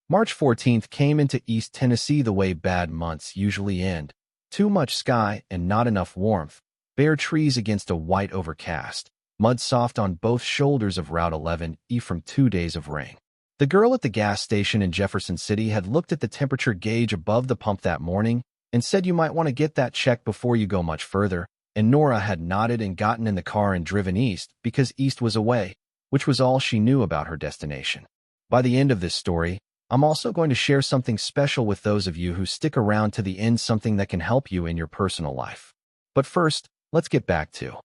March 14th came into East Tennessee the way bad months usually end. Too much sky and not enough warmth. Bare trees against a white overcast. Mud soft on both shoulders of Route 11E from 2 days of rain. The girl at the gas station in Jefferson City had looked at the temperature gauge above the pump that morning and said you might want to get that checked before you go much further, and Nora had nodded and gotten in the car and driven east because east was away, which was all she knew about her destination. By the end of this story, I'm also going to share something special with those of you who stick around to the end, something that can help you in your personal life. But first, let's get back to.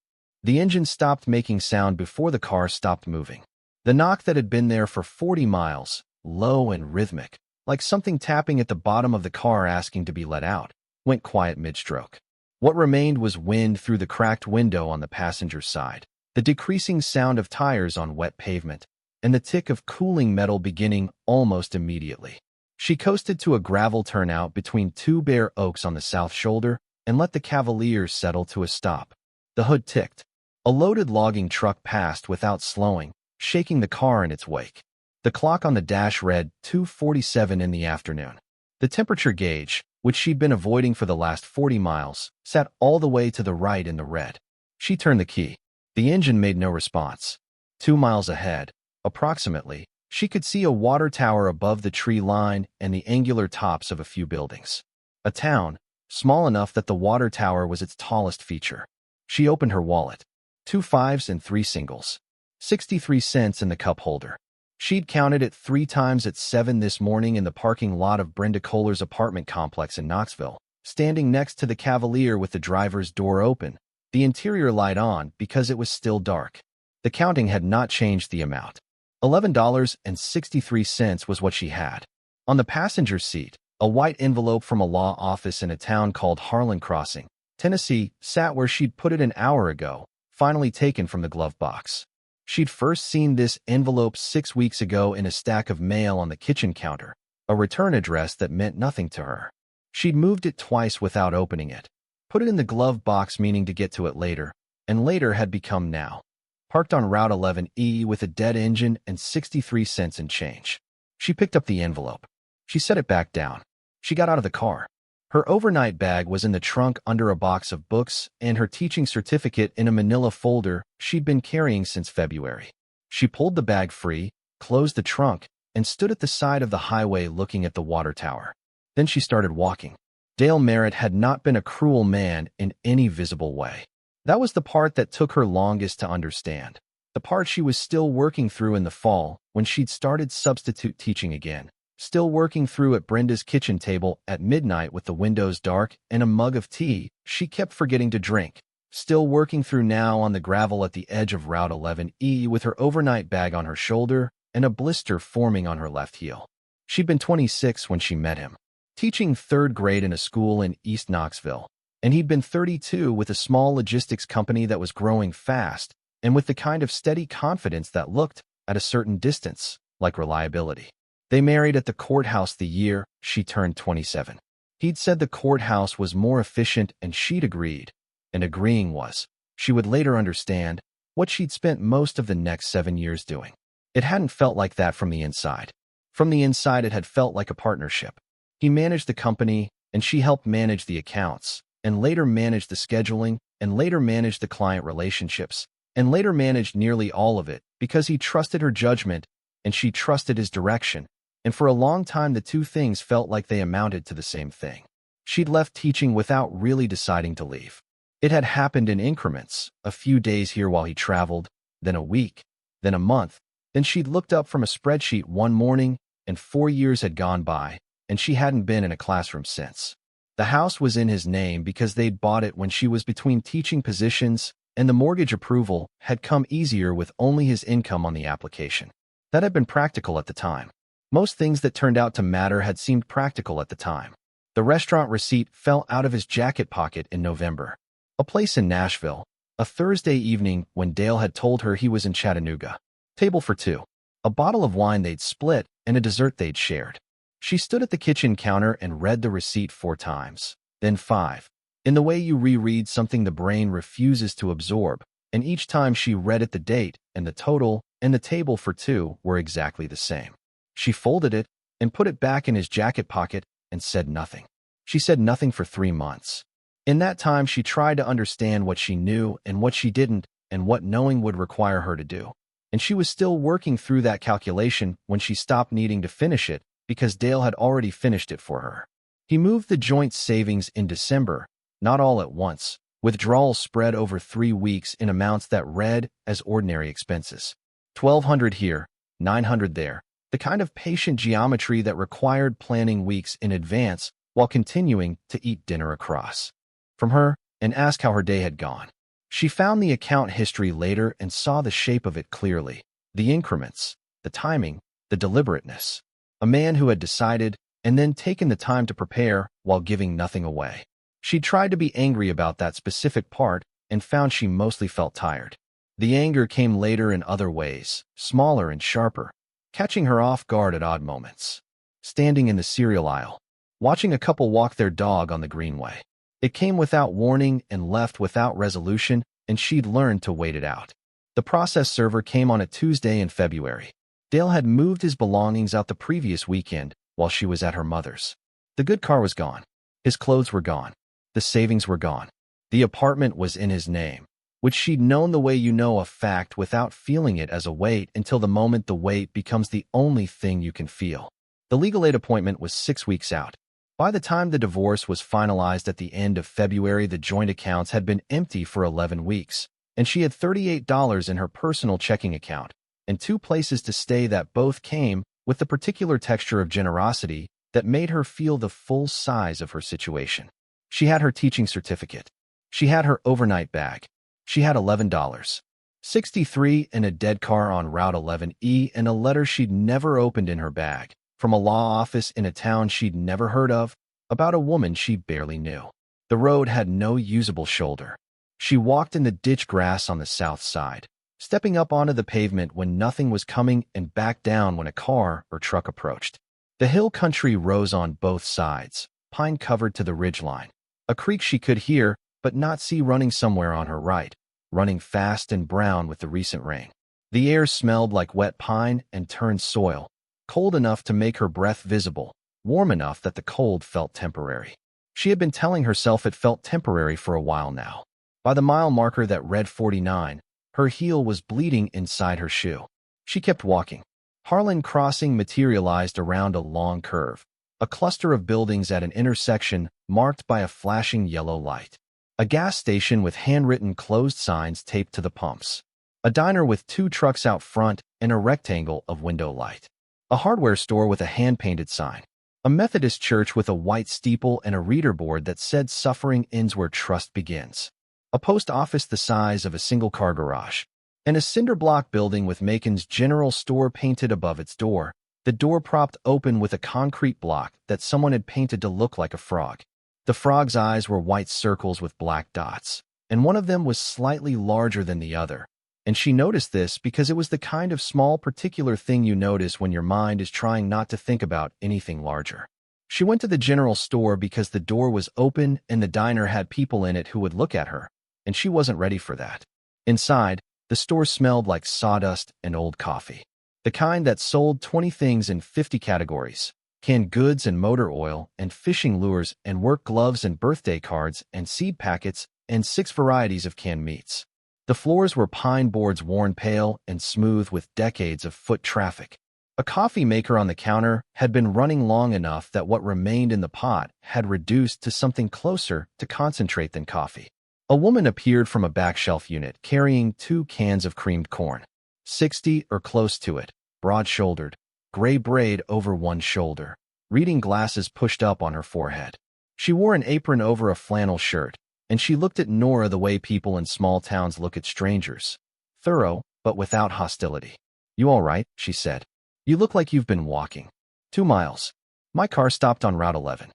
The engine stopped making sound before the car stopped moving. The knock that had been there for 40 miles, low and rhythmic, like something tapping at the bottom of the car asking to be let out, went quiet mid-stroke. What remained was wind through the cracked window on the passenger's side, the decreasing sound of tires on wet pavement, and the tick of cooling metal beginning almost immediately. She coasted to a gravel turnout between two bare oaks on the south shoulder and let the Cavalier settle to a stop. The hood ticked. A loaded logging truck passed without slowing, shaking the car in its wake. The clock on the dash read 2:47 in the afternoon. The temperature gauge, which she'd been avoiding for the last 40 miles, sat all the way to the right in the red. She turned the key. The engine made no response. 2 miles ahead, approximately, she could see a water tower above the tree line and the angular tops of a few buildings. A town, small enough that the water tower was its tallest feature. She opened her wallet. 2 fives and 3 singles. 63 cents in the cup holder. She'd counted it 3 times at 7 this morning in the parking lot of Brenda Kohler's apartment complex in Knoxville, standing next to the Cavalier with the driver's door open, the interior light on because it was still dark. The counting had not changed the amount. $11.63 was what she had. On the passenger seat, a white envelope from a law office in a town called Harlan Crossing, Tennessee, sat where she'd put it an hour ago, finally taken from the glove box. She'd first seen this envelope 6 weeks ago in a stack of mail on the kitchen counter, a return address that meant nothing to her. She'd moved it twice without opening it, put it in the glove box meaning to get to it later, and later had become now. Parked on Route 11E with a dead engine and 63 cents in change. She picked up the envelope. She set it back down. She got out of the car. Her overnight bag was in the trunk under a box of books and her teaching certificate in a manila folder she'd been carrying since February. She pulled the bag free, closed the trunk, and stood at the side of the highway looking at the water tower. Then she started walking. Dale Merritt had not been a cruel man in any visible way. That was the part that took her longest to understand. The part she was still working through in the fall when she'd started substitute teaching again. Still working through at Brenda's kitchen table at midnight with the windows dark and a mug of tea she kept forgetting to drink. Still working through now on the gravel at the edge of Route 11E with her overnight bag on her shoulder and a blister forming on her left heel. She'd been 26 when she met him, teaching 3rd grade in a school in East Knoxville, and he'd been 32 with a small logistics company that was growing fast and with the kind of steady confidence that looked, at a certain distance, like reliability. They married at the courthouse the year she turned 27. He'd said the courthouse was more efficient and she'd agreed. And agreeing was, she would later understand, what she'd spent most of the next 7 years doing. It hadn't felt like that from the inside. From the inside it had felt like a partnership. He managed the company, and she helped manage the accounts, and later managed the scheduling, and later managed the client relationships, and later managed nearly all of it because he trusted her judgment and she trusted his direction. And for a long time the two things felt like they amounted to the same thing. She'd left teaching without really deciding to leave. It had happened in increments, a few days here while he traveled, then a week, then a month. Then she'd looked up from a spreadsheet one morning, and 4 years had gone by, and she hadn't been in a classroom since. The house was in his name because they'd bought it when she was between teaching positions, and the mortgage approval had come easier with only his income on the application. That had been practical at the time. Most things that turned out to matter had seemed practical at the time. The restaurant receipt fell out of his jacket pocket in November. A place in Nashville, a Thursday evening when Dale had told her he was in Chattanooga. Table for 2. A bottle of wine they'd split and a dessert they'd shared. She stood at the kitchen counter and read the receipt 4 times, then 5. In the way you reread something the brain refuses to absorb, and each time she read it the date and the total and the table for 2 were exactly the same. She folded it and put it back in his jacket pocket and said nothing. She said nothing for 3 months. In that time, she tried to understand what she knew and what she didn't and what knowing would require her to do. And she was still working through that calculation when she stopped needing to finish it because Dale had already finished it for her. He moved the joint savings in December, not all at once, withdrawals spread over 3 weeks in amounts that read as ordinary expenses. $1,200 here, $900 there, the kind of patient geometry that required planning weeks in advance while continuing to eat dinner across from her and ask how her day had gone. She found the account history later and saw the shape of it clearly, the increments, the timing, the deliberateness. A man who had decided and then taken the time to prepare while giving nothing away. She tried to be angry about that specific part and found she mostly felt tired. The anger came later in other ways, smaller and sharper, catching her off guard at odd moments. Standing in the cereal aisle, watching a couple walk their dog on the greenway. It came without warning and left without resolution, and she'd learned to wait it out. The process server came on a Tuesday in February. Dale had moved his belongings out the previous weekend while she was at her mother's. The good car was gone. His clothes were gone. The savings were gone. The apartment was in his name, which she'd known the way you know a fact without feeling it as a weight until the moment the weight becomes the only thing you can feel. The legal aid appointment was 6 weeks out. By the time the divorce was finalized at the end of February, the joint accounts had been empty for 11 weeks, and she had $38 in her personal checking account, and 2 places to stay that both came with the particular texture of generosity that made her feel the full size of her situation. She had her teaching certificate. She had her overnight bag. She had $11.63 in a dead car on Route 11E and a letter she'd never opened in her bag, from a law office in a town she'd never heard of, about a woman she barely knew. The road had no usable shoulder. She walked in the ditch grass on the south side, stepping up onto the pavement when nothing was coming and back down when a car or truck approached. The hill country rose on both sides, pine-covered to the ridgeline. A creek she could hear but not see running somewhere on her right, running fast and brown with the recent rain. The air smelled like wet pine and turned soil, cold enough to make her breath visible, warm enough that the cold felt temporary. She had been telling herself it felt temporary for a while now. By the mile marker that read 49, her heel was bleeding inside her shoe. She kept walking. Harlan Crossing materialized around a long curve, a cluster of buildings at an intersection marked by a flashing yellow light. A gas station with handwritten closed signs taped to the pumps. A diner with 2 trucks out front and a rectangle of window light. A hardware store with a hand-painted sign. A Methodist church with a white steeple and a reader board that said suffering ends where trust begins. A post office the size of a single-car garage. And a cinder block building with Macon's General Store painted above its door, the door propped open with a concrete block that someone had painted to look like a frog. The frog's eyes were white circles with black dots, and one of them was slightly larger than the other. And she noticed this because it was the kind of small particular thing you notice when your mind is trying not to think about anything larger. She went to the general store because the door was open and the diner had people in it who would look at her, and she wasn't ready for that. Inside, the store smelled like sawdust and old coffee. The kind that sold 20 things in 50 categories. Canned goods and motor oil and fishing lures and work gloves and birthday cards and seed packets and 6 varieties of canned meats. The floors were pine boards worn pale and smooth with decades of foot traffic. A coffee maker on the counter had been running long enough that what remained in the pot had reduced to something closer to concentrate than coffee. A woman appeared from a back shelf unit carrying 2 cans of creamed corn. 60 or close to it, broad-shouldered, gray braid over one shoulder, reading glasses pushed up on her forehead. She wore an apron over a flannel shirt, and she looked at Nora the way people in small towns look at strangers. Thorough, but without hostility. "You all right?" she said. "You look like you've been walking." 2 miles. My car stopped on Route 11.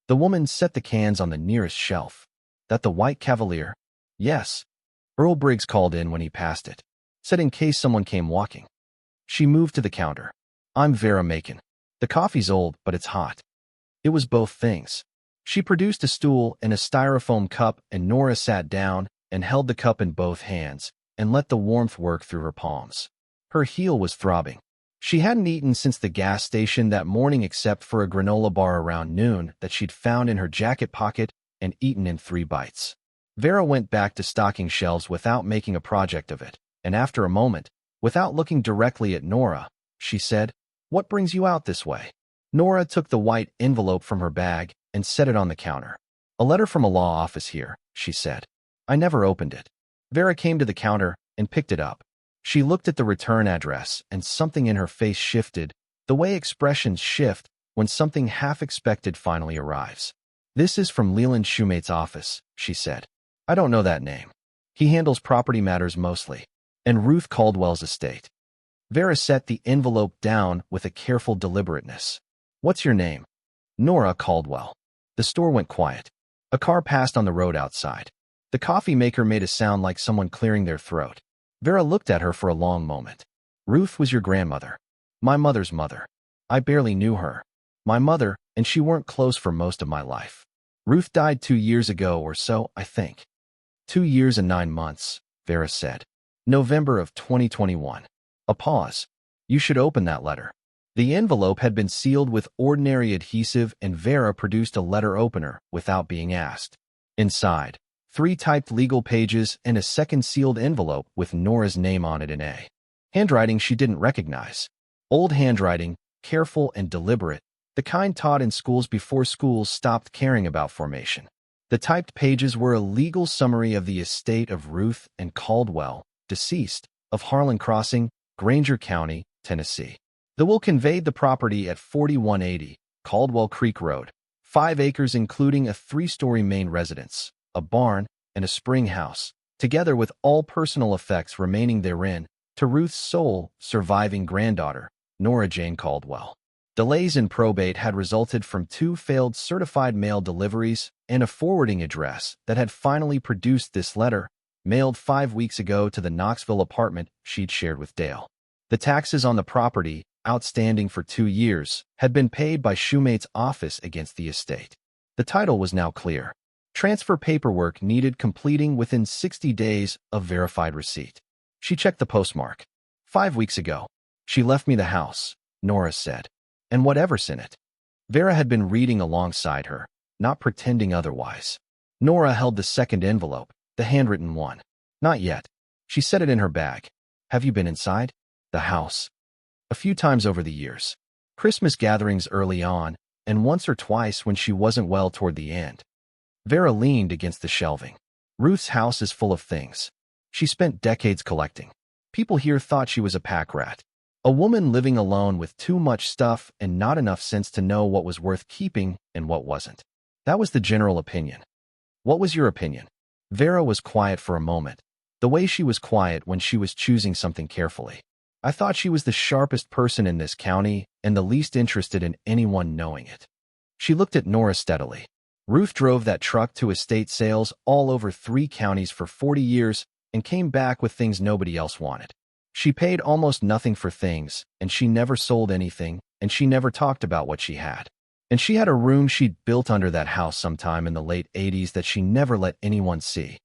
The woman set the cans on the nearest shelf. "That the white Cavalier?" "Yes." Earl Briggs called in when he passed it. Said in case someone came walking. She moved to the counter. "I'm Vera Macon. The coffee's old, but it's hot." It was both things. She produced a stool and a styrofoam cup, and Nora sat down and held the cup in both hands and let the warmth work through her palms. Her heel was throbbing. She hadn't eaten since the gas station that morning except for a granola bar around noon that she'd found in her jacket pocket and eaten in 3 bites. Vera went back to stocking shelves without making a project of it, and after a moment, without looking directly at Nora, she said, "What brings you out this way?" Nora took the white envelope from her bag and set it on the counter. "A letter from a law office here," she said. "I never opened it." Vera came to the counter and picked it up. She looked at the return address and something in her face shifted, the way expressions shift when something half-expected finally arrives. "This is from Leland Shoemate's office," she said. "I don't know that name. He handles property matters mostly. And Ruth Caldwell's estate." Vera set the envelope down with a careful deliberateness. "What's your name?" "Nora Caldwell." The store went quiet. A car passed on the road outside. The coffee maker made a sound like someone clearing their throat. Vera looked at her for a long moment. "Ruth was your grandmother." "My mother's mother. I barely knew her. My mother and she weren't close for most of my life. Ruth died 2 years ago or so, I think." 2 years and 9 months, Vera said. "November of 2021. A pause. "You should open that letter." The envelope had been sealed with ordinary adhesive and Vera produced a letter opener without being asked. Inside, 3 typed legal pages and a second sealed envelope with Nora's name on it in A. Handwriting she didn't recognize. Old handwriting, careful and deliberate, the kind taught in schools before schools stopped caring about formation. The typed pages were a legal summary of the estate of Ruth and Caldwell, deceased, of Harlan Crossing, Granger County, Tennessee. The will conveyed the property at 4180 Caldwell Creek Road, 5 acres including a 3-story main residence, a barn, and a spring house, together with all personal effects remaining therein, to Ruth's sole surviving granddaughter, Nora Jane Caldwell. Delays in probate had resulted from 2 failed certified mail deliveries and a forwarding address that had finally produced this letter, mailed 5 weeks ago to the Knoxville apartment she'd shared with Dale. The taxes on the property, outstanding for 2 years, had been paid by Shoemate's office against the estate. The title was now clear. Transfer paperwork needed completing within 60 days of verified receipt. She checked the postmark. 5 weeks ago. "She left me the house," Nora said. "And whatever's in it." Vera had been reading alongside her, not pretending otherwise. Nora held the second envelope, the handwritten one. "Not yet." She set it in her bag. "Have you been inside?" "The house." "A few times over the years. Christmas gatherings early on, and once or twice when she wasn't well toward the end." Vera leaned against the shelving. "Ruth's house is full of things. She spent decades collecting. People here thought she was a pack rat. A woman living alone with too much stuff and not enough sense to know what was worth keeping and what wasn't. That was the general opinion." "What was your opinion?" Vera was quiet for a moment, the way she was quiet when she was choosing something carefully. "I thought she was the sharpest person in this county and the least interested in anyone knowing it." She looked at Nora steadily. "Ruth drove that truck to estate sales all over 3 counties for 40 years and came back with things nobody else wanted. She paid almost nothing for things, and she never sold anything, and she never talked about what she had. And she had a room she'd built under that house sometime in the late 80s that she never let anyone see.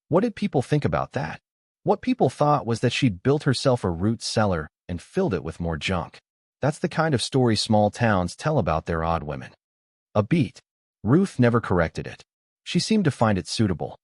What did people think about that? What people thought was that she'd built herself a root cellar and filled it with more junk. That's the kind of story small towns tell about their odd women." A beat. Ruth never corrected it. She seemed to find it suitable.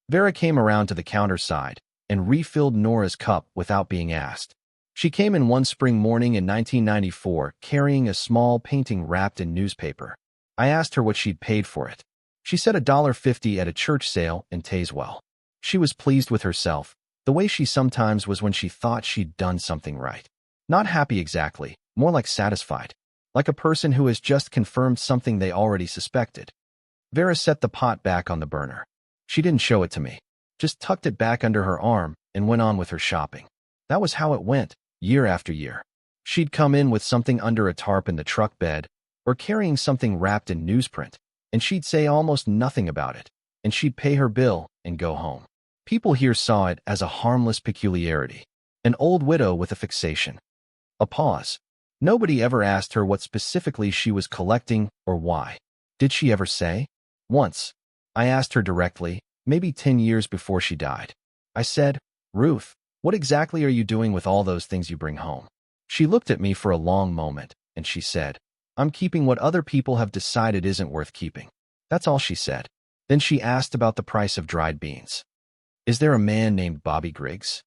Vera came around to the counter side and refilled Nora's cup without being asked. She came in one spring morning in 1994 carrying a small painting wrapped in newspaper. I asked her what she'd paid for it. She said $1.50 at a church sale in Tazewell. She was pleased with herself, the way she sometimes was when she thought she'd done something right. Not happy exactly, more like satisfied. Like a person who has just confirmed something they already suspected. Vera set the pot back on the burner. She didn't show it to me, just tucked it back under her arm and went on with her shopping. That was how it went, year after year. She'd come in with something under a tarp in the truck bed, or carrying something wrapped in newsprint, and she'd say almost nothing about it, and she'd pay her bill and go home. People here saw it as a harmless peculiarity, an old widow with a fixation. A pause. Nobody ever asked her what specifically she was collecting or why. Did she ever say? Once. I asked her directly, maybe 10 years before she died. I said, "Ruth, what exactly are you doing with all those things you bring home?" She looked at me for a long moment, and she said, "I'm keeping what other people have decided isn't worth keeping." That's all she said. Then she asked about the price of dried beans. "Is there a man named Bobby Griggs?"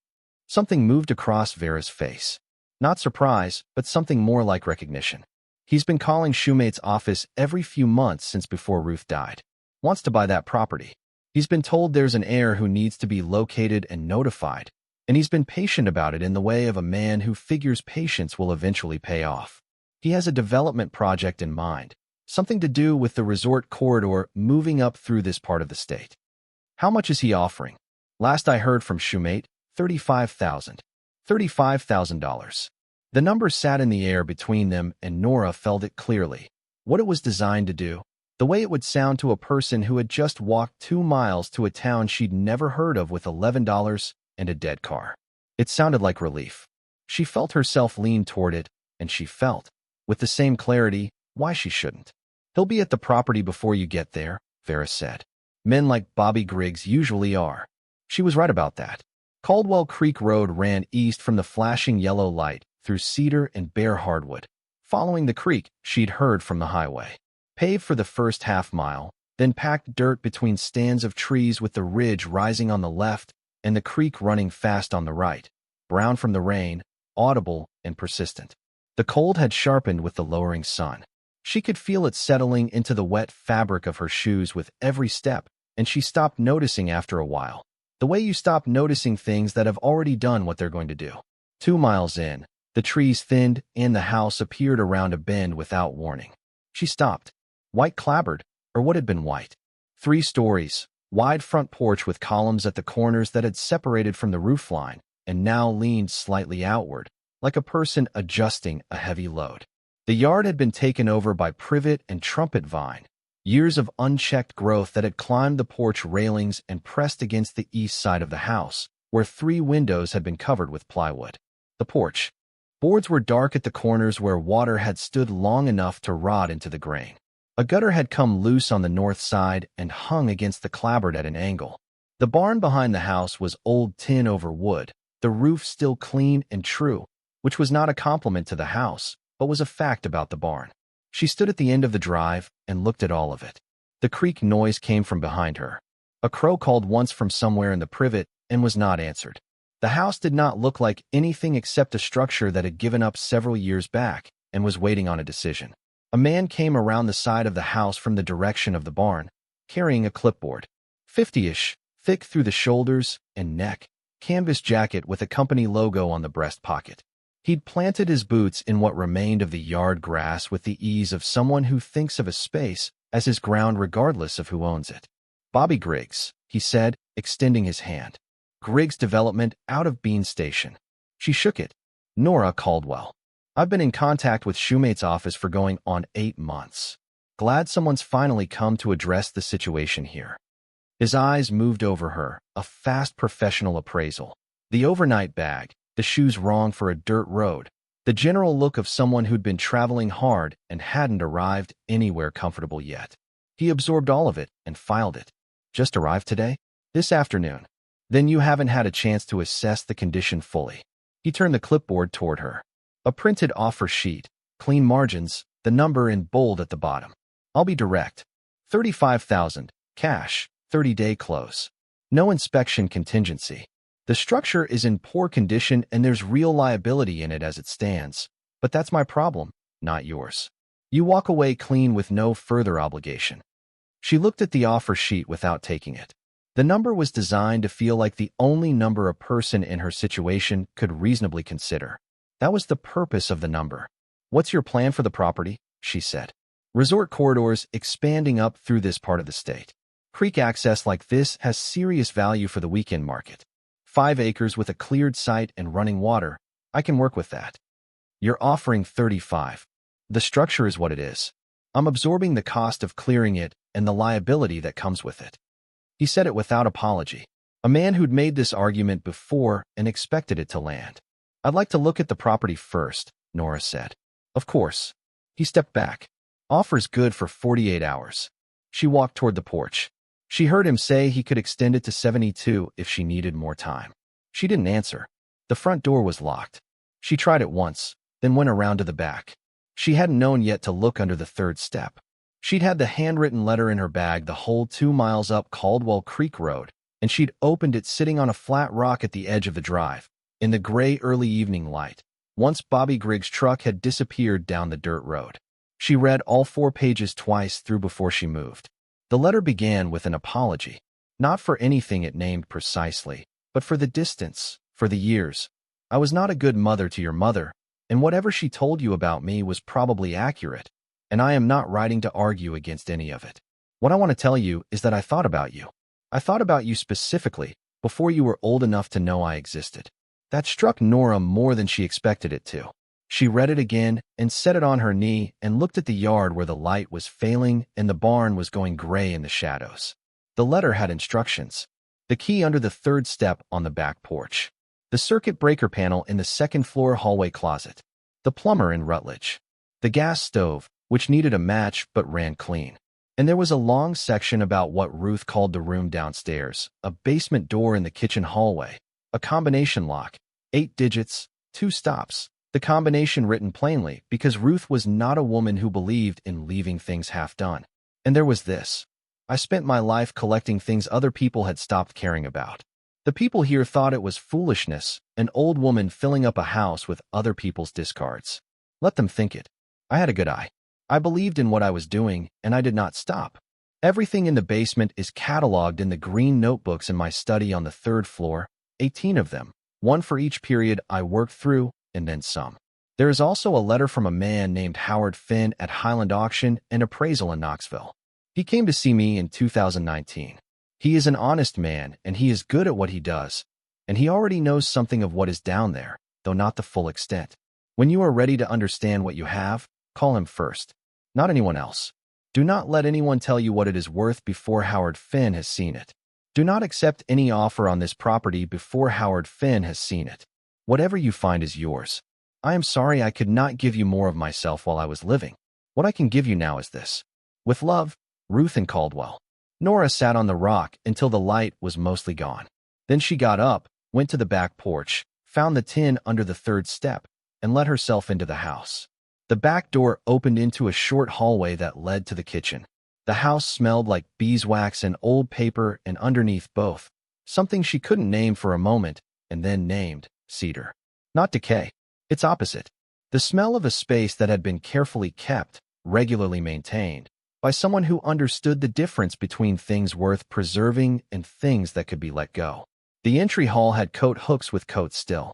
Something moved across Vera's face. Not surprise, but something more like recognition. "He's been calling Shoemate's office every few months since before Ruth died. Wants to buy that property. He's been told there's an heir who needs to be located and notified, and he's been patient about it in the way of a man who figures patience will eventually pay off. He has a development project in mind, something to do with the resort corridor moving up through this part of the state." "How much is he offering?" "Last I heard from Shoemate, $35,000. $35,000. The number sat in the air between them, and Nora felt it clearly. What it was designed to do, the way it would sound to a person who had just walked 2 miles to a town she'd never heard of with $11 and a dead car. It sounded like relief. She felt herself lean toward it, and she felt, with the same clarity, why she shouldn't. "He'll be at the property before you get there," Vera said. "Men like Bobby Griggs usually are." She was right about that. Caldwell Creek Road ran east from the flashing yellow light through cedar and bare hardwood. Following the creek, she'd heard from the highway. Paved for the first half-mile, then packed dirt between stands of trees with the ridge rising on the left and the creek running fast on the right, brown from the rain, audible and persistent. The cold had sharpened with the lowering sun. She could feel it settling into the wet fabric of her shoes with every step, and she stopped noticing after a while. The way you stop noticing things that have already done what they're going to do. 2 miles in, the trees thinned and the house appeared around a bend without warning. She stopped. White clapboard, or what had been white. 3 stories, wide front porch with columns at the corners that had separated from the roofline and now leaned slightly outward, like a person adjusting a heavy load. The yard had been taken over by privet and trumpet vine, years of unchecked growth that had climbed the porch railings and pressed against the east side of the house, where 3 windows had been covered with plywood. The porch. Boards were dark at the corners where water had stood long enough to rot into the grain. A gutter had come loose on the north side and hung against the clapboard at an angle. The barn behind the house was old tin over wood, the roof still clean and true, which was not a compliment to the house, but was a fact about the barn. She stood at the end of the drive and looked at all of it. The creak noise came from behind her. A crow called once from somewhere in the privet and was not answered. The house did not look like anything except a structure that had given up several years back and was waiting on a decision. A man came around the side of the house from the direction of the barn, carrying a clipboard. 50-ish, thick through the shoulders and neck, canvas jacket with a company logo on the breast pocket. He'd planted his boots in what remained of the yard grass with the ease of someone who thinks of a space as his ground regardless of who owns it. "Bobby Griggs," he said, extending his hand. "Griggs Development out of Bean Station." She shook it. "Nora Caldwell. I've been in contact with Shoemate's office for going on 8 months. Glad someone's finally come to address the situation here." His eyes moved over her, a fast professional appraisal. The overnight bag, the shoes wrong for a dirt road, the general look of someone who'd been traveling hard and hadn't arrived anywhere comfortable yet. He absorbed all of it and filed it. "Just arrived today? This afternoon. Then you haven't had a chance to assess the condition fully." He turned the clipboard toward her. A printed offer sheet, clean margins, the number in bold at the bottom. "I'll be direct. 35,000, cash, 30-day close. No inspection contingency. The structure is in poor condition and there's real liability in it as it stands, but that's my problem, not yours. You walk away clean with no further obligation." She looked at the offer sheet without taking it. The number was designed to feel like the only number a person in her situation could reasonably consider. That was the purpose of the number. "What's your plan for the property?" she said. "Resort corridors expanding up through this part of the state. Creek access like this has serious value for the weekend market. 5 acres with a cleared site and running water. I can work with that." "You're offering 35. The structure is what it is. I'm absorbing the cost of clearing it and the liability that comes with it." He said it without apology. A man who'd made this argument before and expected it to land. "I'd like to look at the property first," Nora said. "Of course." He stepped back. "Offer's good for 48 hours. She walked toward the porch. She heard him say he could extend it to 72 if she needed more time. She didn't answer. The front door was locked. She tried it once, then went around to the back. She hadn't known yet to look under the third step. She'd had the handwritten letter in her bag the whole 2 miles up Caldwell Creek Road, and she'd opened it sitting on a flat rock at the edge of the drive, in the gray early evening light, once Bobby Griggs' truck had disappeared down the dirt road. She read all 4 pages twice through before she moved. The letter began with an apology, not for anything it named precisely, but for the distance, for the years. I was not a good mother to your mother, and whatever she told you about me was probably accurate, and I am not writing to argue against any of it. What I want to tell you is that I thought about you. I thought about you specifically before you were old enough to know I existed. That struck Nora more than she expected it to. She read it again and set it on her knee and looked at the yard where the light was failing and the barn was going gray in the shadows. The letter had instructions. The key under the third step on the back porch. The circuit breaker panel in the second-floor hallway closet. The plumber in Rutledge. The gas stove, which needed a match but ran clean. And there was a long section about what Ruth called the room downstairs, a basement door in the kitchen hallway, a combination lock, 8 digits, 2 stops. The combination written plainly because Ruth was not a woman who believed in leaving things half done. And there was this. I spent my life collecting things other people had stopped caring about. The people here thought it was foolishness, an old woman filling up a house with other people's discards. Let them think it. I had a good eye. I believed in what I was doing, and I did not stop. Everything in the basement is cataloged in the green notebooks in my study on the 3rd floor, 18 of them, one for each period I worked through, and then some. There is also a letter from a man named Howard Finn at Highland Auction and Appraisal in Knoxville. He came to see me in 2019. He is an honest man, and he is good at what he does, and he already knows something of what is down there, though not the full extent. When you are ready to understand what you have, call him first, not anyone else. Do not let anyone tell you what it is worth before Howard Finn has seen it. Do not accept any offer on this property before Howard Finn has seen it. Whatever you find is yours. I am sorry I could not give you more of myself while I was living. What I can give you now is this. With love, Ruth and Caldwell. Nora sat on the rock until the light was mostly gone. Then she got up, went to the back porch, found the tin under the 3rd step, and let herself into the house. The back door opened into a short hallway that led to the kitchen. The house smelled like beeswax and old paper, and underneath both, something she couldn't name for a moment, and then named cedar. Not decay. Its opposite. The smell of a space that had been carefully kept, regularly maintained, by someone who understood the difference between things worth preserving and things that could be let go. The entry hall had coat hooks with coats still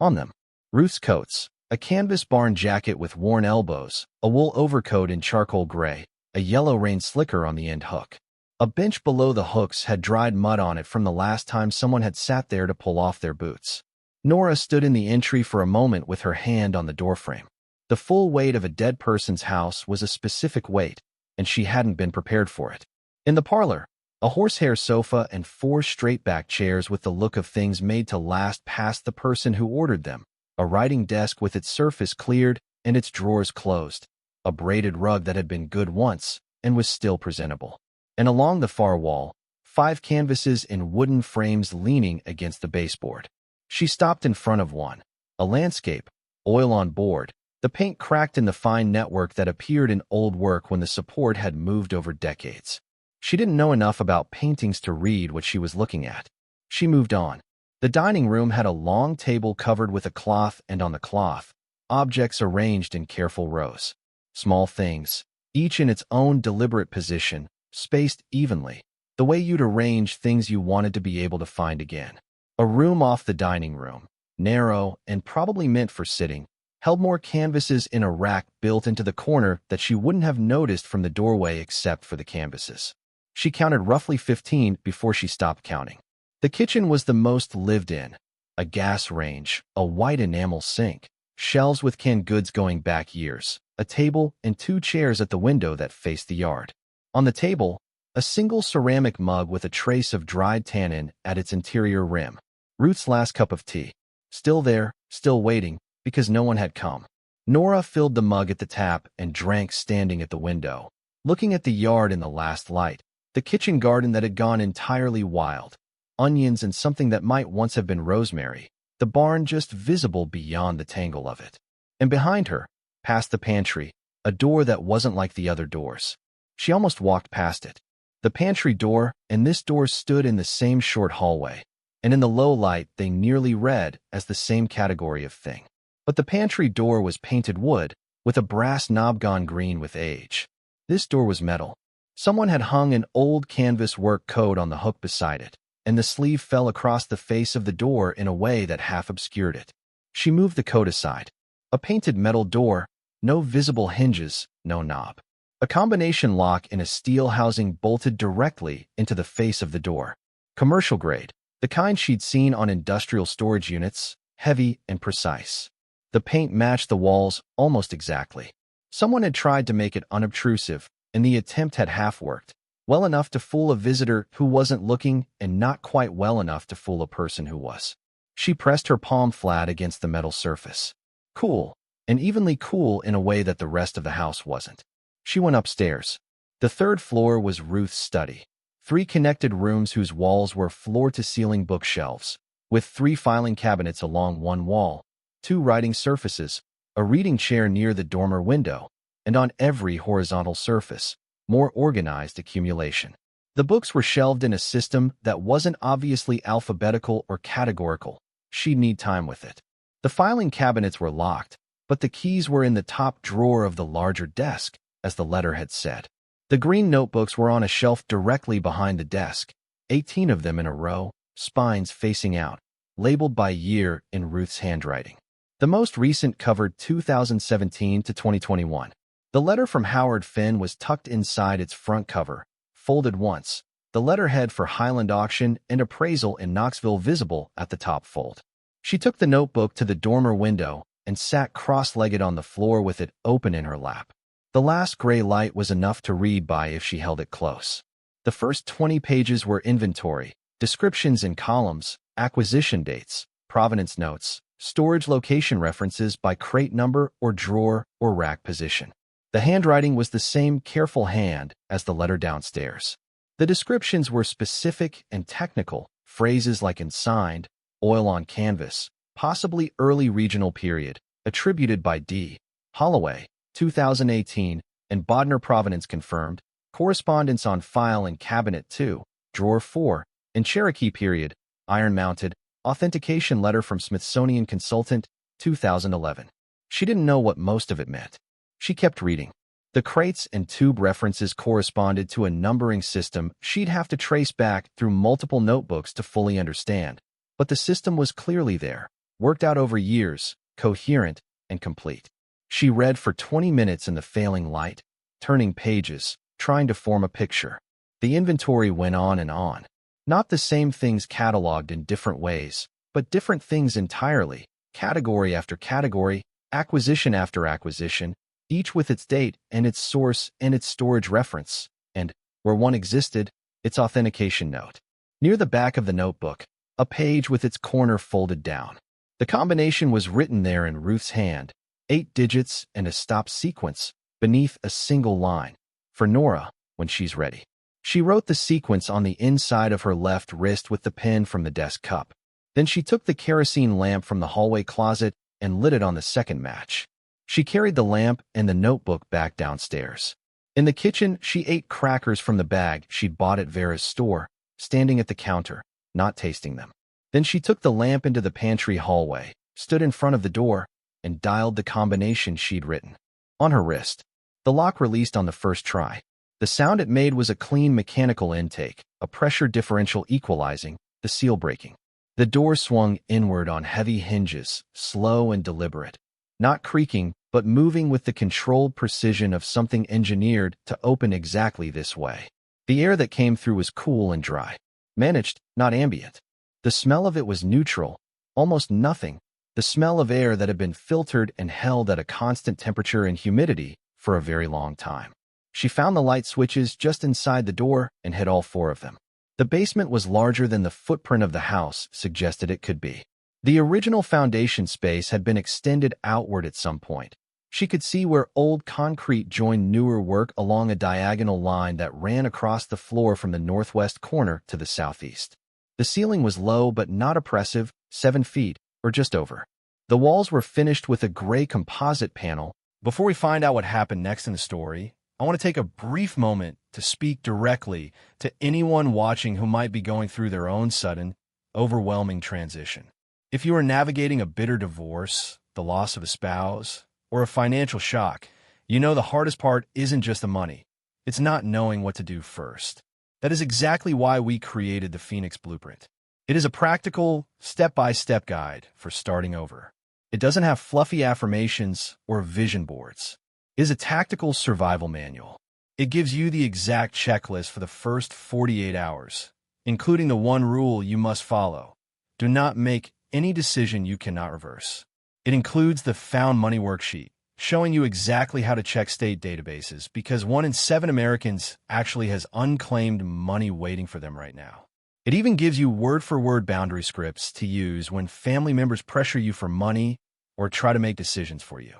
on them. Ruth's coats, a canvas barn jacket with worn elbows, a wool overcoat in charcoal gray, a yellow rain slicker on the end hook. A bench below the hooks had dried mud on it from the last time someone had sat there to pull off their boots. Nora stood in the entry for a moment with her hand on the doorframe. The full weight of a dead person's house was a specific weight, and she hadn't been prepared for it. In the parlor, a horsehair sofa and 4 straight-back chairs with the look of things made to last past the person who ordered them, a writing desk with its surface cleared and its drawers closed, a braided rug that had been good once and was still presentable. And along the far wall, 5 canvases in wooden frames leaning against the baseboard. She stopped in front of one, a landscape, oil on board, the paint cracked in the fine network that appeared in old work when the support had moved over decades. She didn't know enough about paintings to read what she was looking at. She moved on. The dining room had a long table covered with a cloth, and on the cloth, objects arranged in careful rows. Small things, each in its own deliberate position, spaced evenly, the way you'd arrange things you wanted to be able to find again. A room off the dining room, narrow and probably meant for sitting, held more canvases in a rack built into the corner that she wouldn't have noticed from the doorway except for the canvases. She counted roughly 15 before she stopped counting. The kitchen was the most lived in. A gas range, a white enamel sink, shelves with canned goods going back years, a table and 2 chairs at the window that faced the yard. On the table, a single ceramic mug with a trace of dried tannin at its interior rim. Ruth's last cup of tea. Still there, still waiting, because no one had come. Nora filled the mug at the tap and drank standing at the window, looking at the yard in the last light, the kitchen garden that had gone entirely wild, onions and something that might once have been rosemary, the barn just visible beyond the tangle of it. And behind her, past the pantry, a door that wasn't like the other doors. She almost walked past it. The pantry door and this door stood in the same short hallway, and in the low light they nearly read as the same category of thing. But the pantry door was painted wood, with a brass knob gone green with age. This door was metal. Someone had hung an old canvas work coat on the hook beside it, and the sleeve fell across the face of the door in a way that half obscured it. She moved the coat aside. A painted metal door, no visible hinges, no knob. A combination lock in a steel housing bolted directly into the face of the door. Commercial grade, the kind she'd seen on industrial storage units, heavy and precise. The paint matched the walls almost exactly. Someone had tried to make it unobtrusive, and the attempt had half-worked, well enough to fool a visitor who wasn't looking and not quite well enough to fool a person who was. She pressed her palm flat against the metal surface. Cool, and evenly cool in a way that the rest of the house wasn't. She went upstairs. The third floor was Ruth's study. 3 connected rooms whose walls were floor-to-ceiling bookshelves, with 3 filing cabinets along one wall, 2 writing surfaces, a reading chair near the dormer window, and on every horizontal surface, more organized accumulation. The books were shelved in a system that wasn't obviously alphabetical or categorical. She'd need time with it. The filing cabinets were locked, but the keys were in the top drawer of the larger desk, as the letter had said. The green notebooks were on a shelf directly behind the desk, 18 of them in a row, spines facing out, labeled by year in Ruth's handwriting. The most recent covered 2017 to 2021. The letter from Howard Finn was tucked inside its front cover, folded once, the letterhead for Highland Auction and Appraisal in Knoxville visible at the top fold. She took the notebook to the dormer window and sat cross-legged on the floor with it open in her lap. The last gray light was enough to read by if she held it close. The first 20 pages were inventory, descriptions in columns, acquisition dates, provenance notes, storage location references by crate number or drawer or rack position. The handwriting was the same careful hand as the letter downstairs. The descriptions were specific and technical, phrases like "ensigned," "oil on canvas," possibly early regional period, attributed by D. Holloway, 2018, and Bodner provenance confirmed, correspondence on file in Cabinet 2, Drawer 4, in Cherokee period, iron-mounted, authentication letter from Smithsonian consultant, 2011. She didn't know what most of it meant. She kept reading. The crates and tube references corresponded to a numbering system she'd have to trace back through multiple notebooks to fully understand. But the system was clearly there, worked out over years, coherent and complete. She read for 20 minutes in the failing light, turning pages, trying to form a picture. The inventory went on and on. Not the same things cataloged in different ways, but different things entirely, category after category, acquisition after acquisition, each with its date and its source and its storage reference, and, where one existed, its authentication note. Near the back of the notebook, a page with its corner folded down. The combination was written there in Ruth's hand, 8 digits and a stop sequence, beneath a single line. For Nora, when she's ready. She wrote the sequence on the inside of her left wrist with the pen from the desk cup. Then she took the kerosene lamp from the hallway closet and lit it on the second match. She carried the lamp and the notebook back downstairs. In the kitchen, she ate crackers from the bag she'd bought at Vera's store, standing at the counter, not tasting them. Then she took the lamp into the pantry hallway, stood in front of the door, and dialed the combination she'd written. On her wrist. The lock released on the first try. The sound it made was a clean mechanical intake, a pressure differential equalizing, the seal breaking. The door swung inward on heavy hinges, slow and deliberate. Not creaking, but moving with the controlled precision of something engineered to open exactly this way. The air that came through was cool and dry. Managed, not ambient. The smell of it was neutral, almost nothing. The smell of air that had been filtered and held at a constant temperature and humidity for a very long time. She found the light switches just inside the door and hit all 4 of them. The basement was larger than the footprint of the house suggested it could be. The original foundation space had been extended outward at some point. She could see where old concrete joined newer work along a diagonal line that ran across the floor from the northwest corner to the southeast. The ceiling was low but not oppressive, 7 feet, or just over. The walls were finished with a gray composite panel. Before we find out what happened next in the story, I want to take a brief moment to speak directly to anyone watching who might be going through their own sudden, overwhelming transition. If you are navigating a bitter divorce, the loss of a spouse, or a financial shock, you know the hardest part isn't just the money. It's not knowing what to do first. That is exactly why we created the Phoenix Blueprint. It is a practical, step-by-step guide for starting over. It doesn't have fluffy affirmations or vision boards. It is a tactical survival manual. It gives you the exact checklist for the first 48 hours, including the one rule you must follow. Do not make any decision you cannot reverse. It includes the Found Money worksheet, showing you exactly how to check state databases because 1 in 7 Americans actually has unclaimed money waiting for them right now. It even gives you word-for-word boundary scripts to use when family members pressure you for money or try to make decisions for you.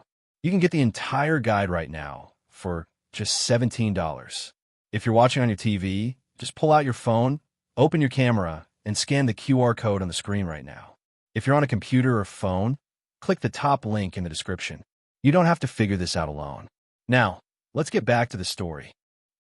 You can get the entire guide right now for just $17. If you're watching on your TV, just pull out your phone, open your camera, and scan the QR code on the screen right now. If you're on a computer or phone, click the top link in the description. You don't have to figure this out alone. Now, let's get back to the story.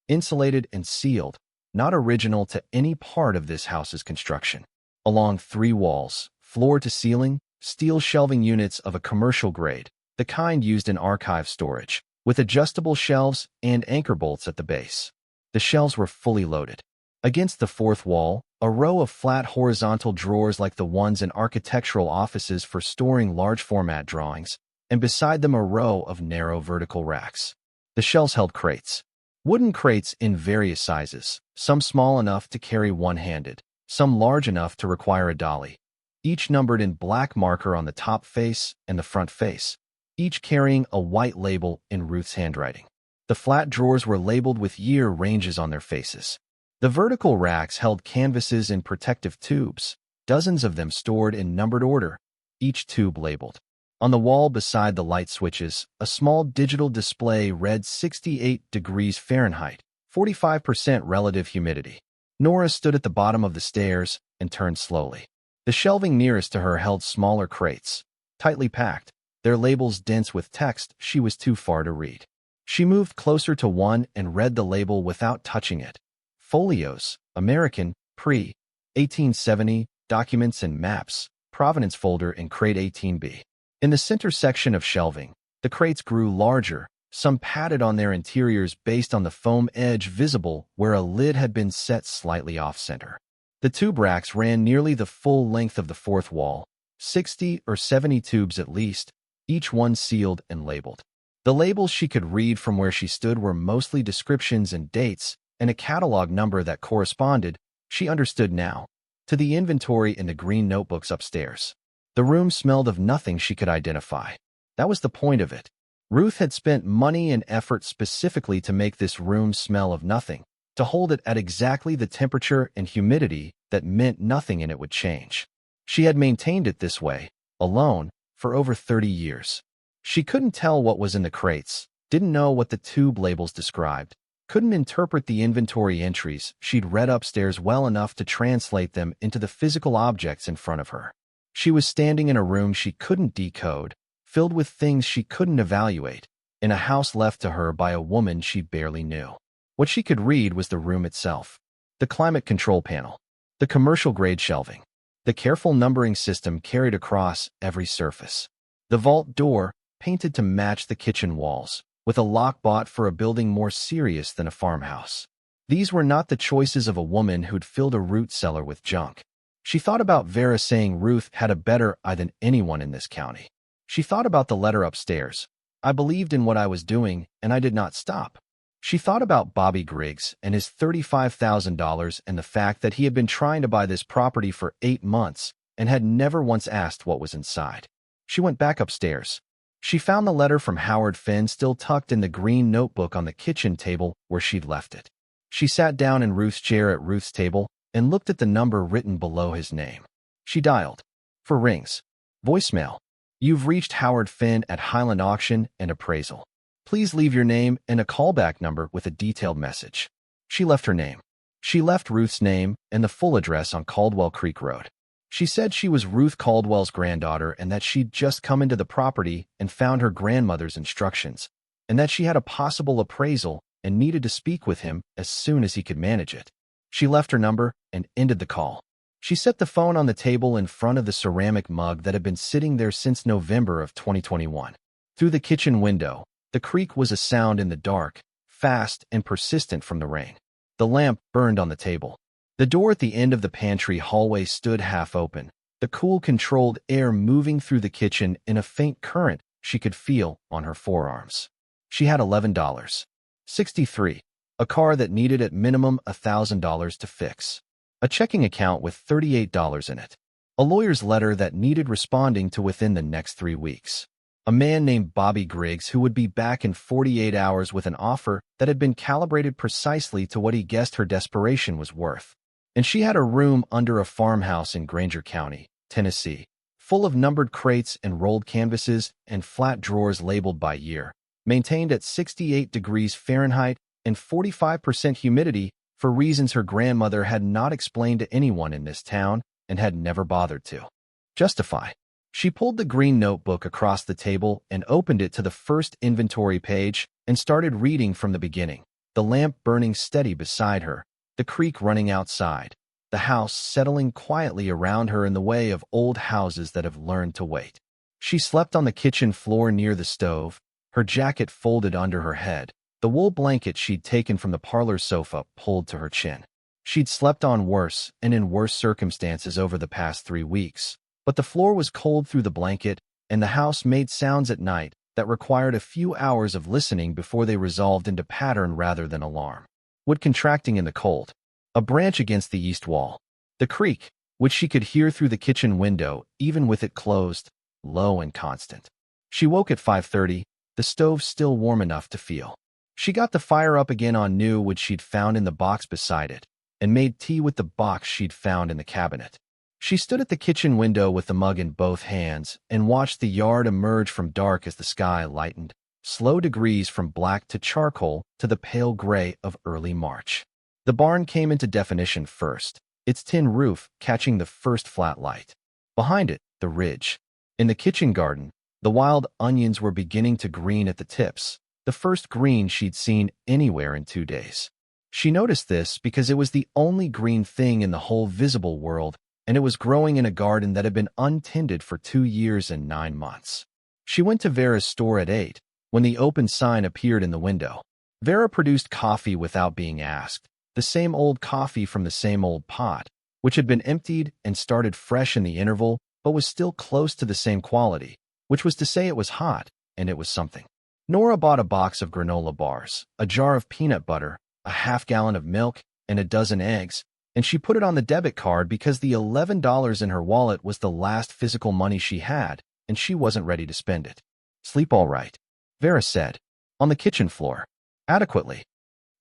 Insulated and sealed, not original to any part of this house's construction. Along 3 walls, floor to ceiling, steel shelving units of a commercial grade, the kind used in archive storage, with adjustable shelves and anchor bolts at the base. The shelves were fully loaded. Against the 4th wall, a row of flat horizontal drawers like the ones in architectural offices for storing large-format drawings, and beside them a row of narrow vertical racks. The shelves held crates. Wooden crates in various sizes, some small enough to carry one-handed, some large enough to require a dolly, each numbered in black marker on the top face and the front face, each carrying a white label in Ruth's handwriting. The flat drawers were labeled with year ranges on their faces. The vertical racks held canvases in protective tubes, dozens of them stored in numbered order, each tube labeled. On the wall beside the light switches, a small digital display read 68 degrees Fahrenheit, 45% relative humidity. Nora stood at the bottom of the stairs and turned slowly. The shelving nearest to her held smaller crates, tightly packed, their labels dense with text she was too far to read. She moved closer to one and read the label without touching it. Folios, American, pre-1870, documents and maps, provenance folder in crate 18B. In the center section of shelving, the crates grew larger, some padded on their interiors based on the foam edge visible where a lid had been set slightly off-center. The tube racks ran nearly the full length of the 4th wall, 60 or 70 tubes at least, each one sealed and labeled. The labels she could read from where she stood were mostly descriptions and dates, and a catalog number that corresponded, she understood now, to the inventory in the green notebooks upstairs. The room smelled of nothing she could identify. That was the point of it. Ruth had spent money and effort specifically to make this room smell of nothing, to hold it at exactly the temperature and humidity that meant nothing in it would change. She had maintained it this way, alone, for over 30 years. She couldn't tell what was in the crates, didn't know what the tube labels described, couldn't interpret the inventory entries she'd read upstairs well enough to translate them into the physical objects in front of her. She was standing in a room she couldn't decode, filled with things she couldn't evaluate, in a house left to her by a woman she barely knew. What she could read was the room itself, the climate control panel, the commercial-grade shelving, the careful numbering system carried across every surface, the vault door, painted to match the kitchen walls, with a lock bought for a building more serious than a farmhouse. These were not the choices of a woman who'd filled a root cellar with junk. She thought about Vera saying Ruth had a better eye than anyone in this county. She thought about the letter upstairs. I believed in what I was doing, and I did not stop. She thought about Bobby Griggs and his $35,000 and the fact that he had been trying to buy this property for 8 months and had never once asked what was inside. She went back upstairs. She found the letter from Howard Finn still tucked in the green notebook on the kitchen table where she'd left it. She sat down in Ruth's chair at Ruth's table and looked at the number written below his name. She dialed. For rings. Voicemail. You've reached Howard Finn at Highland Auction and Appraisal. Please leave your name and a callback number with a detailed message. She left her name. She left Ruth's name and the full address on Caldwell Creek Road. She said she was Ruth Caldwell's granddaughter and that she'd just come into the property and found her grandmother's instructions, and that she had a possible appraisal and needed to speak with him as soon as he could manage it. She left her number and ended the call. She set the phone on the table in front of the ceramic mug that had been sitting there since November of 2021. Through the kitchen window, the creak was a sound in the dark, fast and persistent from the rain. The lamp burned on the table. The door at the end of the pantry hallway stood half open, the cool, controlled air moving through the kitchen in a faint current she could feel on her forearms. She had $11.63, a car that needed at minimum $1,000 to fix, a checking account with $38 in it, a lawyer's letter that needed responding to within the next 3 weeks, a man named Bobby Griggs who would be back in 48 hours with an offer that had been calibrated precisely to what he guessed her desperation was worth. And she had a room under a farmhouse in Granger County, Tennessee, full of numbered crates and rolled canvases and flat drawers labeled by year, maintained at 68 degrees Fahrenheit and 45% humidity for reasons her grandmother had not explained to anyone in this town and had never bothered to justify. She pulled the green notebook across the table and opened it to the first inventory page and started reading from the beginning, the lamp burning steady beside her, the creek running outside, the house settling quietly around her in the way of old houses that have learned to wait. She slept on the kitchen floor near the stove, her jacket folded under her head, the wool blanket she'd taken from the parlor sofa pulled to her chin. She'd slept on worse and in worse circumstances over the past 3 weeks, but the floor was cold through the blanket, and the house made sounds at night that required a few hours of listening before they resolved into pattern rather than alarm. Wood contracting in the cold. A branch against the east wall. The creak, which she could hear through the kitchen window, even with it closed, low and constant. She woke at 5:30, the stove still warm enough to feel. She got the fire up again on new wood she'd found in the box beside it, and made tea with the box she'd found in the cabinet. She stood at the kitchen window with the mug in both hands and watched the yard emerge from dark as the sky lightened, slow degrees from black to charcoal to the pale gray of early March. The barn came into definition first, its tin roof catching the first flat light. Behind it, the ridge. In the kitchen garden, the wild onions were beginning to green at the tips, the first green she'd seen anywhere in 2 days. She noticed this because it was the only green thing in the whole visible world, and it was growing in a garden that had been untended for 2 years and 9 months. She went to Vera's store at 8, when the open sign appeared in the window. Vera produced coffee without being asked, the same old coffee from the same old pot, which had been emptied and started fresh in the interval, but was still close to the same quality, which was to say it was hot, and it was something. Nora bought a box of granola bars, a jar of peanut butter, a half-gallon of milk, and a dozen eggs, and she put it on the debit card because the $11 in her wallet was the last physical money she had, and she wasn't ready to spend it. Sleep all right, Vera said. On the kitchen floor. Adequately.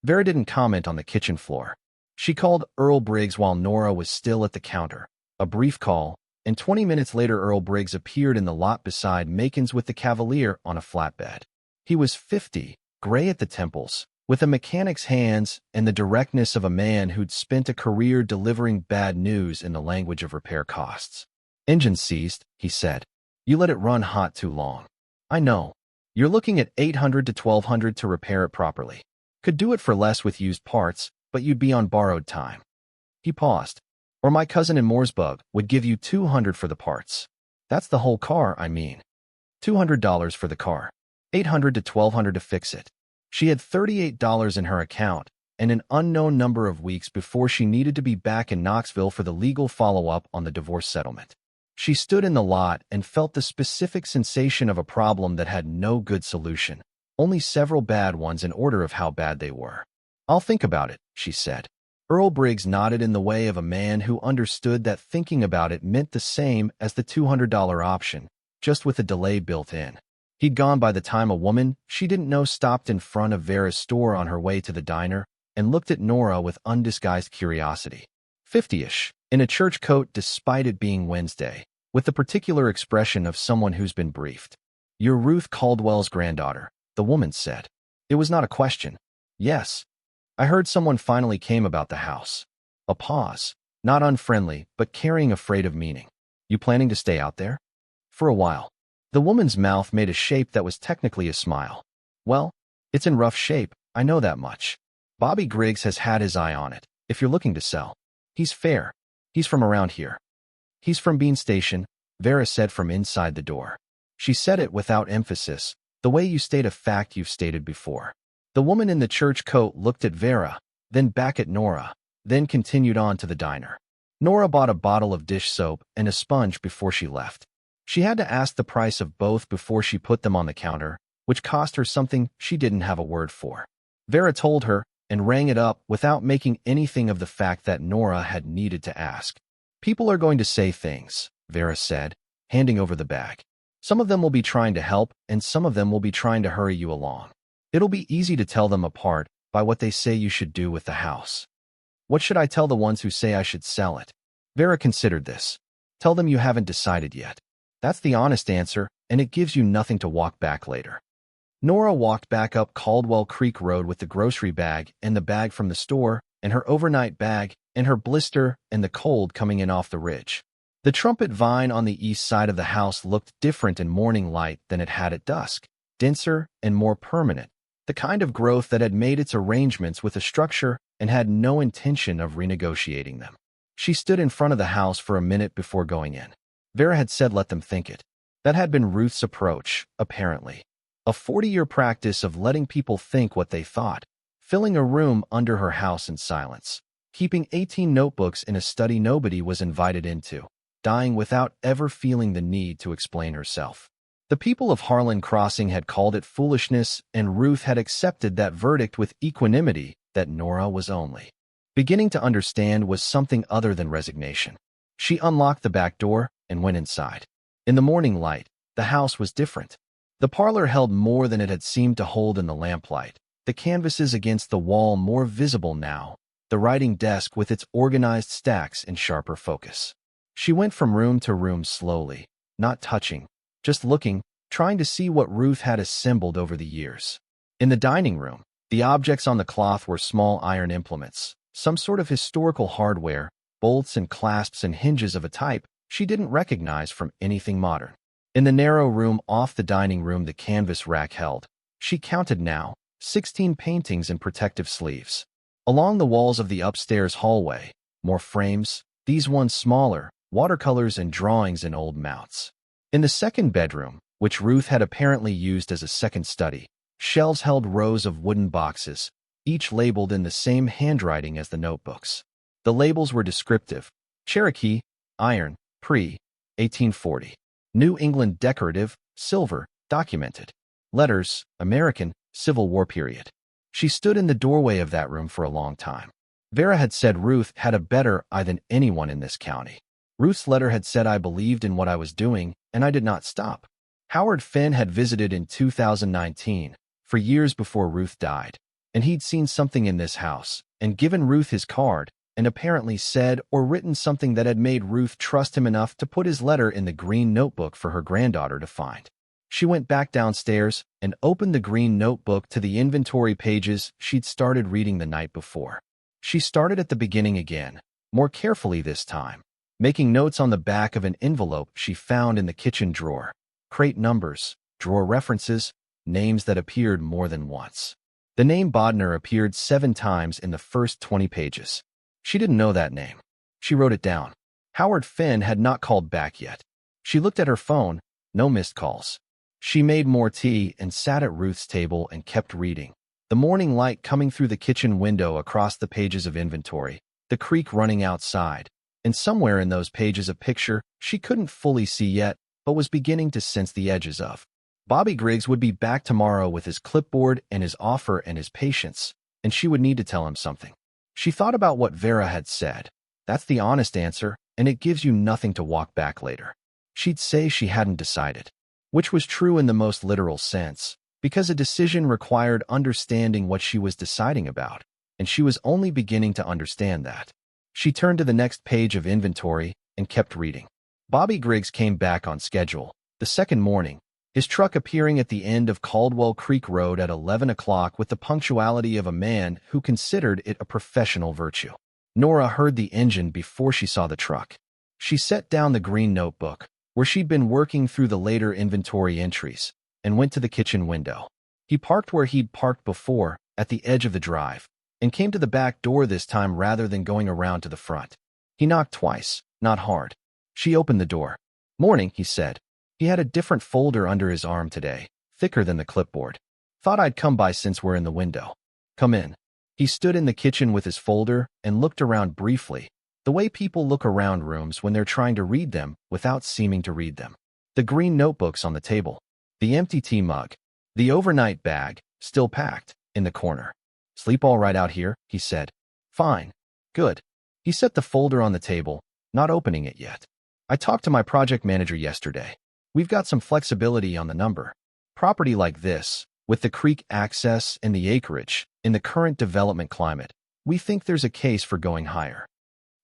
Vera didn't comment on the kitchen floor. She called Earl Briggs while Nora was still at the counter. A brief call, and 20 minutes later Earl Briggs appeared in the lot beside Macon's with the Cavalier on a flatbed. He was 50, gray at the temples, with a mechanic's hands and the directness of a man who'd spent a career delivering bad news in the language of repair costs. Engine seized, he said. You let it run hot too long. I know. You're looking at $800 to $1,200 to repair it properly. Could do it for less with used parts, but you'd be on borrowed time. He paused. Or my cousin in Mooresburg would give you $200 for the parts. That's the whole car, I mean. $200 for the car. $800 to $1,200 to fix it. She had $38 in her account and an unknown number of weeks before she needed to be back in Knoxville for the legal follow-up on the divorce settlement. She stood in the lot and felt the specific sensation of a problem that had no good solution, only several bad ones in order of how bad they were. I'll think about it, she said. Earl Briggs nodded in the way of a man who understood that thinking about it meant the same as the $200 option, just with a delay built in. He'd gone by the time a woman she didn't know stopped in front of Vera's store on her way to the diner and looked at Nora with undisguised curiosity. 50-ish, in a church coat despite it being Wednesday, with the particular expression of someone who's been briefed. You're Ruth Caldwell's granddaughter, the woman said. It was not a question. Yes. I heard someone finally came about the house. A pause. Not unfriendly, but carrying a freight of meaning. You planning to stay out there? For a while. The woman's mouth made a shape that was technically a smile. Well, it's in rough shape, I know that much. Bobby Griggs has had his eye on it, if you're looking to sell. He's fair. He's from around here. He's from Bean Station, Vera said from inside the door. She said it without emphasis, the way you state a fact you've stated before. The woman in the church coat looked at Vera, then back at Nora, then continued on to the diner. Nora bought a bottle of dish soap and a sponge before she left. She had to ask the price of both before she put them on the counter, which cost her something she didn't have a word for. Vera told her and rang it up without making anything of the fact that Nora had needed to ask. People are going to say things, Vera said, handing over the bag. Some of them will be trying to help, and some of them will be trying to hurry you along. It'll be easy to tell them apart by what they say you should do with the house. What should I tell the ones who say I should sell it? Vera considered this. Tell them you haven't decided yet. That's the honest answer, and it gives you nothing to walk back later. Nora walked back up Caldwell Creek Road with the grocery bag and the bag from the store, and her overnight bag, and her blister, and the cold coming in off the ridge. The trumpet vine on the east side of the house looked different in morning light than it had at dusk, denser and more permanent, the kind of growth that had made its arrangements with a structure and had no intention of renegotiating them. She stood in front of the house for a minute before going in. Vera had said let them think it. That had been Ruth's approach, apparently. A 40-year practice of letting people think what they thought, filling a room under her house in silence, keeping 18 notebooks in a study nobody was invited into, dying without ever feeling the need to explain herself. The people of Harlan Crossing had called it foolishness, and Ruth had accepted that verdict with equanimity that Nora was only beginning to understand was something other than resignation. She unlocked the back door and went inside. In the morning light, the house was different. The parlor held more than it had seemed to hold in the lamplight, the canvases against the wall more visible now, the writing desk with its organized stacks in sharper focus. She went from room to room slowly, not touching, just looking, trying to see what Ruth had assembled over the years. In the dining room, the objects on the cloth were small iron implements, some sort of historical hardware, bolts and clasps and hinges of a type she didn't recognize from anything modern. In the narrow room off the dining room the canvas rack held, she counted now, 16 paintings in protective sleeves. Along the walls of the upstairs hallway, more frames, these ones smaller, watercolors and drawings in old mounts. In the second bedroom, which Ruth had apparently used as a second study, shelves held rows of wooden boxes, each labeled in the same handwriting as the notebooks. The labels were descriptive: Cherokee, iron, pre-1840. New England decorative, silver, documented. Letters, American, Civil War period. She stood in the doorway of that room for a long time. Vera had said Ruth had a better eye than anyone in this county. Ruth's letter had said I believed in what I was doing, and I did not stop. Howard Finn had visited in 2019, for years before Ruth died, and he'd seen something in this house, and given Ruth his card, and apparently said or written something that had made Ruth trust him enough to put his letter in the green notebook for her granddaughter to find. She went back downstairs and opened the green notebook to the inventory pages she'd started reading the night before. She started at the beginning again, more carefully this time, making notes on the back of an envelope she found in the kitchen drawer. Crate numbers, drawer references, names that appeared more than once. The name Bodner appeared 7 times in the first 20 pages. She didn't know that name. She wrote it down. Howard Finn had not called back yet. She looked at her phone, no missed calls. She made more tea and sat at Ruth's table and kept reading. The morning light coming through the kitchen window across the pages of inventory, the creek running outside, and somewhere in those pages a picture she couldn't fully see yet, but was beginning to sense the edges of. Bobby Griggs would be back tomorrow with his clipboard and his offer and his patience, and she would need to tell him something. She thought about what Vera had said. That's the honest answer, and it gives you nothing to walk back later. She'd say she hadn't decided, which was true in the most literal sense, because a decision required understanding what she was deciding about, and she was only beginning to understand that. She turned to the next page of inventory and kept reading. Bobby Griggs came back on schedule, the second morning, his truck appearing at the end of Caldwell Creek Road at 11 o'clock with the punctuality of a man who considered it a professional virtue. Nora heard the engine before she saw the truck. She set down the green notebook, where she'd been working through the later inventory entries, and went to the kitchen window. He parked where he'd parked before, at the edge of the drive, and came to the back door this time rather than going around to the front. He knocked twice, not hard. She opened the door. "Morning," he said. He had a different folder under his arm today, thicker than the clipboard. "Thought I'd come by since we're in the window." "Come in." He stood in the kitchen with his folder and looked around briefly, the way people look around rooms when they're trying to read them without seeming to read them. The green notebooks on the table, the empty tea mug, the overnight bag, still packed, in the corner. "Sleep all right out here?" he said. "Fine. Good." He set the folder on the table, not opening it yet. "I talked to my project manager yesterday. We've got some flexibility on the number. Property like this, with the creek access and the acreage, in the current development climate, we think there's a case for going higher."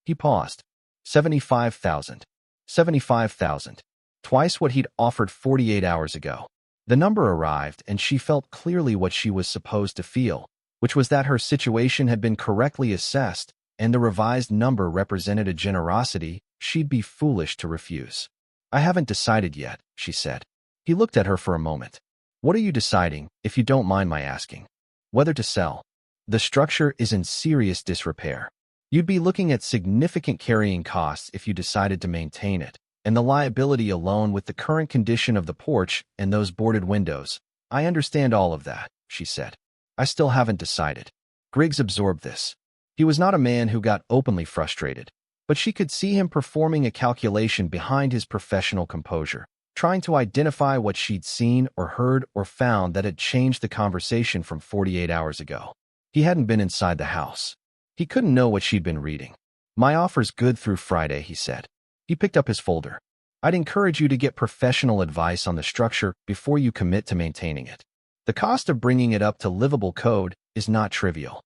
He paused. 75,000. 75,000. Twice what he'd offered 48 hours ago. The number arrived, and she felt clearly what she was supposed to feel, which was that her situation had been correctly assessed, and the revised number represented a generosity she'd be foolish to refuse. "I haven't decided yet," she said. He looked at her for a moment. "What are you deciding, if you don't mind my asking?" "Whether to sell. The structure is in serious disrepair. You'd be looking at significant carrying costs if you decided to maintain it, and the liability alone with the current condition of the porch and those boarded windows. I understand all of that," she said. "I still haven't decided." Griggs absorbed this. He was not a man who got openly frustrated, but she could see him performing a calculation behind his professional composure, trying to identify what she'd seen or heard or found that had changed the conversation from 48 hours ago. He hadn't been inside the house. He couldn't know what she'd been reading. "My offer's good through Friday," he said. He picked up his folder. "I'd encourage you to get professional advice on the structure before you commit to maintaining it. The cost of bringing it up to livable code is not trivial."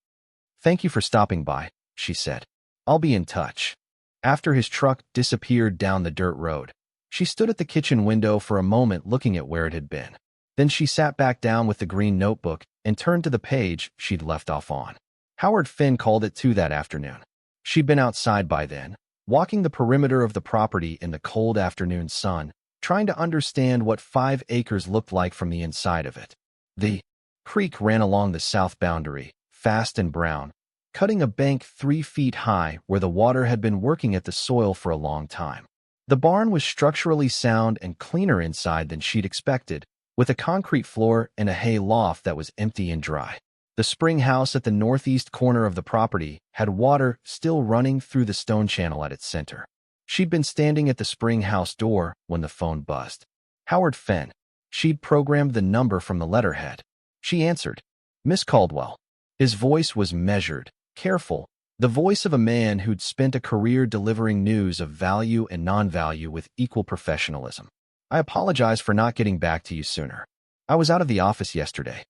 "Thank you for stopping by," she said. "I'll be in touch." After his truck disappeared down the dirt road, she stood at the kitchen window for a moment looking at where it had been. Then she sat back down with the green notebook and turned to the page she'd left off on. Howard Finn called it 2 that afternoon. She'd been outside by then, walking the perimeter of the property in the cold afternoon sun, trying to understand what 5 acres looked like from the inside of it. The creek ran along the south boundary, fast and brown, cutting a bank 3 feet high where the water had been working at the soil for a long time. The barn was structurally sound and cleaner inside than she'd expected, with a concrete floor and a hay loft that was empty and dry. The spring house at the northeast corner of the property had water still running through the stone channel at its center. She'd been standing at the spring house door when the phone buzzed. Howard Finn. She'd programmed the number from the letterhead. She answered. "Miss Caldwell." His voice was measured, careful, the voice of a man who'd spent a career delivering news of value and non-value with equal professionalism. "I apologize for not getting back to you sooner. I was out of the office yesterday."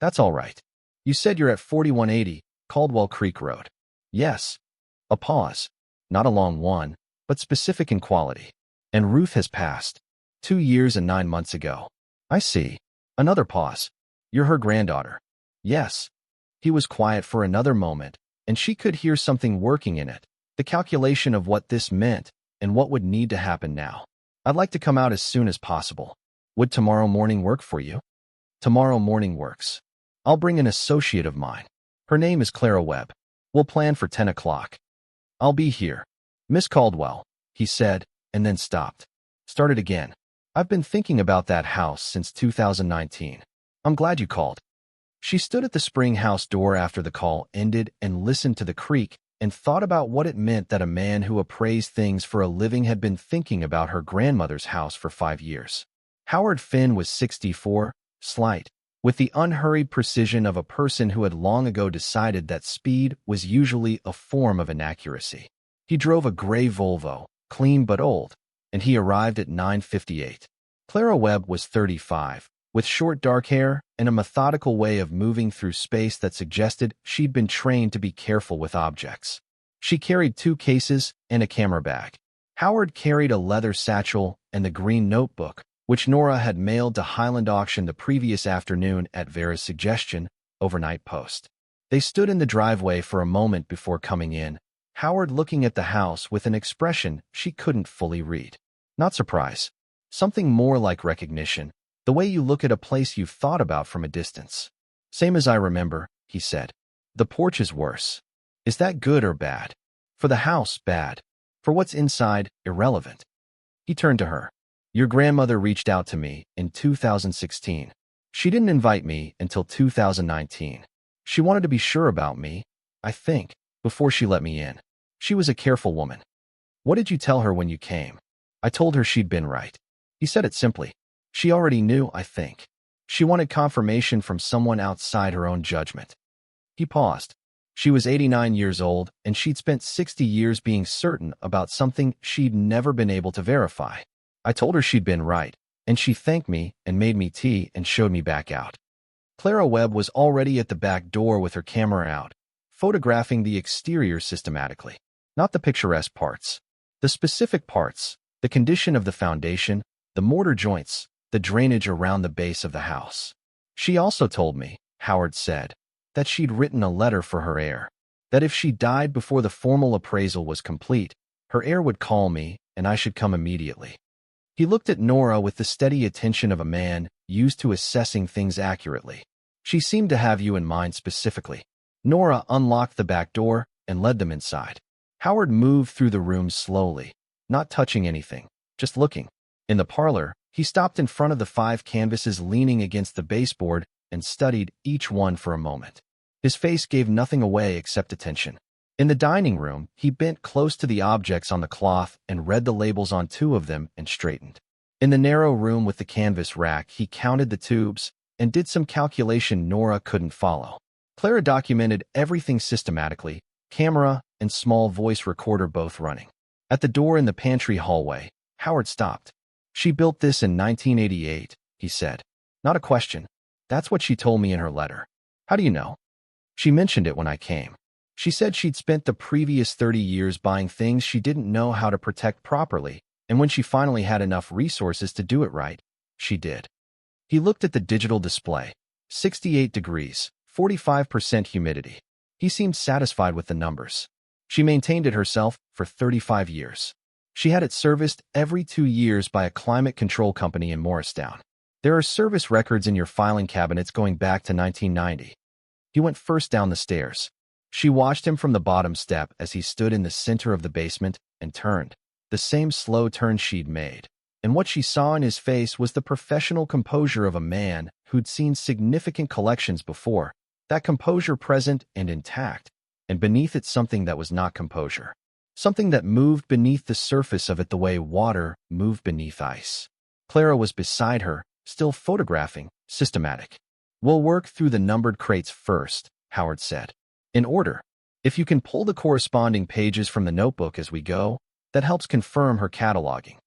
"That's all right. You said you're at 4180 Caldwell Creek Road." "Yes." A pause. Not a long one, but specific in quality. "And Ruth has passed. 2 years and 9 months ago." "I see." Another pause. "You're her granddaughter." "Yes." He was quiet for another moment, and she could hear something working in it, the calculation of what this meant and what would need to happen now. "I'd like to come out as soon as possible. Would tomorrow morning work for you?" "Tomorrow morning works. I'll bring an associate of mine. Her name is Clara Webb. We'll plan for 10 o'clock. I'll be here." "Miss Caldwell," he said, and then stopped. Started again. "I've been thinking about that house since 2019. I'm glad you called." She stood at the spring house door after the call ended and listened to the creak and thought about what it meant that a man who appraised things for a living had been thinking about her grandmother's house for 5 years. Howard Finn was 64, slight, with the unhurried precision of a person who had long ago decided that speed was usually a form of inaccuracy. He drove a gray Volvo, clean but old, and he arrived at 9:58. Clara Webb was 35, with short dark hair and a methodical way of moving through space that suggested she'd been trained to be careful with objects. She carried 2 cases and a camera bag. Howard carried a leather satchel and the green notebook, which Nora had mailed to Highland Auction the previous afternoon at Vera's suggestion, overnight post. They stood in the driveway for a moment before coming in, Howard looking at the house with an expression she couldn't fully read. Not surprise. Something more like recognition, the way you look at a place you've thought about from a distance. Same as I remember, he said. The porch is worse. Is that good or bad? For the house, bad. For what's inside, irrelevant. He turned to her. Your grandmother reached out to me in 2016. She didn't invite me until 2019. She wanted to be sure about me, I think, before she let me in. She was a careful woman. What did you tell her when you came? I told her she'd been right. He said it simply. She already knew, I think. She wanted confirmation from someone outside her own judgment. He paused. She was 89 years old, and she'd spent 60 years being certain about something she'd never been able to verify. I told her she'd been right, and she thanked me and made me tea and showed me back out. Clara Webb was already at the back door with her camera out, photographing the exterior systematically. Not the picturesque parts. The specific parts, the condition of the foundation, the mortar joints, the drainage around the base of the house. She also told me, Howard said, that she'd written a letter for her heir, that if she died before the formal appraisal was complete, her heir would call me and I should come immediately. He looked at Nora with the steady attention of a man used to assessing things accurately. She seemed to have you in mind specifically. Nora unlocked the back door and led them inside. Howard moved through the room slowly, not touching anything, just looking. In the parlor, he stopped in front of the 5 canvases leaning against the baseboard and studied each one for a moment. His face gave nothing away except attention. In the dining room, he bent close to the objects on the cloth and read the labels on 2 of them and straightened. In the narrow room with the canvas rack, he counted the tubes and did some calculation Nora couldn't follow. Clara documented everything systematically, camera and small voice recorder both running. At the door in the pantry hallway, Howard stopped. She built this in 1988, he said. Not a question. That's what she told me in her letter. How do you know? She mentioned it when I came. She said she'd spent the previous 30 years buying things she didn't know how to protect properly, and when she finally had enough resources to do it right, she did. He looked at the digital display. 68 degrees, 45% humidity. He seemed satisfied with the numbers. She maintained it herself for 35 years. She had it serviced every 2 years by a climate control company in Morristown. There are service records in your filing cabinets going back to 1990. He went first down the stairs. She watched him from the bottom step as he stood in the center of the basement and turned. The same slow turn she'd made. And what she saw in his face was the professional composure of a man who'd seen significant collections before, that composure present and intact, and beneath it something that was not composure. Something that moved beneath the surface of it the way water moved beneath ice. Clara was beside her, still photographing, systematic. We'll work through the numbered crates first, Howard said. In order. If you can pull the corresponding pages from the notebook as we go, that helps confirm her cataloging.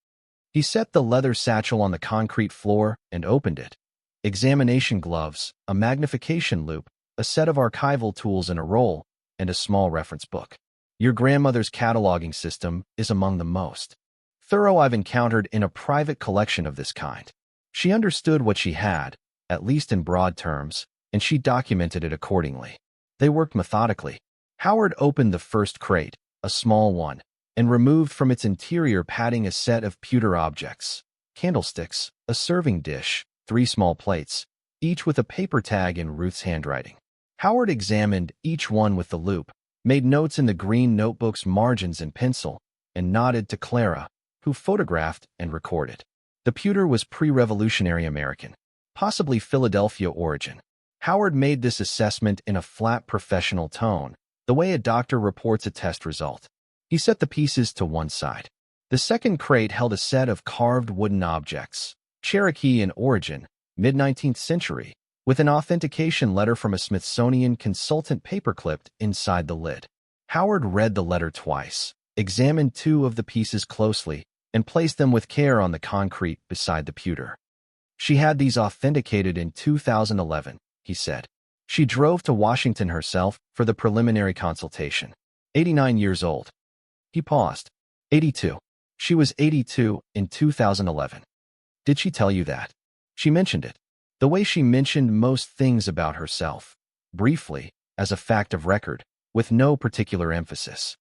He set the leather satchel on the concrete floor and opened it. Examination gloves, a magnification loupe, a set of archival tools in a roll, and a small reference book. Your grandmother's cataloging system is among the most thorough I've encountered in a private collection of this kind. She understood what she had, at least in broad terms, and she documented it accordingly. They worked methodically. Howard opened the first crate, a small one, and removed from its interior padding a set of pewter objects, candlesticks, a serving dish, 3 small plates, each with a paper tag in Ruth's handwriting. Howard examined each one with the loupe, made notes in the green notebook's margins in pencil, and nodded to Clara, who photographed and recorded. The pewter was pre-revolutionary American, possibly Philadelphia origin. Howard made this assessment in a flat professional tone, the way a doctor reports a test result. He set the pieces to one side. The second crate held a set of carved wooden objects, Cherokee in origin, mid-19th century, with an authentication letter from a Smithsonian consultant paperclipped inside the lid. Howard read the letter twice, examined 2 of the pieces closely, and placed them with care on the concrete beside the pewter. She had these authenticated in 2011, he said. She drove to Washington herself for the preliminary consultation. 89 years old. He paused. 82. She was 82 in 2011. Did she tell you that? She mentioned it. The way she mentioned most things about herself. Briefly, as a fact of record, with no particular emphasis.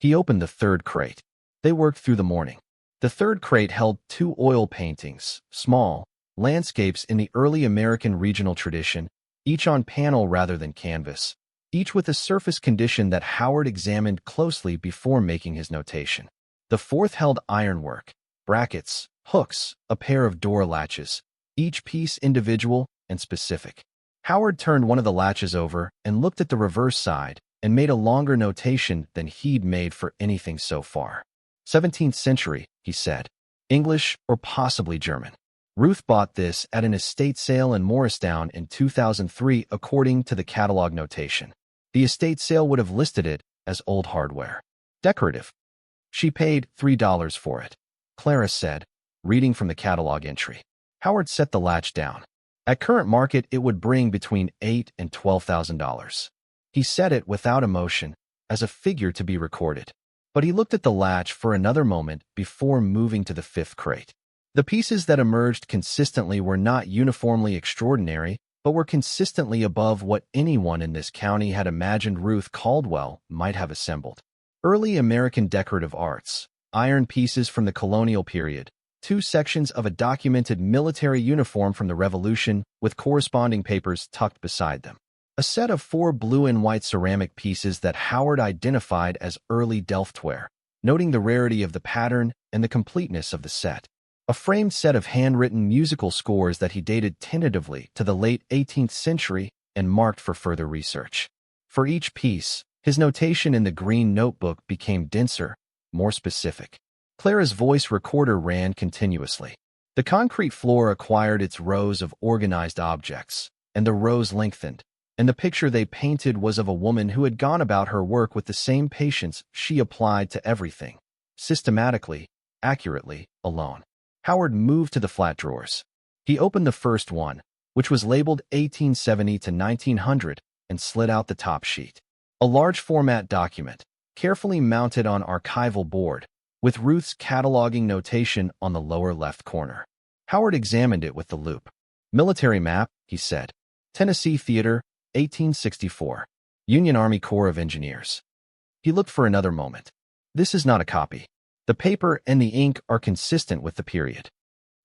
He opened the third crate. They worked through the morning. The third crate held 2 oil paintings, small, landscapes in the early American regional tradition, each on panel rather than canvas, each with a surface condition that Howard examined closely before making his notation. The fourth held ironwork, brackets, hooks, a pair of door latches, each piece individual and specific. Howard turned one of the latches over and looked at the reverse side and made a longer notation than he'd made for anything so far. 17th century, he said. English or possibly German. Ruth bought this at an estate sale in Morristown in 2003 according to the catalog notation. The estate sale would have listed it as old hardware. Decorative. She paid $3 for it, Clara said, reading from the catalog entry. Howard set the latch down. At current market, it would bring between $8,000 and $12,000. He said it without emotion, as a figure to be recorded. But he looked at the latch for another moment before moving to the fifth crate. The pieces that emerged consistently were not uniformly extraordinary, but were consistently above what anyone in this county had imagined Ruth Caldwell might have assembled. Early American decorative arts, iron pieces from the colonial period, 2 sections of a documented military uniform from the Revolution with corresponding papers tucked beside them. A set of 4 blue and white ceramic pieces that Howard identified as early Delftware, noting the rarity of the pattern and the completeness of the set. A framed set of handwritten musical scores that he dated tentatively to the late 18th century and marked for further research. For each piece, his notation in the green notebook became denser, more specific. Clara's voice recorder ran continuously. The concrete floor acquired its rows of organized objects, and the rows lengthened, and the picture they painted was of a woman who had gone about her work with the same patience she applied to everything, systematically, accurately, alone. Howard moved to the flat drawers. He opened the first one, which was labeled 1870 to 1900, and slid out the top sheet. A large format document, carefully mounted on archival board, with Ruth's cataloging notation on the lower left corner. Howard examined it with the loupe. Military map, he said. Tennessee Theater, 1864. Union Army Corps of Engineers. He looked for another moment. This is not a copy. The paper and the ink are consistent with the period.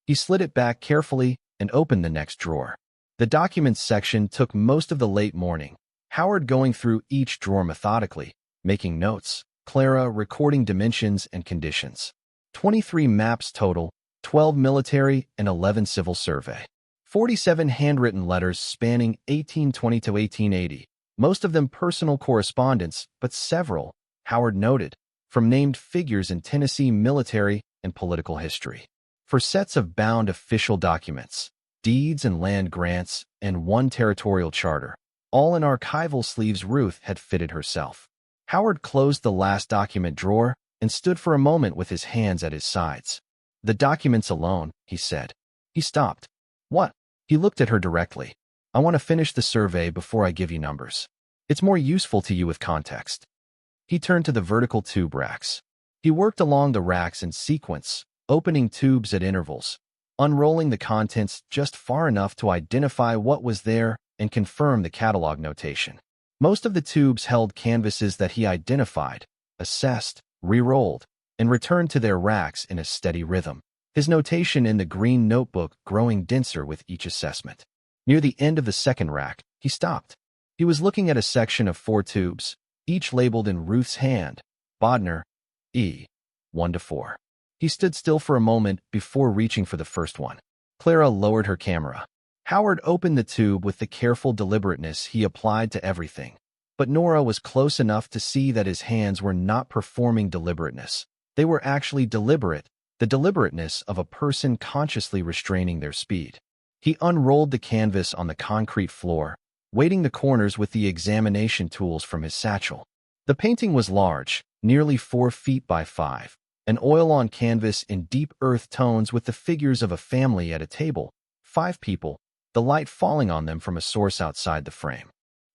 He slid it back carefully and opened the next drawer. The documents section took most of the late morning, Howard going through each drawer methodically, making notes, Clara recording dimensions and conditions. 23 maps total, 12 military and 11 civil survey. 47 handwritten letters spanning 1820 to 1880, most of them personal correspondence, but several, Howard noted, from named figures in Tennessee military and political history. For sets of bound official documents, deeds and land grants, and 1 territorial charter, all in archival sleeves Ruth had fitted herself. Howard closed the last document drawer and stood for a moment with his hands at his sides. The documents alone, he said. He stopped. What? He looked at her directly. I want to finish the survey before I give you numbers. It's more useful to you with context. He turned to the vertical tube racks. He worked along the racks in sequence, opening tubes at intervals, unrolling the contents just far enough to identify what was there and confirm the catalog notation. Most of the tubes held canvases that he identified, assessed, re-rolled, and returned to their racks in a steady rhythm, his notation in the green notebook growing denser with each assessment. Near the end of the second rack, he stopped. He was looking at a section of 4 tubes, each labeled in Ruth's hand, Bodner, E. 1 to 4. He stood still for a moment before reaching for the first one. Clara lowered her camera. Howard opened the tube with the careful deliberateness he applied to everything, but Nora was close enough to see that his hands were not performing deliberateness. They were actually deliberate, the deliberateness of a person consciously restraining their speed. He unrolled the canvas on the concrete floor, weighting the corners with the examination tools from his satchel. The painting was large, nearly 4 feet by 5, an oil-on canvas in deep earth tones with the figures of a family at a table, 5 people, the light falling on them from a source outside the frame.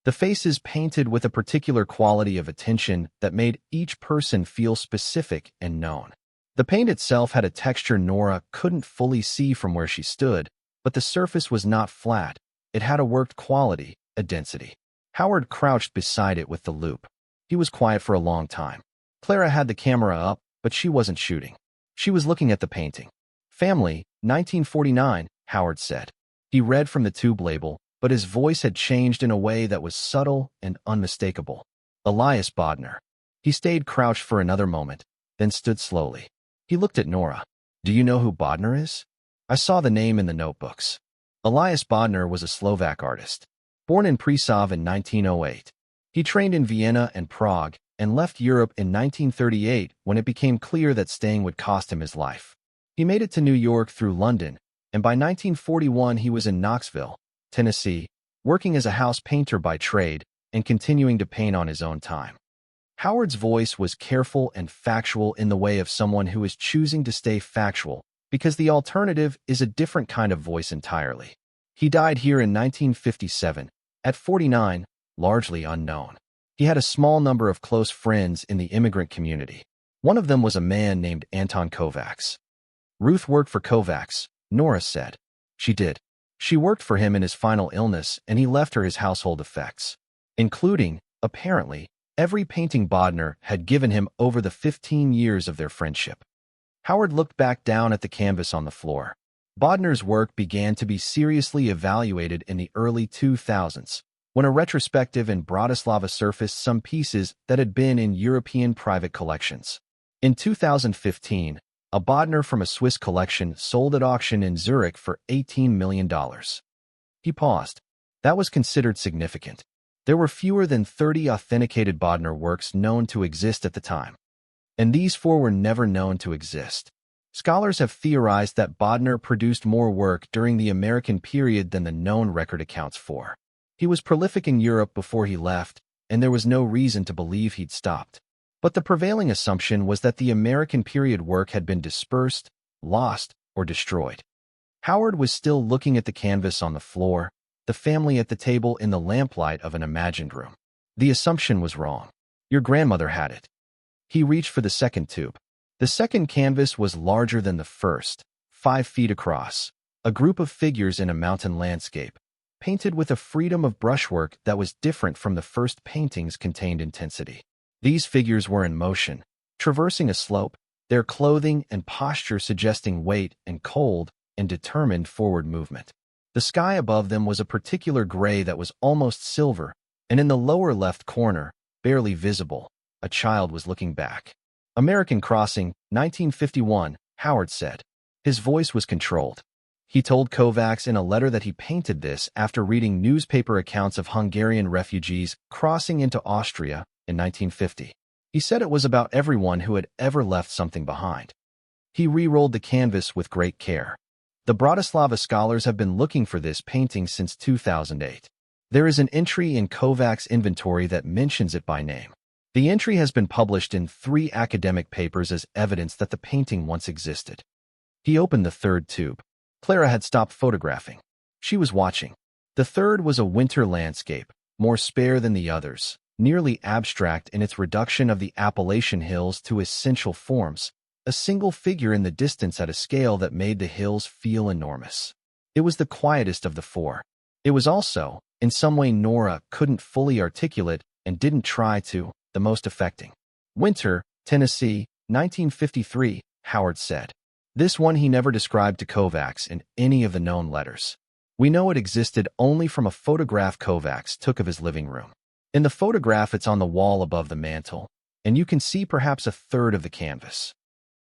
The faces painted with a particular quality of attention that made each person feel specific and known. The paint itself had a texture Nora couldn't fully see from where she stood, but the surface was not flat. It had a worked quality, a density. Howard crouched beside it with the loupe. He was quiet for a long time. Clara had the camera up, but she wasn't shooting. She was looking at the painting. Family, 1949, Howard said. He read from the tube label, but his voice had changed in a way that was subtle and unmistakable. Elias Bodner. He stayed crouched for another moment, then stood slowly. He looked at Nora. Do you know who Bodner is? I saw the name in the notebooks. Elias Bodner was a Slovak artist. Born in Prešov in 1908. He trained in Vienna and Prague and left Europe in 1938 when it became clear that staying would cost him his life. He made it to New York through London, and by 1941 he was in Knoxville, Tennessee, working as a house painter by trade and continuing to paint on his own time. Howard's voice was careful and factual in the way of someone who is choosing to stay factual, because the alternative is a different kind of voice entirely. He died here in 1957, at 49, largely unknown. He had a small number of close friends in the immigrant community. One of them was a man named Anton Kovacs. Ruth worked for Kovacs, Nora said. She did. She worked for him in his final illness, and he left her his household effects, including, apparently, every painting Bodner had given him over the 15 years of their friendship. Howard looked back down at the canvas on the floor. Bodner's work began to be seriously evaluated in the early 2000s, when a retrospective in Bratislava surfaced some pieces that had been in European private collections. In 2015, a Bodner from a Swiss collection sold at auction in Zurich for $18 million. He paused. That was considered significant. There were fewer than 30 authenticated Bodner works known to exist at the time, and these 4 were never known to exist. Scholars have theorized that Bodner produced more work during the American period than the known record accounts for. He was prolific in Europe before he left, and there was no reason to believe he'd stopped. But the prevailing assumption was that the American period work had been dispersed, lost, or destroyed. Howard was still looking at the canvas on the floor, the family at the table in the lamplight of an imagined room. The assumption was wrong. Your grandmother had it. He reached for the second tube. The second canvas was larger than the first, 5 feet across, a group of figures in a mountain landscape, painted with a freedom of brushwork that was different from the first painting's contained intensity. These figures were in motion, traversing a slope, their clothing and posture suggesting weight and cold and determined forward movement. The sky above them was a particular gray that was almost silver, and in the lower left corner, barely visible, a child was looking back. Harlan Crossing, 1951, Howard said. His voice was controlled. He told Kovacs in a letter that he painted this after reading newspaper accounts of Hungarian refugees crossing into Austria in 1950. He said it was about everyone who had ever left something behind. He re-rolled the canvas with great care. The Bratislava scholars have been looking for this painting since 2008. There is an entry in Kovacs' inventory that mentions it by name. The entry has been published in 3 academic papers as evidence that the painting once existed. He opened the third tube. Clara had stopped photographing. She was watching. The third was a winter landscape, more spare than the others, nearly abstract in its reduction of the Appalachian hills to essential forms, a single figure in the distance at a scale that made the hills feel enormous. It was the quietest of the 4. It was also, in some way Nora couldn't fully articulate and didn't try to, the most affecting. Winter, Tennessee, 1953, Howard said. This one he never described to Kovacs in any of the known letters. We know it existed only from a photograph Kovacs took of his living room. In the photograph it's on the wall above the mantel, and you can see perhaps a third of the canvas.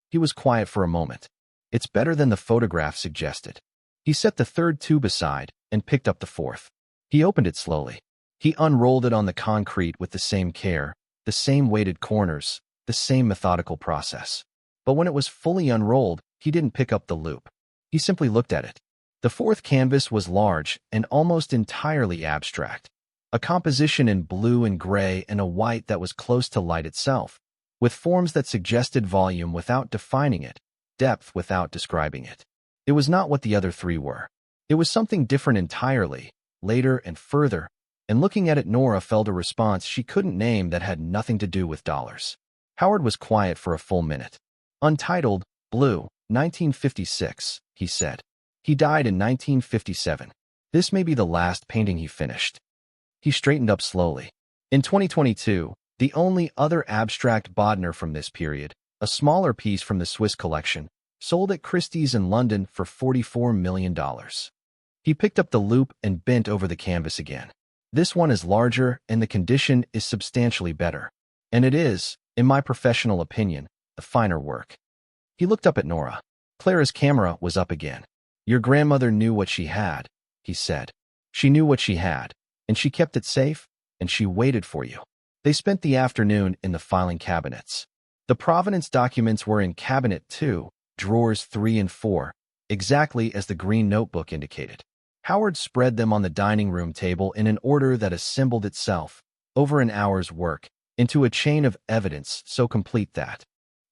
He was quiet for a moment. It's better than the photograph suggested. He set the third tube aside and picked up the fourth. He opened it slowly. He unrolled it on the concrete with the same care, the same weighted corners, the same methodical process. But when it was fully unrolled, he didn't pick up the loop. He simply looked at it. The fourth canvas was large and almost entirely abstract, a composition in blue and gray and a white that was close to light itself, with forms that suggested volume without defining it, depth without describing it. It was not what the other 3 were. It was something different entirely, later and further, and looking at it Nora felt a response she couldn't name that had nothing to do with dollars. Howard was quiet for a full minute. Untitled, Blue, 1956, he said. He died in 1957. This may be the last painting he finished. He straightened up slowly. In 2022, The only other abstract Bodmer from this period, a smaller piece from the Swiss collection, sold at Christie's in London for $44 million. He picked up the loop and bent over the canvas again. This one is larger and the condition is substantially better. And it is, in my professional opinion, the finer work. He looked up at Nora. Clara's camera was up again. Your grandmother knew what she had, he said. She knew what she had, and she kept it safe, and she waited for you. They spent the afternoon in the filing cabinets. The provenance documents were in Cabinet 2, drawers 3 and 4, exactly as the green notebook indicated. Howard spread them on the dining room table in an order that assembled itself, over an hour's work, into a chain of evidence so complete that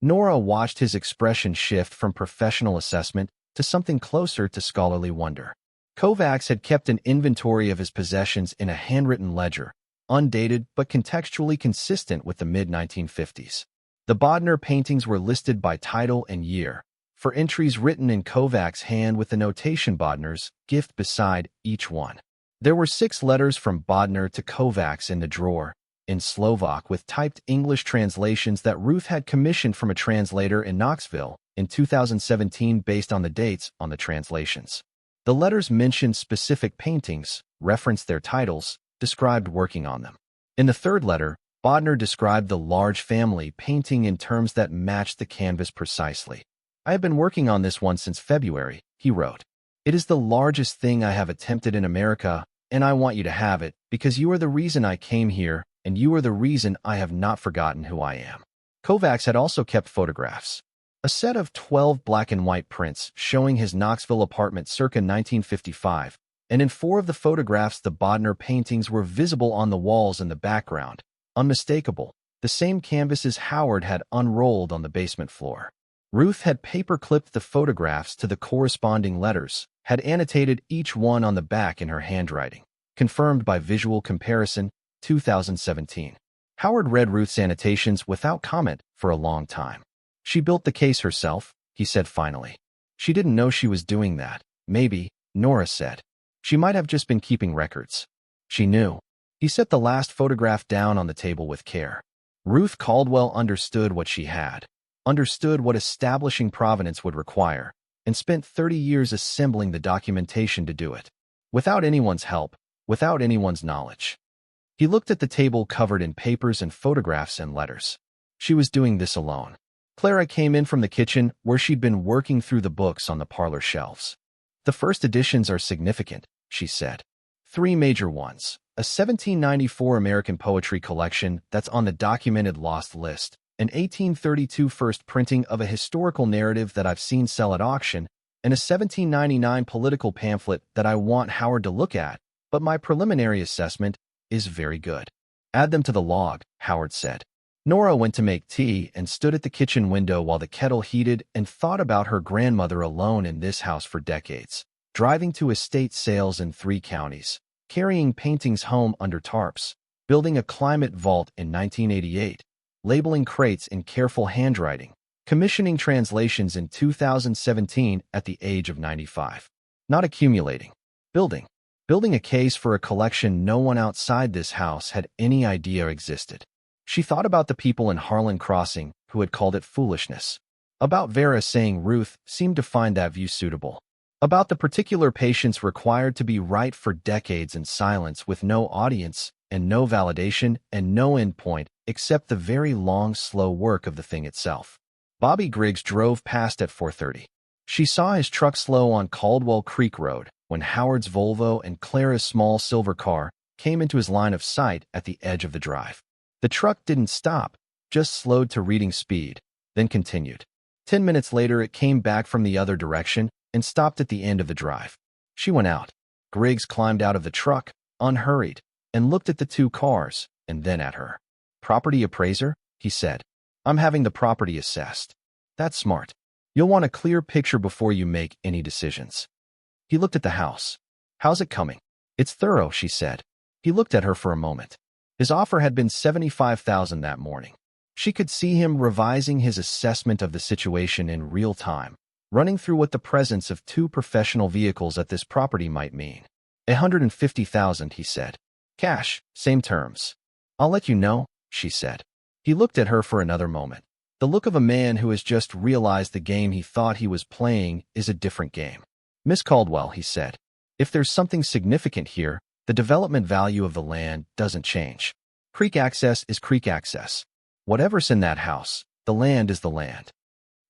Nora watched his expression shift from professional assessment to something closer to scholarly wonder. Kovacs had kept an inventory of his possessions in a handwritten ledger, undated but contextually consistent with the mid-1950s. The Bodmer paintings were listed by title and year, for entries written in Kovacs' hand with the notation Bodmer's gift beside each one. There were 6 letters from Bodmer to Kovacs in the drawer, in Slovak with typed English translations that Ruth had commissioned from a translator in Knoxville in 2017 based on the dates on the translations. The letters mentioned specific paintings, referenced their titles, described working on them. In the 3rd letter, Bodmer described the large family painting in terms that matched the canvas precisely. I have been working on this one since February, he wrote. It is the largest thing I have attempted in America, and I want you to have it, because you are the reason I came here, and you are the reason I have not forgotten who I am. Kovacs had also kept photographs. A set of 12 black and white prints showing his Knoxville apartment circa 1955, and in 4 of the photographs the Bodmer paintings were visible on the walls in the background, unmistakable, the same canvases Howard had unrolled on the basement floor. Ruth had paper-clipped the photographs to the corresponding letters, had annotated each one on the back in her handwriting. Confirmed by visual comparison, 2017. Howard read Ruth's annotations without comment for a long time. She built the case herself, he said finally. She didn't know she was doing that. Maybe, Nora said. She might have just been keeping records. She knew. He set the last photograph down on the table with care. Ruth Caldwell understood what she had, understood what establishing provenance would require, and spent 30 years assembling the documentation to do it. Without anyone's help, without anyone's knowledge. He looked at the table covered in papers and photographs and letters. She was doing this alone. Clara came in from the kitchen where she'd been working through the books on the parlor shelves. The first editions are significant, she said. 3 major ones. A 1794 American poetry collection that's on the documented lost list, an 1832 first printing of a historical narrative that I've seen sell at auction, and a 1799 political pamphlet that I want Howard to look at, but my preliminary assessment is very good. Add them to the log, Howard said. Nora went to make tea and stood at the kitchen window while the kettle heated and thought about her grandmother alone in this house for decades, driving to estate sales in 3 counties, carrying paintings home under tarps, building a climate vault in 1988, labeling crates in careful handwriting, commissioning translations in 2017 at the age of 95. Not accumulating. Building. Building a case for a collection no one outside this house had any idea existed. She thought about the people in Harlan Crossing who had called it foolishness. About Vera saying Ruth seemed to find that view suitable. About the particular patience required to be right for decades in silence with no audience and no validation and no endpoint except the very long, slow work of the thing itself. Bobby Griggs drove past at 4:30. She saw his truck slow on Caldwell Creek Road when Howard's Volvo and Clara's small silver car came into his line of sight at the edge of the drive. The truck didn't stop, just slowed to reading speed, then continued. 10 minutes later it came back from the other direction and stopped at the end of the drive. She went out. Griggs climbed out of the truck, unhurried, and looked at the 2 cars, and then at her. Property appraiser, he said. I'm having the property assessed. That's smart. You'll want a clear picture before you make any decisions. He looked at the house. How's it coming? It's thorough, she said. He looked at her for a moment. His offer had been $75,000 that morning. She could see him revising his assessment of the situation in real time, running through what the presence of 2 professional vehicles at this property might mean. $150,000, he said. Cash, same terms. I'll let you know, she said. He looked at her for another moment. The look of a man who has just realized the game he thought he was playing is a different game. Miss Caldwell, he said, if there's something significant here, the development value of the land doesn't change. Creek access is creek access. Whatever's in that house, the land is the land.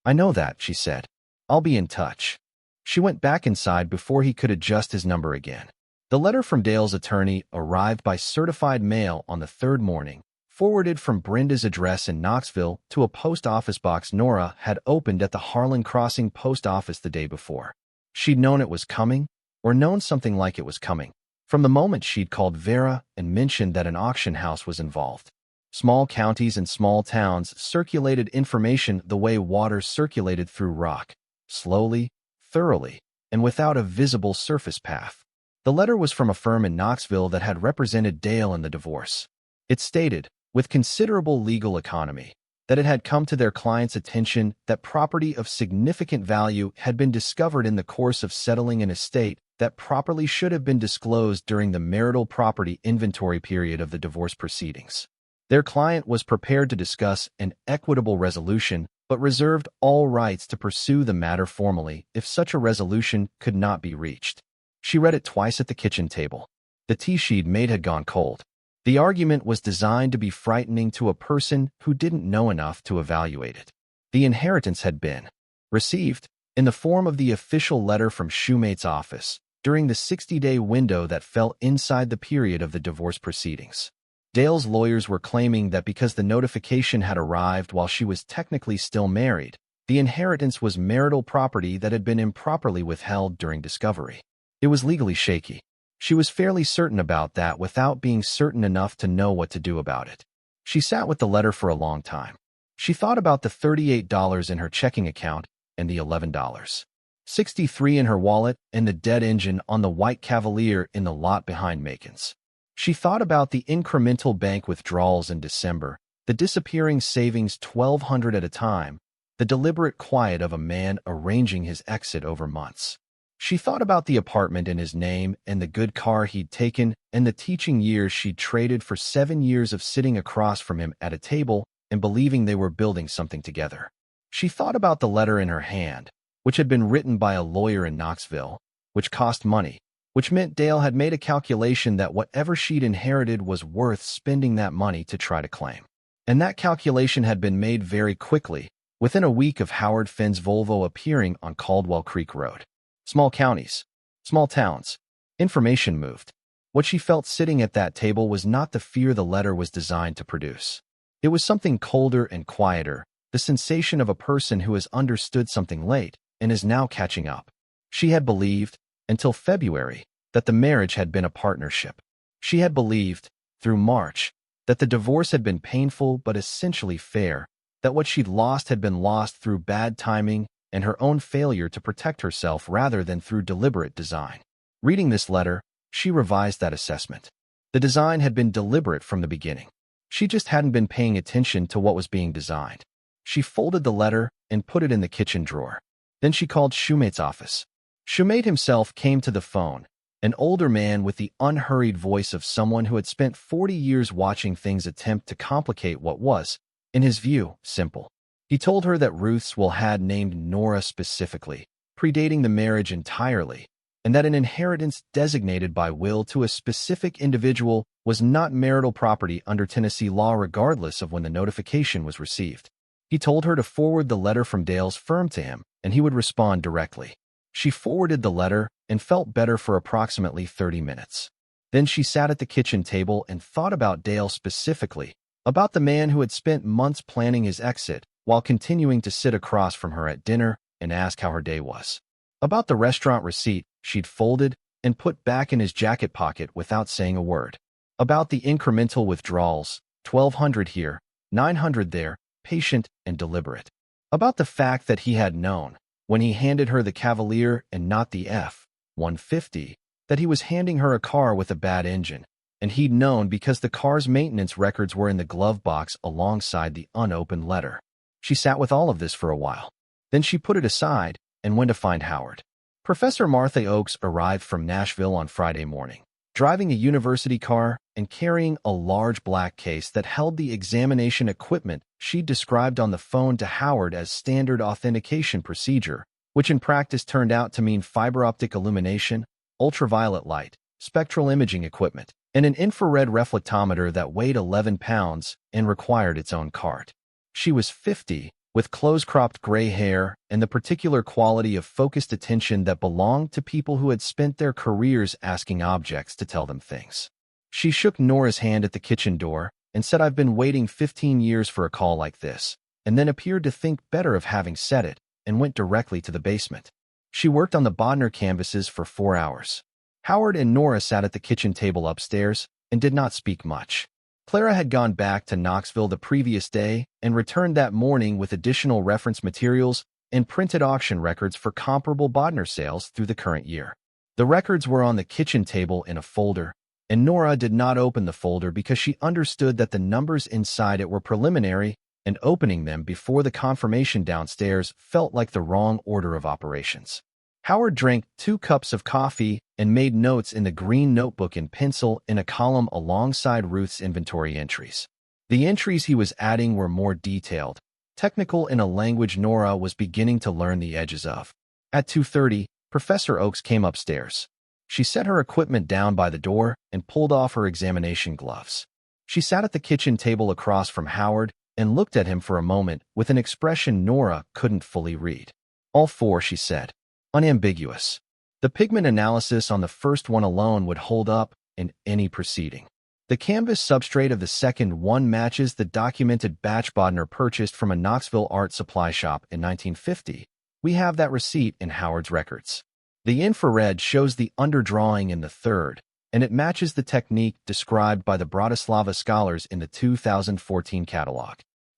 I know that, she said. I'll be in touch. She went back inside before he could adjust his number again. The letter from Dale's attorney arrived by certified mail on the third morning, forwarded from Brenda's address in Knoxville to a post office box Nora had opened at the Harlan Crossing post office the day before. She'd known it was coming, or known something like it was coming, from the moment she'd called Vera and mentioned that an auction house was involved. Small counties and small towns circulated information the way water circulated through rock, slowly, thoroughly, and without a visible surface path. The letter was from a firm in Knoxville that had represented Dale in the divorce. It stated, with considerable legal economy, that it had come to their client's attention that property of significant value had been discovered in the course of settling an estate that properly should have been disclosed during the marital property inventory period of the divorce proceedings. Their client was prepared to discuss an equitable resolution, but reserved all rights to pursue the matter formally if such a resolution could not be reached. She read it twice at the kitchen table. The tea she'd made had gone cold. The argument was designed to be frightening to a person who didn't know enough to evaluate it. The inheritance had been received in the form of the official letter from Shoemate's office during the 60-day window that fell inside the period of the divorce proceedings. Dale's lawyers were claiming that because the notification had arrived while she was technically still married, the inheritance was marital property that had been improperly withheld during discovery. It was legally shaky. She was fairly certain about that without being certain enough to know what to do about it. She sat with the letter for a long time. She thought about the $38 in her checking account and the $11.63 in her wallet and the dead engine on the white Cavalier in the lot behind Macon's. She thought about the incremental bank withdrawals in December, the disappearing savings $1,200 at a time, the deliberate quiet of a man arranging his exit over months. She thought about the apartment in his name and the good car he'd taken and the teaching years she'd traded for 7 years of sitting across from him at a table and believing they were building something together. She thought about the letter in her hand, which had been written by a lawyer in Knoxville, which cost money, which meant Dale had made a calculation that whatever she'd inherited was worth spending that money to try to claim. And that calculation had been made very quickly, within a week of Howard Finn's Volvo appearing on Caldwell Creek Road. Small counties, small towns. Information moved. What she felt sitting at that table was not the fear the letter was designed to produce. It was something colder and quieter, the sensation of a person who has understood something late and is now catching up. She had believed, until February, that the marriage had been a partnership. She had believed, through March, that the divorce had been painful but essentially fair, that what she'd lost had been lost through bad timing and her own failure to protect herself rather than through deliberate design. Reading this letter, she revised that assessment. The design had been deliberate from the beginning. She just hadn't been paying attention to what was being designed. She folded the letter and put it in the kitchen drawer. Then she called Shoemate's office. Shoemate himself came to the phone, an older man with the unhurried voice of someone who had spent 40 years watching things attempt to complicate what was, in his view, simple. He told her that Ruth's will had named Nora specifically, predating the marriage entirely, and that an inheritance designated by will to a specific individual was not marital property under Tennessee law regardless of when the notification was received. He told her to forward the letter from Dale's firm to him, and he would respond directly. She forwarded the letter and felt better for approximately 30 minutes. Then she sat at the kitchen table and thought about Dale specifically, about the man who had spent months planning his exit while continuing to sit across from her at dinner and ask how her day was. About the restaurant receipt she'd folded and put back in his jacket pocket without saying a word. About the incremental withdrawals, 1,200 here, 900 there, patient and deliberate. About the fact that he had known, when he handed her the Cavalier and not the F-150, that he was handing her a car with a bad engine, and he'd known because the car's maintenance records were in the glove box alongside the unopened letter. She sat with all of this for a while. Then she put it aside and went to find Howard. Professor Martha Oakes arrived from Nashville on Friday morning. driving a university car and carrying a large black case that held the examination equipment she described on the phone to Howard as standard authentication procedure, which in practice turned out to mean fiber optic illumination, ultraviolet light, spectral imaging equipment, and an infrared reflectometer that weighed 11 pounds and required its own cart. She was 50, with close-cropped gray hair and the particular quality of focused attention that belonged to people who had spent their careers asking objects to tell them things. She shook Nora's hand at the kitchen door and said, "I've been waiting 15 years for a call like this," and then appeared to think better of having said it and went directly to the basement. She worked on the Bodner canvases for 4 hours. Howard and Nora sat at the kitchen table upstairs and did not speak much. Clara had gone back to Knoxville the previous day and returned that morning with additional reference materials and printed auction records for comparable Bodner sales through the current year. The records were on the kitchen table in a folder, and Nora did not open the folder because she understood that the numbers inside it were preliminary, and opening them before the confirmation downstairs felt like the wrong order of operations. Howard drank 2 cups of coffee and made notes in the green notebook in pencil in a column alongside Ruth's inventory entries. The entries he was adding were more detailed, technical in a language Nora was beginning to learn the edges of. At 2:30, Professor Oakes came upstairs. She set her equipment down by the door and pulled off her examination gloves. She sat at the kitchen table across from Howard and looked at him for a moment with an expression Nora couldn't fully read. "All 4," she said. "Unambiguous. The pigment analysis on the first one alone would hold up in any proceeding. The canvas substrate of the second one matches the documented batch Bodner purchased from a Knoxville art supply shop in 1950. We have that receipt in Howard's records. The infrared shows the underdrawing in the third, and it matches the technique described by the Bratislava scholars in the 2014 catalog.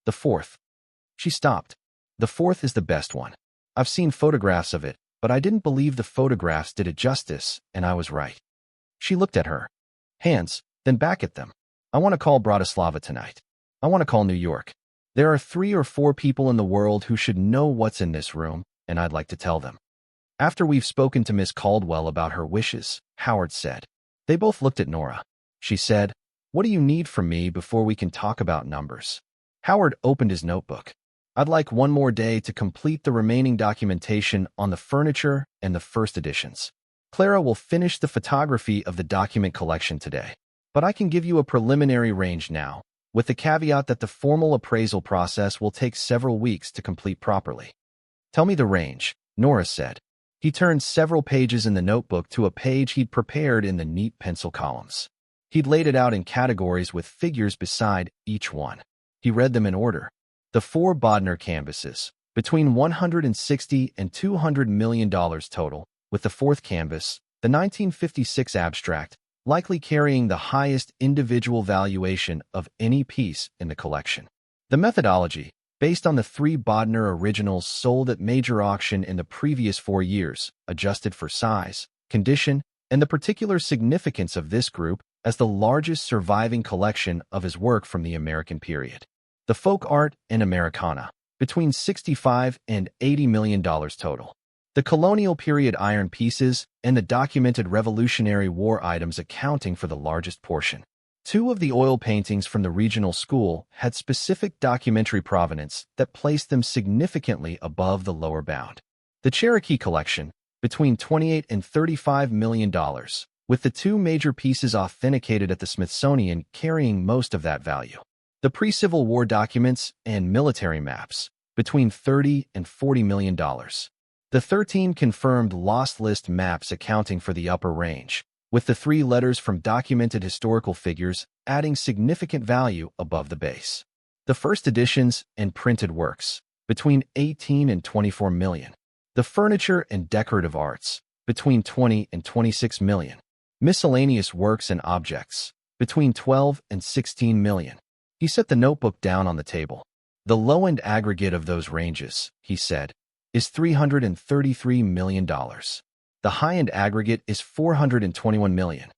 The fourth." She stopped. "The fourth is the best one. I've seen photographs of it, but I didn't believe the photographs did it justice, and I was right." She looked at her hands, then back at them. "I want to call Bratislava tonight. I want to call New York. There are 3 or 4 people in the world who should know what's in this room, and I'd like to tell them." "After we've spoken to Miss Caldwell about her wishes," Howard said. They both looked at Nora. She said, "What do you need from me before we can talk about numbers?" Howard opened his notebook. "I'd like 1 more day to complete the remaining documentation on the furniture and the first editions. Clara will finish the photography of the document collection today, but I can give you a preliminary range now, with the caveat that the formal appraisal process will take several weeks to complete properly." "Tell me the range," Nora said. He turned several pages in the notebook to a page he'd prepared in the neat pencil columns. He'd laid it out in categories with figures beside each one. He read them in order. The 4 Bodner canvases, between $160 and $200 million total, with the 4th canvas, the 1956 abstract, likely carrying the highest individual valuation of any piece in the collection. The methodology, based on the 3 Bodner originals sold at major auction in the previous 4 years, adjusted for size, condition, and the particular significance of this group as the largest surviving collection of his work from the American period. The folk art and Americana, between $65 and $80 million total. The colonial period iron pieces and the documented Revolutionary War items accounting for the largest portion. 2 of the oil paintings from the regional school had specific documentary provenance that placed them significantly above the lower bound. The Cherokee collection, between $28 and $35 million, with the 2 major pieces authenticated at the Smithsonian carrying most of that value. The pre-Civil War documents and military maps, between $30 and $40 million. The 13 confirmed lost list maps accounting for the upper range, with the 3 letters from documented historical figures adding significant value above the base. The first editions and printed works, between $18 and $24 million. The furniture and decorative arts, between $20 and $26 million. Miscellaneous works and objects, between $12 and $16 million. He set the notebook down on the table. "The low-end aggregate of those ranges," he said, "is $333 million. The high-end aggregate is $421 million.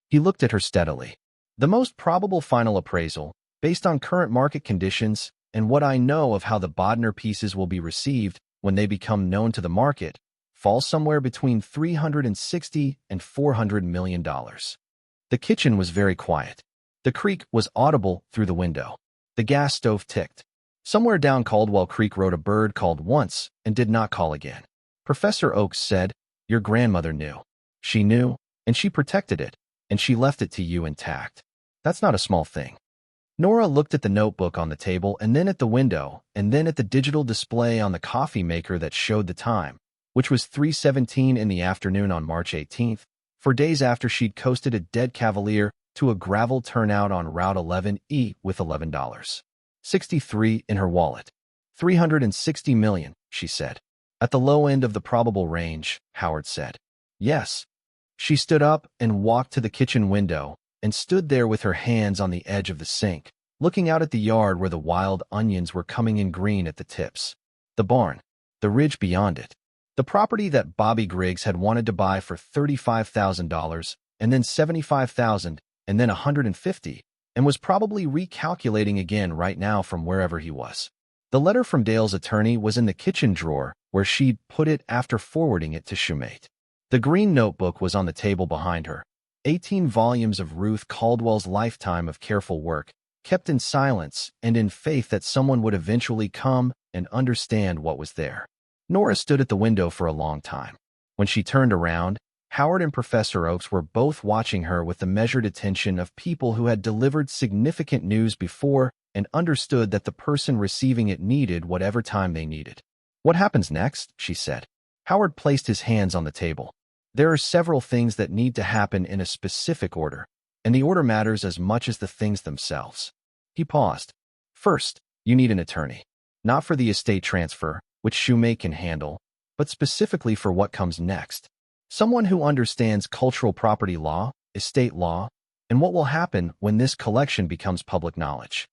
He looked at her steadily. "The most probable final appraisal, based on current market conditions and what I know of how the Bodner pieces will be received when they become known to the market, falls somewhere between $360 and $400 million. The kitchen was very quiet. The creak was audible through the window. The gas stove ticked. Somewhere down Caldwell Creek Road a bird called once and did not call again. Professor Oakes said, "Your grandmother knew. She knew, and she protected it, and she left it to you intact. That's not a small thing." Nora looked at the notebook on the table and then at the window and then at the digital display on the coffee maker that showed the time, which was 3:17 in the afternoon on March 18th, 4 days after she'd coasted a dead Cavalier to a gravel turnout on Route 11E with $11.63 in her wallet. $360 million, she said. At the low end of the probable range, Howard said. Yes. She stood up and walked to the kitchen window and stood there with her hands on the edge of the sink, looking out at the yard where the wild onions were coming in green at the tips. The barn, the ridge beyond it, the property that Bobby Griggs had wanted to buy for $35,000 and then $75,000 and then $150,000 and was probably recalculating again right now from wherever he was. The letter from Dale's attorney was in the kitchen drawer where she'd put it after forwarding it to Shumate. The green notebook was on the table behind her. 18 volumes of Ruth Caldwell's lifetime of careful work, kept in silence and in faith that someone would eventually come and understand what was there. Nora stood at the window for a long time. When she turned around, Howard and Professor Oakes were both watching her with the measured attention of people who had delivered significant news before and understood that the person receiving it needed whatever time they needed. "What happens next?" she said. Howard placed his hands on the table. "There are several things that need to happen in a specific order, and the order matters as much as the things themselves." He paused. "First, you need an attorney. Not for the estate transfer, which Shumate can handle, but specifically for what comes next. Someone who understands cultural property law, estate law, and what will happen when this collection becomes public knowledge."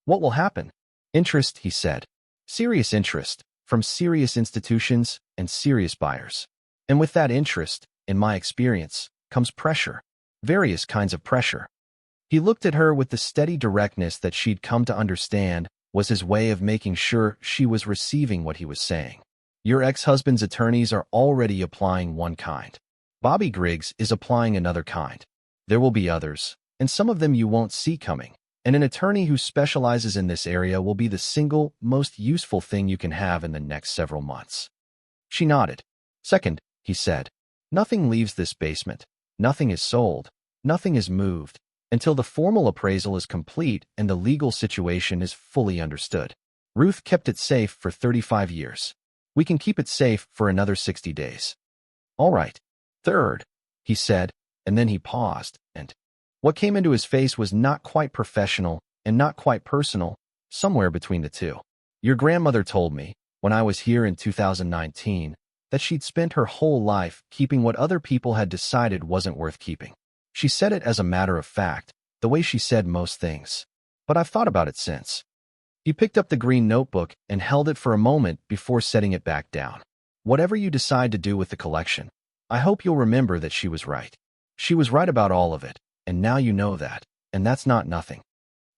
"What will happen?" "Interest," he said. "Serious interest, from serious institutions and serious buyers. And with that interest, in my experience, comes pressure. Various kinds of pressure." He looked at her with the steady directness that she'd come to understand was his way of making sure she was receiving what he was saying. "Your ex-husband's attorneys are already applying one kind. Bobby Griggs is applying another kind. There will be others, and some of them you won't see coming. And an attorney who specializes in this area will be the single most useful thing you can have in the next several months." She nodded. "Second," he said, "nothing leaves this basement. Nothing is sold. Nothing is moved until the formal appraisal is complete and the legal situation is fully understood. Ruth kept it safe for 35 years. We can keep it safe for another 60 days. "All right. Third," he said, and then he paused, and what came into his face was not quite professional and not quite personal, somewhere between the two. "Your grandmother told me, when I was here in 2019, that she'd spent her whole life keeping what other people had decided wasn't worth keeping. She said it as a matter of fact, the way she said most things. But I've thought about it since." He picked up the green notebook and held it for a moment before setting it back down. "Whatever you decide to do with the collection, I hope you'll remember that she was right. She was right about all of it, and now you know that, and that's not nothing."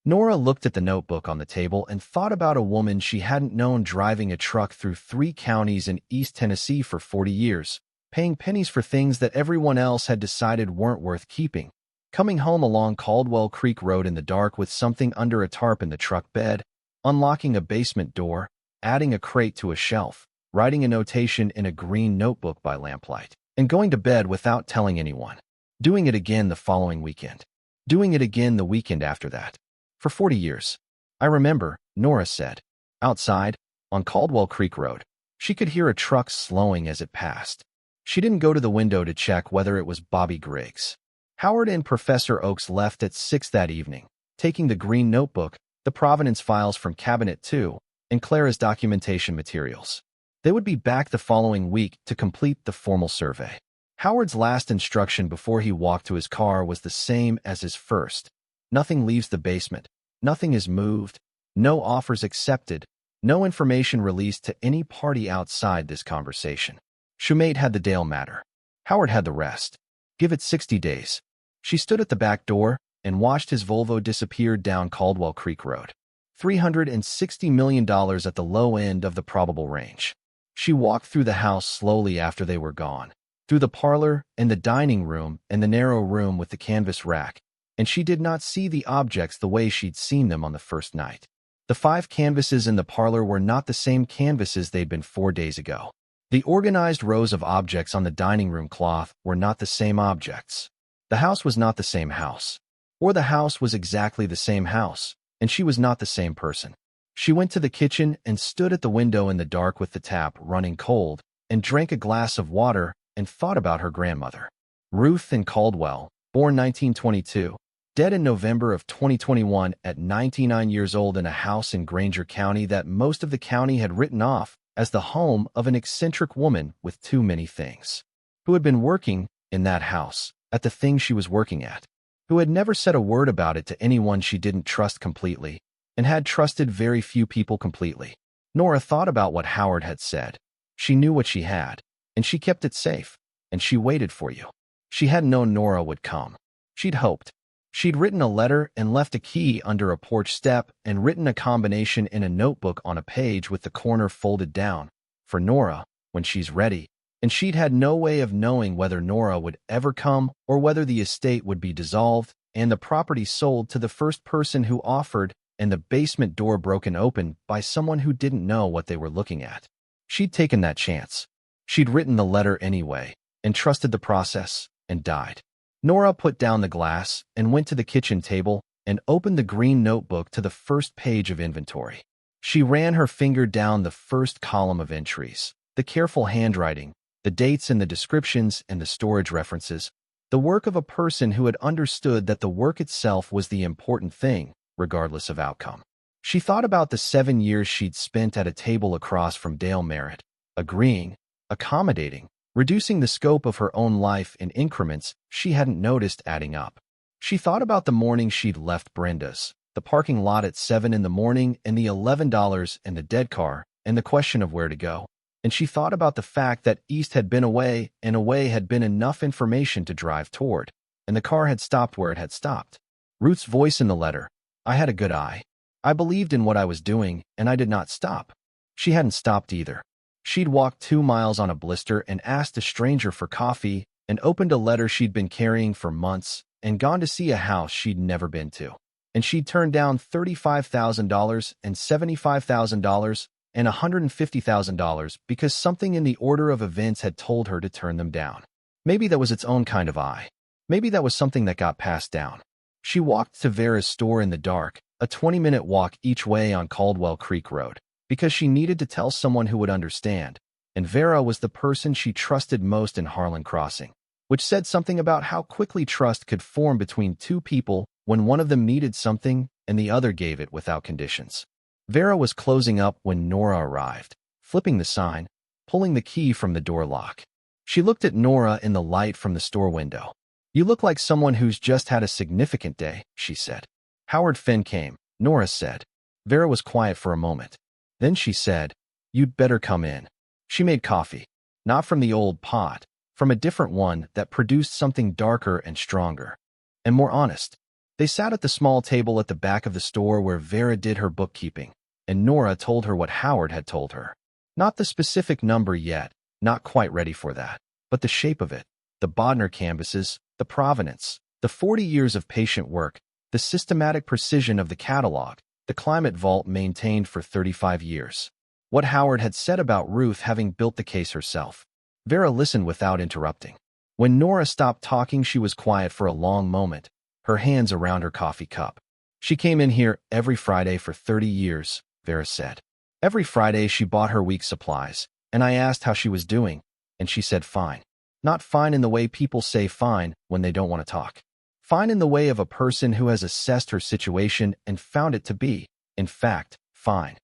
Nora looked at the notebook on the table and thought about a woman she hadn't known driving a truck through 3 counties in East Tennessee for 40 years, paying pennies for things that everyone else had decided weren't worth keeping, coming home along Caldwell Creek Road in the dark with something under a tarp in the truck bed, unlocking a basement door, adding a crate to a shelf, writing a notation in a green notebook by lamplight, and going to bed without telling anyone. Doing it again the following weekend. Doing it again the weekend after that. For 40 years. "I remember," Nora said. Outside, on Caldwell Creek Road, she could hear a truck slowing as it passed. She didn't go to the window to check whether it was Bobby Griggs. Howard and Professor Oakes left at 6 that evening, taking the green notebook, the provenance files from Cabinet 2, and Clara's documentation materials. They would be back the following week to complete the formal survey. Howard's last instruction before he walked to his car was the same as his first. Nothing leaves the basement. Nothing is moved. No offers accepted. No information released to any party outside this conversation. Shumate had the Dale matter. Howard had the rest. Give it 60 days. She stood at the back door and watched his Volvo disappear down Caldwell Creek Road. $360 million at the low end of the probable range. She walked through the house slowly after they were gone. through the parlor and the dining room and the narrow room with the canvas rack, and she did not see the objects the way she'd seen them on the first night. The 5 canvases in the parlor were not the same canvases they'd been 4 days ago. The organized rows of objects on the dining room cloth were not the same objects. The house was not the same house. Or the house was exactly the same house, and she was not the same person. She went to the kitchen and stood at the window in the dark with the tap running cold, and drank a glass of water and thought about her grandmother. Ruth Caldwell, born 1922, dead in November of 2021 at 99 years old in a house in Granger County that most of the county had written off as the home of an eccentric woman with too many things, who had been working in that house at the thing she was working at, who had never said a word about it to anyone she didn't trust completely, and had trusted very few people completely. Nora thought about what Howard had said. She knew what she had, and she kept it safe, and she waited for you. She hadn't known Nora would come. She'd hoped. She'd written a letter and left a key under a porch step and written a combination in a notebook on a page with the corner folded down, for Nora, when she's ready, and she'd had no way of knowing whether Nora would ever come or whether the estate would be dissolved and the property sold to the first person who offered and the basement door broken open by someone who didn't know what they were looking at. She'd taken that chance. She'd written the letter anyway and trusted the process and died. Nora put down the glass and went to the kitchen table and opened the green notebook to the first page of inventory. She ran her finger down the first column of entries, the careful handwriting, the dates and the descriptions and the storage references, the work of a person who had understood that the work itself was the important thing, regardless of outcome. She thought about the 7 years she'd spent at a table across from Dale Merritt, agreeing, accommodating, reducing the scope of her own life in increments she hadn't noticed adding up. She thought about the morning she'd left Brenda's, the parking lot at 7 in the morning and the $11 in the dead car, and the question of where to go. And she thought about the fact that east had been away and away had been enough information to drive toward, and the car had stopped where it had stopped. Ruth's voice in the letter, I had a good eye. I believed in what I was doing, and I did not stop. She hadn't stopped either. She'd walked 2 miles on a blister and asked a stranger for coffee and opened a letter she'd been carrying for months and gone to see a house she'd never been to. And she'd turned down $35,000 and $75,000 and $150,000 because something in the order of events had told her to turn them down. Maybe that was its own kind of eye. Maybe that was something that got passed down. She walked to Vera's store in the dark, a 20-minute walk each way on Caldwell Creek Road, because she needed to tell someone who would understand, and Vera was the person she trusted most in Harlan Crossing, which said something about how quickly trust could form between two people when one of them needed something and the other gave it without conditions. Vera was closing up when Nora arrived, flipping the sign, pulling the key from the door lock. She looked at Nora in the light from the store window. You look like someone who's just had a significant day, she said. Howard Finn came, Nora said. Vera was quiet for a moment. Then she said, You'd better come in. She made coffee, not from the old pot, from a different one that produced something darker and stronger, and more honest. They sat at the small table at the back of the store where Vera did her bookkeeping, and Nora told her what Howard had told her. Not the specific number yet, not quite ready for that, but the shape of it, the Bodner canvases, the provenance, the 40 years of patient work, the systematic precision of the catalog, the climate vault maintained for 35 years. What Howard had said about Ruth having built the case herself. Vera listened without interrupting. When Nora stopped talking, she was quiet for a long moment, her hands around her coffee cup. She came in here every Friday for 30 years, Vera said. Every Friday she bought her week's supplies, and I asked how she was doing, and she said fine. Not fine in the way people say fine when they don't want to talk. Fine in the way of a person who has assessed her situation and found it to be, in fact, fine.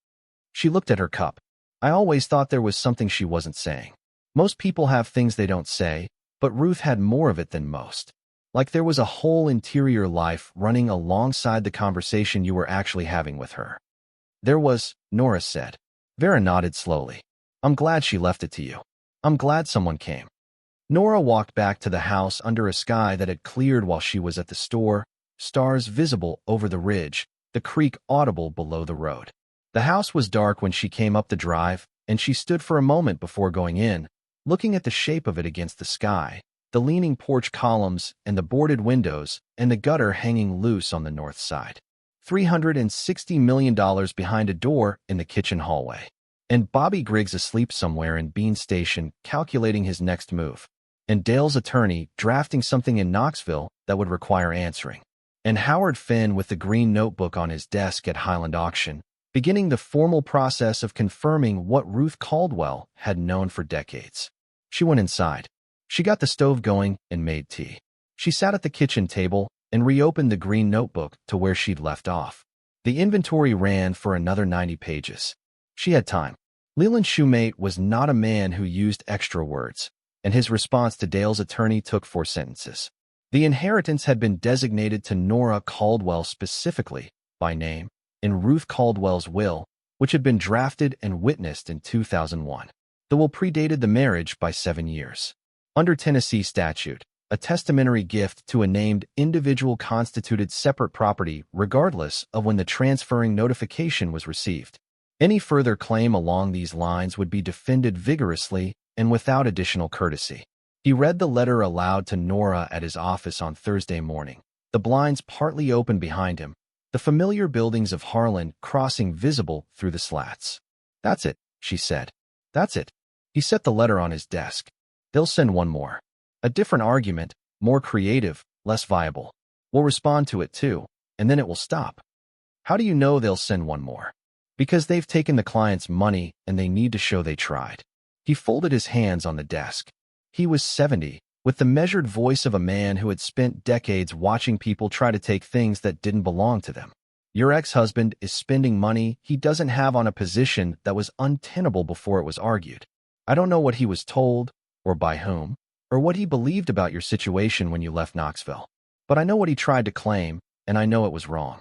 She looked at her cup. I always thought there was something she wasn't saying. Most people have things they don't say, but Ruth had more of it than most. Like there was a whole interior life running alongside the conversation you were actually having with her. There was, Nora said. Vera nodded slowly. I'm glad she left it to you. I'm glad someone came. Nora walked back to the house under a sky that had cleared while she was at the store, stars visible over the ridge, the creek audible below the road. The house was dark when she came up the drive, and she stood for a moment before going in, looking at the shape of it against the sky, the leaning porch columns and the boarded windows and the gutter hanging loose on the north side. $360 million behind a door in the kitchen hallway. And Bobby Griggs asleep somewhere in Bean Station calculating his next move. And Dale's attorney drafting something in Knoxville that would require answering. And Howard Finn with the green notebook on his desk at Highland Auction, beginning the formal process of confirming what Ruth Caldwell had known for decades. She went inside. She got the stove going and made tea. She sat at the kitchen table and reopened the green notebook to where she'd left off. The inventory ran for another 90 pages. She had time. Leland Shoemate was not a man who used extra words, and his response to Dale's attorney took 4 sentences. The inheritance had been designated to Nora Caldwell specifically, by name, in Ruth Caldwell's will, which had been drafted and witnessed in 2001. The will predated the marriage by 7 years. Under Tennessee statute, a testamentary gift to a named individual constituted separate property regardless of when the transferring notification was received. Any further claim along these lines would be defended vigorously and without additional courtesy. He read the letter aloud to Nora at his office on Thursday morning, the blinds partly open behind him, the familiar buildings of Harlan Crossing visible through the slats. "That's it," she said. "That's it." He set the letter on his desk. "They'll send one more. A different argument, more creative, less viable. We'll respond to it too, and then it will stop." "How do you know they'll send one more?" "Because they've taken the client's money and they need to show they tried." He folded his hands on the desk. He was 70, with the measured voice of a man who had spent decades watching people try to take things that didn't belong to them. "Your ex-husband is spending money he doesn't have on a position that was untenable before it was argued. I don't know what he was told, or by whom, or what he believed about your situation when you left Knoxville. But I know what he tried to claim, and I know it was wrong."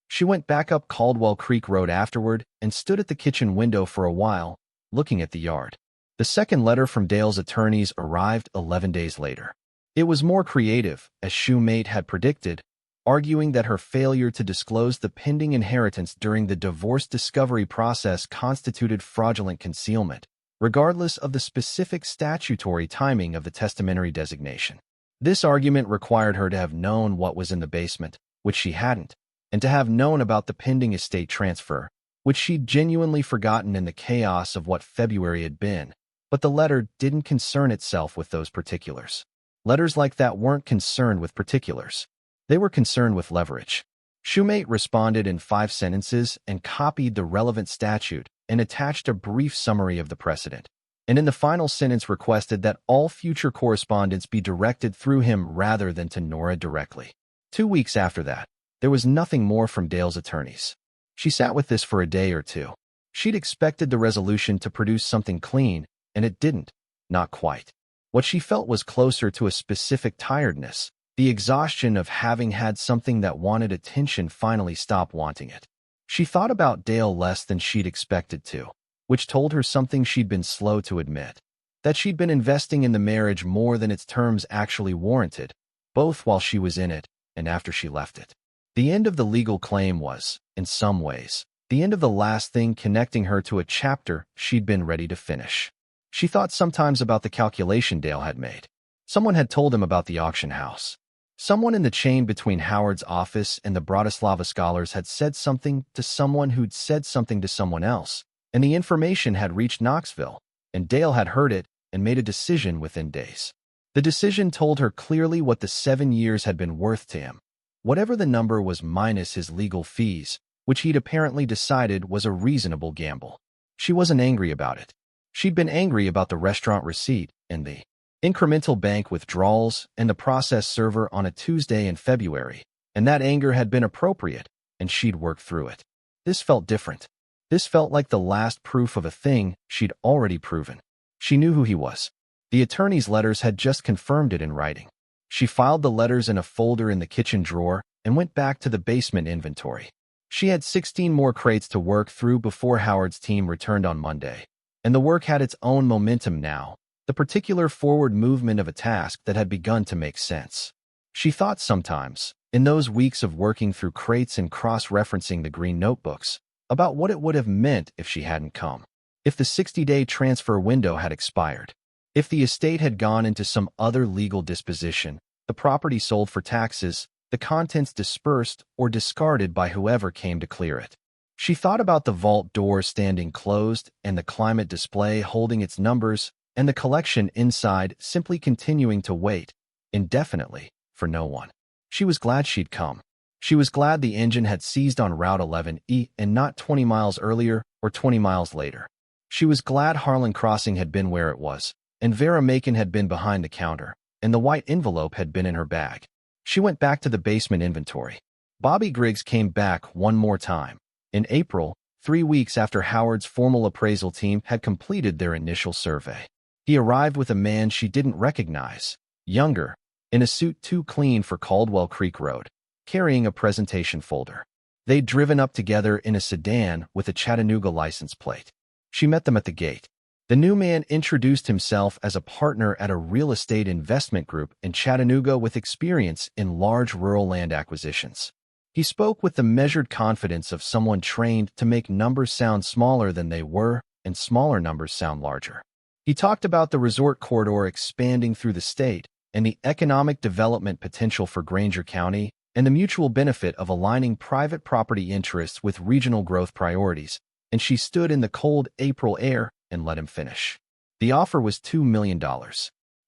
She went back up Caldwell Creek Road afterward and stood at the kitchen window for a while, looking at the yard. The second letter from Dale's attorneys arrived 11 days later. It was more creative, as Shoemate had predicted, arguing that her failure to disclose the pending inheritance during the divorce discovery process constituted fraudulent concealment, regardless of the specific statutory timing of the testamentary designation. This argument required her to have known what was in the basement, which she hadn't, and to have known about the pending estate transfer, which she'd genuinely forgotten in the chaos of what February had been. But the letter didn't concern itself with those particulars. Letters like that weren't concerned with particulars. They were concerned with leverage. Shoemate responded in 5 sentences and copied the relevant statute and attached a brief summary of the precedent, and in the final sentence requested that all future correspondence be directed through him rather than to Nora directly. 2 weeks after that, there was nothing more from Dale's attorneys. She sat with this for a day or two. She'd expected the resolution to produce something clean, and it didn't. Not quite. What she felt was closer to a specific tiredness, the exhaustion of having had something that wanted attention finally stop wanting it. She thought about Dale less than she'd expected to, which told her something she'd been slow to admit, that she'd been investing in the marriage more than its terms actually warranted, both while she was in it and after she left it. The end of the legal claim was, in some ways, the end of the last thing connecting her to a chapter she'd been ready to finish. She thought sometimes about the calculation Dale had made. Someone had told him about the auction house. Someone in the chain between Howard's office and the Bratislava scholars had said something to someone who'd said something to someone else, and the information had reached Knoxville, and Dale had heard it and made a decision within days. The decision told her clearly what the 7 years had been worth to him. Whatever the number was minus his legal fees, which he'd apparently decided was a reasonable gamble. She wasn't angry about it. She'd been angry about the restaurant receipt and the incremental bank withdrawals and the process server on a Tuesday in February, and that anger had been appropriate, and she'd worked through it. This felt different. This felt like the last proof of a thing she'd already proven. She knew who he was. The attorney's letters had just confirmed it in writing. She filed the letters in a folder in the kitchen drawer and went back to the basement inventory. She had 16 more crates to work through before Howard's team returned on Monday. And the work had its own momentum now, the particular forward movement of a task that had begun to make sense. She thought sometimes, in those weeks of working through crates and cross-referencing the green notebooks, about what it would have meant if she hadn't come. If the 60-day transfer window had expired. If the estate had gone into some other legal disposition, the property sold for taxes, the contents dispersed or discarded by whoever came to clear it. She thought about the vault door standing closed and the climate display holding its numbers and the collection inside simply continuing to wait, indefinitely, for no one. She was glad she'd come. She was glad the engine had seized on Route 11E and not 20 miles earlier or 20 miles later. She was glad Harlan Crossing had been where it was, and Vera Macon had been behind the counter, and the white envelope had been in her bag. She went back to the basement inventory. Bobby Griggs came back one more time. In April, 3 weeks after Howard's formal appraisal team had completed their initial survey. He arrived with a man she didn't recognize, younger, in a suit too clean for Caldwell Creek Road, carrying a presentation folder. They'd driven up together in a sedan with a Chattanooga license plate. She met them at the gate. The new man introduced himself as a partner at a real estate investment group in Chattanooga with experience in large rural land acquisitions. He spoke with the measured confidence of someone trained to make numbers sound smaller than they were and smaller numbers sound larger. He talked about the resort corridor expanding through the state and the economic development potential for Granger County and the mutual benefit of aligning private property interests with regional growth priorities, and she stood in the cold April air and let him finish. The offer was $2 million.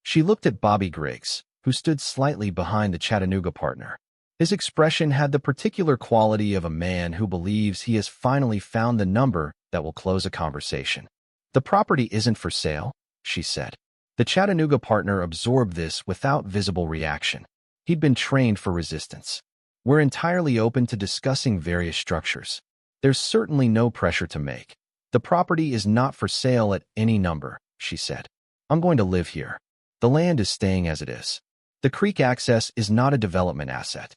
She looked at Bobby Griggs, who stood slightly behind the Chattanooga partner. His expression had the particular quality of a man who believes he has finally found the number that will close a conversation. "The property isn't for sale," she said. The Chattanooga partner absorbed this without visible reaction. He'd been trained for resistance. "We're entirely open to discussing various structures. There's certainly no pressure to make. The property is not for sale at any number," she said. "I'm going to live here. The land is staying as it is. The creek access is not a development asset."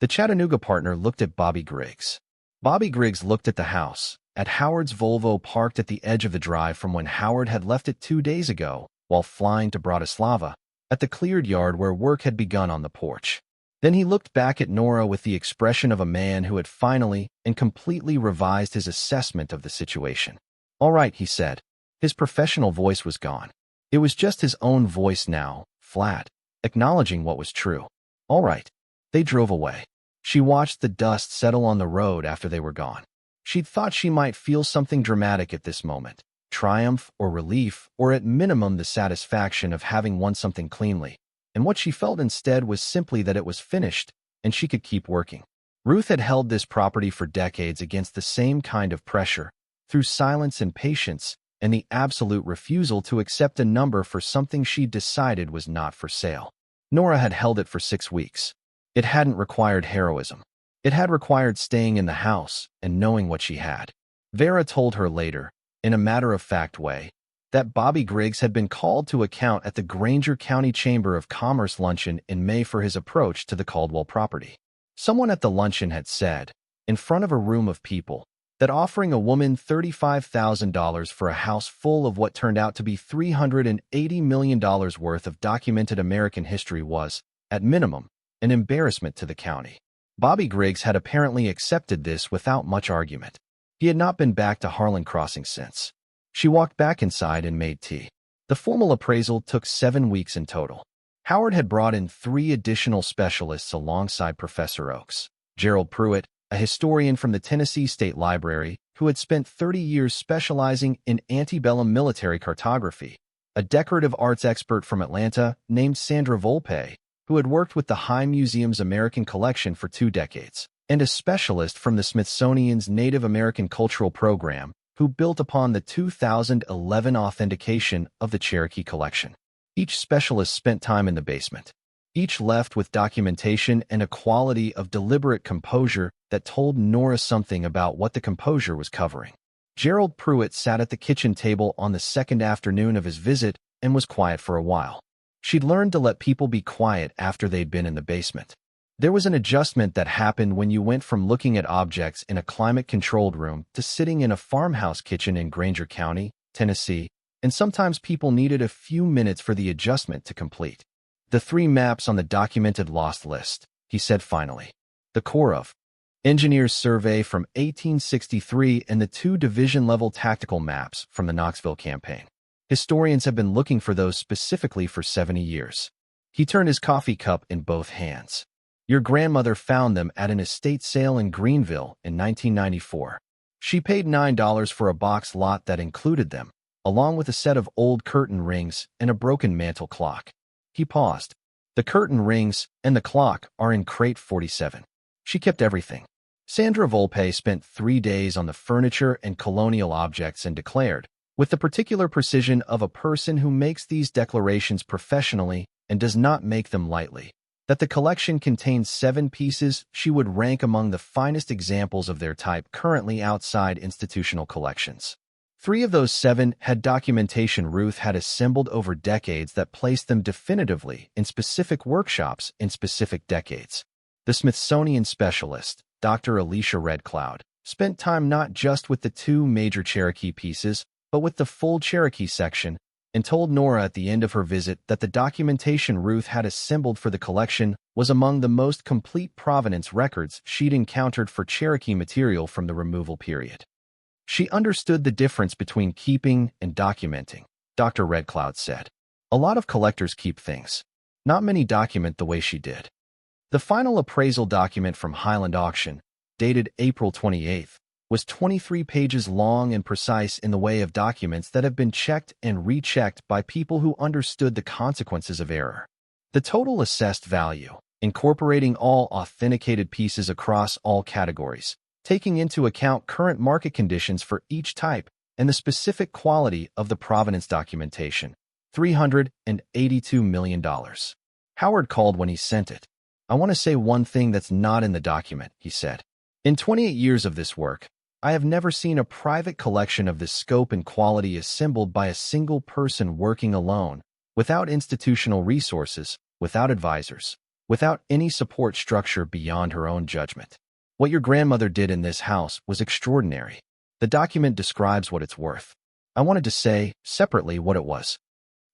The Chattanooga partner looked at Bobby Griggs. Bobby Griggs looked at the house, at Howard's Volvo parked at the edge of the drive from when Howard had left it 2 days ago while flying to Bratislava, at the cleared yard where work had begun on the porch. Then he looked back at Nora with the expression of a man who had finally and completely revised his assessment of the situation. "All right," he said. His professional voice was gone. It was just his own voice now, flat, acknowledging what was true. "All right." They drove away. She watched the dust settle on the road after they were gone. She'd thought she might feel something dramatic at this moment, triumph or relief, or at minimum the satisfaction of having won something cleanly. And what she felt instead was simply that it was finished, and she could keep working. Ruth had held this property for decades against the same kind of pressure, through silence and patience, and the absolute refusal to accept a number for something she decided was not for sale. Nora had held it for 6 weeks. It hadn't required heroism. It had required staying in the house and knowing what she had. Vera told her later, in a matter-of-fact way, that Bobby Griggs had been called to account at the Granger County Chamber of Commerce luncheon in May for his approach to the Caldwell property. Someone at the luncheon had said, in front of a room of people, that offering a woman $35,000 for a house full of what turned out to be $380 million worth of documented American history was, at minimum, an embarrassment to the county. Bobby Griggs had apparently accepted this without much argument. He had not been back to Harlan Crossing since. She walked back inside and made tea. The formal appraisal took 7 weeks in total. Howard had brought in 3 additional specialists alongside Professor Oakes. Gerald Pruitt, a historian from the Tennessee State Library who had spent 30 years specializing in antebellum military cartography, a decorative arts expert from Atlanta named Sandra Volpe, who had worked with the High Museum's American Collection for 2 decades, and a specialist from the Smithsonian's Native American Cultural Program, who built upon the 2011 authentication of the Cherokee Collection. Each specialist spent time in the basement. Each left with documentation and a quality of deliberate composure that told Nora something about what the composure was covering. Gerald Pruitt sat at the kitchen table on the second afternoon of his visit and was quiet for a while. She'd learned to let people be quiet after they'd been in the basement. There was an adjustment that happened when you went from looking at objects in a climate-controlled room to sitting in a farmhouse kitchen in Granger County, Tennessee, and sometimes people needed a few minutes for the adjustment to complete. "The 3 maps on the documented lost list," he said finally. "The Corps of Engineers survey from 1863 and the 2 division-level tactical maps from the Knoxville campaign. Historians have been looking for those specifically for 70 years. He turned his coffee cup in both hands. Your grandmother found them at an estate sale in Greenville in 1994. She paid $9 for a box lot that included them, along with a set of old curtain rings and a broken mantel clock. He paused. The curtain rings and the clock are in crate 47. She kept everything. Sandra Volpe spent 3 days on the furniture and colonial objects and declared, with the particular precision of a person who makes these declarations professionally and does not make them lightly, that the collection contains 7 pieces she would rank among the finest examples of their type currently outside institutional collections. 3 of those 7 had documentation Ruth had assembled over decades that placed them definitively in specific workshops in specific decades. The Smithsonian specialist, Dr. Alicia Red Cloud, spent time not just with the 2 major Cherokee pieces, but with the full Cherokee section, and told Nora at the end of her visit that the documentation Ruth had assembled for the collection was among the most complete provenance records she'd encountered for Cherokee material from the removal period. She understood the difference between keeping and documenting, Dr. Red Cloud said. A lot of collectors keep things. Not many document the way she did. The final appraisal document from Highland Auction, dated April 28, was 23 pages long and precise in the way of documents that have been checked and rechecked by people who understood the consequences of error. The total assessed value, incorporating all authenticated pieces across all categories, taking into account current market conditions for each type and the specific quality of the provenance documentation, $382 million. Howard called when he sent it. I want to say one thing that's not in the document, he said. In 28 years of this work, I have never seen a private collection of this scope and quality assembled by a single person working alone, without institutional resources, without advisors, without any support structure beyond her own judgment. What your grandmother did in this house was extraordinary. The document describes what it's worth. I wanted to say, separately, what it was.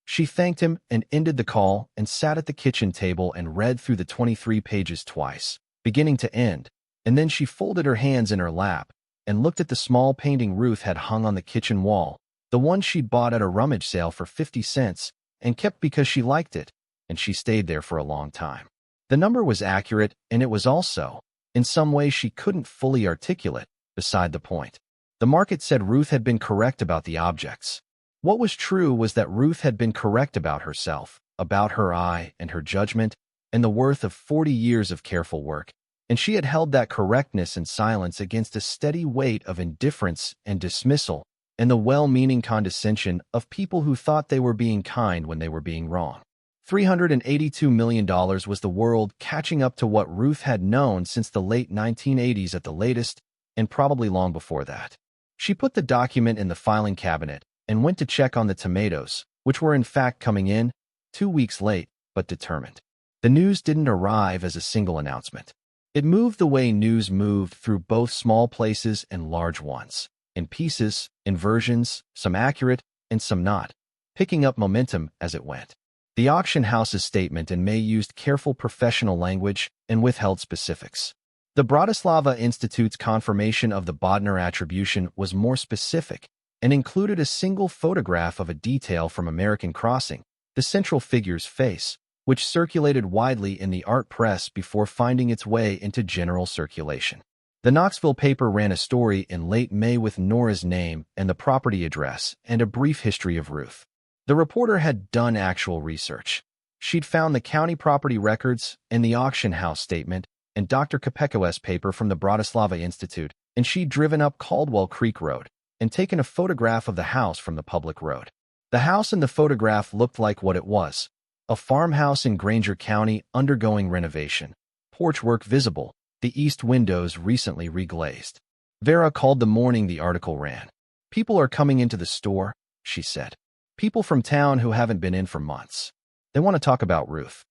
She thanked him and ended the call and sat at the kitchen table and read through the 23 pages twice, beginning to end, and then she folded her hands in her lap and looked at the small painting Ruth had hung on the kitchen wall, the one she'd bought at a rummage sale for 50 cents and kept because she liked it, and she stayed there for a long time. The number was accurate, and it was also, in some way she couldn't fully articulate, beside the point. The market said Ruth had been correct about the objects. What was true was that Ruth had been correct about herself, about her eye and her judgment, and the worth of 40 years of careful work, and she had held that correctness and silence against a steady weight of indifference and dismissal, and the well-meaning condescension of people who thought they were being kind when they were being wrong. $382 million was the world catching up to what Ruth had known since the late 1980s at the latest, and probably long before that. She put the document in the filing cabinet and went to check on the tomatoes, which were in fact coming in, 2 weeks late, but determined. The news didn't arrive as a single announcement. It moved the way news moved through both small places and large ones, in pieces, in versions, some accurate and some not, picking up momentum as it went. The auction house's statement in May used careful professional language and withheld specifics. The Bratislava Institute's confirmation of the Bodner attribution was more specific and included a single photograph of a detail from American Crossing, the central figure's face, which circulated widely in the art press before finding its way into general circulation. The Knoxville paper ran a story in late May with Nora's name and the property address and a brief history of Ruth. The reporter had done actual research. She'd found the county property records and the auction house statement and Dr. Kopecko's paper from the Bratislava Institute, and she'd driven up Caldwell Creek Road and taken a photograph of the house from the public road. The house in the photograph looked like what it was, a farmhouse in Granger County undergoing renovation, porch work visible, the east windows recently reglazed. Vera called the morning the article ran. People are coming into the store, she said. People from town who haven't been in for months. They want to talk about Ruth.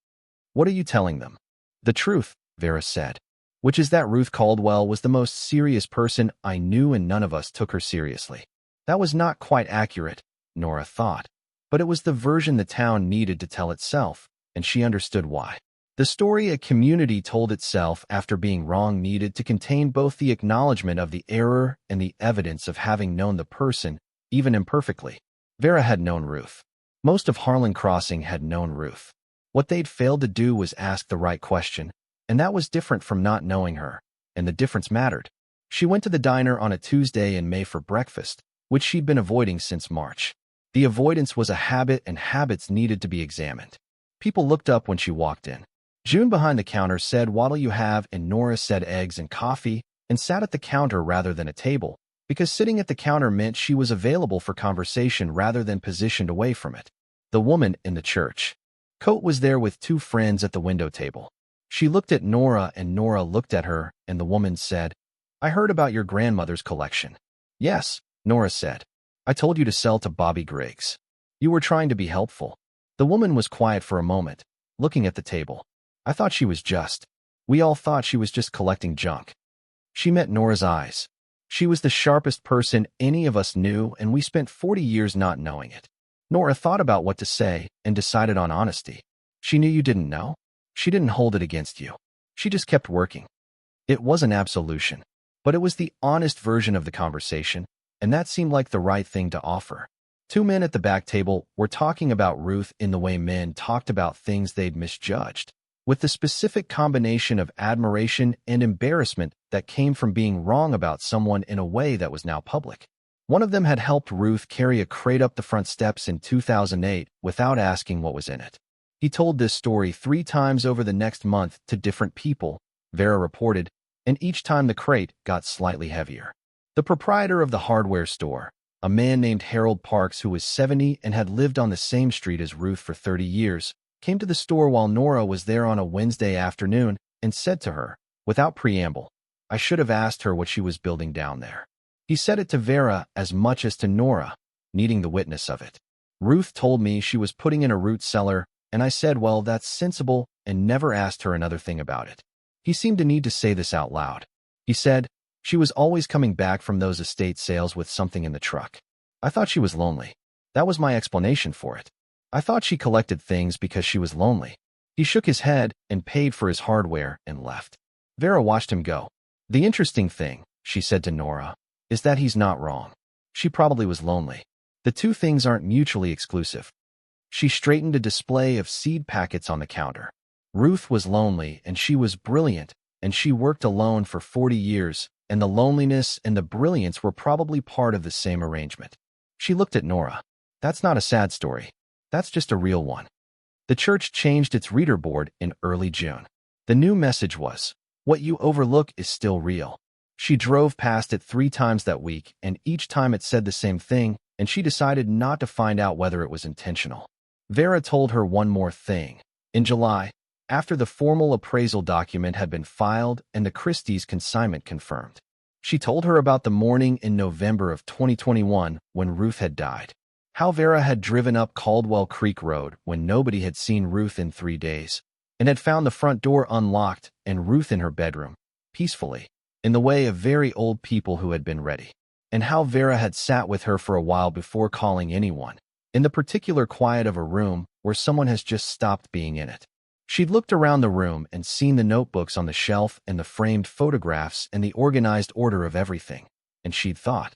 What are you telling them? The truth, Vera said, which is that Ruth Caldwell was the most serious person I knew and none of us took her seriously. That was not quite accurate, Nora thought, but it was the version the town needed to tell itself, and she understood why. The story a community told itself after being wrong needed to contain both the acknowledgement of the error and the evidence of having known the person, even imperfectly. Vera had known Ruth. Most of Harlan Crossing had known Ruth. What they'd failed to do was ask the right question, and that was different from not knowing her, and the difference mattered. She went to the diner on a Tuesday in May for breakfast, which she'd been avoiding since March. The avoidance was a habit, and habits needed to be examined. People looked up when she walked in. June behind the counter said, "What'll you have?" and Nora said eggs and coffee, and sat at the counter rather than a table, because sitting at the counter meant she was available for conversation rather than positioned away from it. The woman in the church coat was there with two friends at the window table. She looked at Nora, and Nora looked at her, and the woman said, "I heard about your grandmother's collection." "Yes," Nora said. "I told you to sell to Bobby Griggs. You were trying to be helpful." The woman was quiet for a moment, looking at the table. "I thought she was just. We all thought she was just collecting junk." She met Nora's eyes. She was the sharpest person any of us knew, and we spent 40 years not knowing it. Nora thought about what to say and decided on honesty. "She knew you didn't know? She didn't hold it against you. She just kept working." It wasn't absolution, but it was the honest version of the conversation, and that seemed like the right thing to offer. Two men at the back table were talking about Ruth in the way men talked about things they'd misjudged, with the specific combination of admiration and embarrassment that came from being wrong about someone in a way that was now public. One of them had helped Ruth carry a crate up the front steps in 2008 without asking what was in it. He told this story 3 times over the next month to different people, Vera reported, and each time the crate got slightly heavier. The proprietor of the hardware store, a man named Harold Parks who was 70 and had lived on the same street as Ruth for 30 years, came to the store while Nora was there on a Wednesday afternoon and said to her, without preamble, "I should have asked her what she was building down there." He said it to Vera as much as to Nora, needing the witness of it. "Ruth told me she was putting in a root cellar, and I said, well, that's sensible, and never asked her another thing about it." He seemed to need to say this out loud. He said, "She was always coming back from those estate sales with something in the truck. I thought she was lonely. That was my explanation for it. I thought she collected things because she was lonely." He shook his head and paid for his hardware and left. Vera watched him go. "The interesting thing," she said to Nora, "is that he's not wrong. She probably was lonely. The two things aren't mutually exclusive." She straightened a display of seed packets on the counter. Ruth was lonely, and she was brilliant, and she worked alone for 40 years, and the loneliness and the brilliance were probably part of the same arrangement. She looked at Nora. "That's not a sad story. That's just a real one." The church changed its reader board in early June. The new message was, "What you overlook is still real." She drove past it 3 times that week, and each time it said the same thing, and she decided not to find out whether it was intentional. Vera told her one more thing. In July, after the formal appraisal document had been filed and the Christie's consignment confirmed, she told her about the morning in November of 2021 when Ruth had died. How Vera had driven up Caldwell Creek Road when nobody had seen Ruth in 3 days, and had found the front door unlocked and Ruth in her bedroom, peacefully, in the way of very old people who had been ready. And how Vera had sat with her for a while before calling anyone, in the particular quiet of a room where someone has just stopped being in it. She'd looked around the room and seen the notebooks on the shelf and the framed photographs and the organized order of everything, and she'd thought,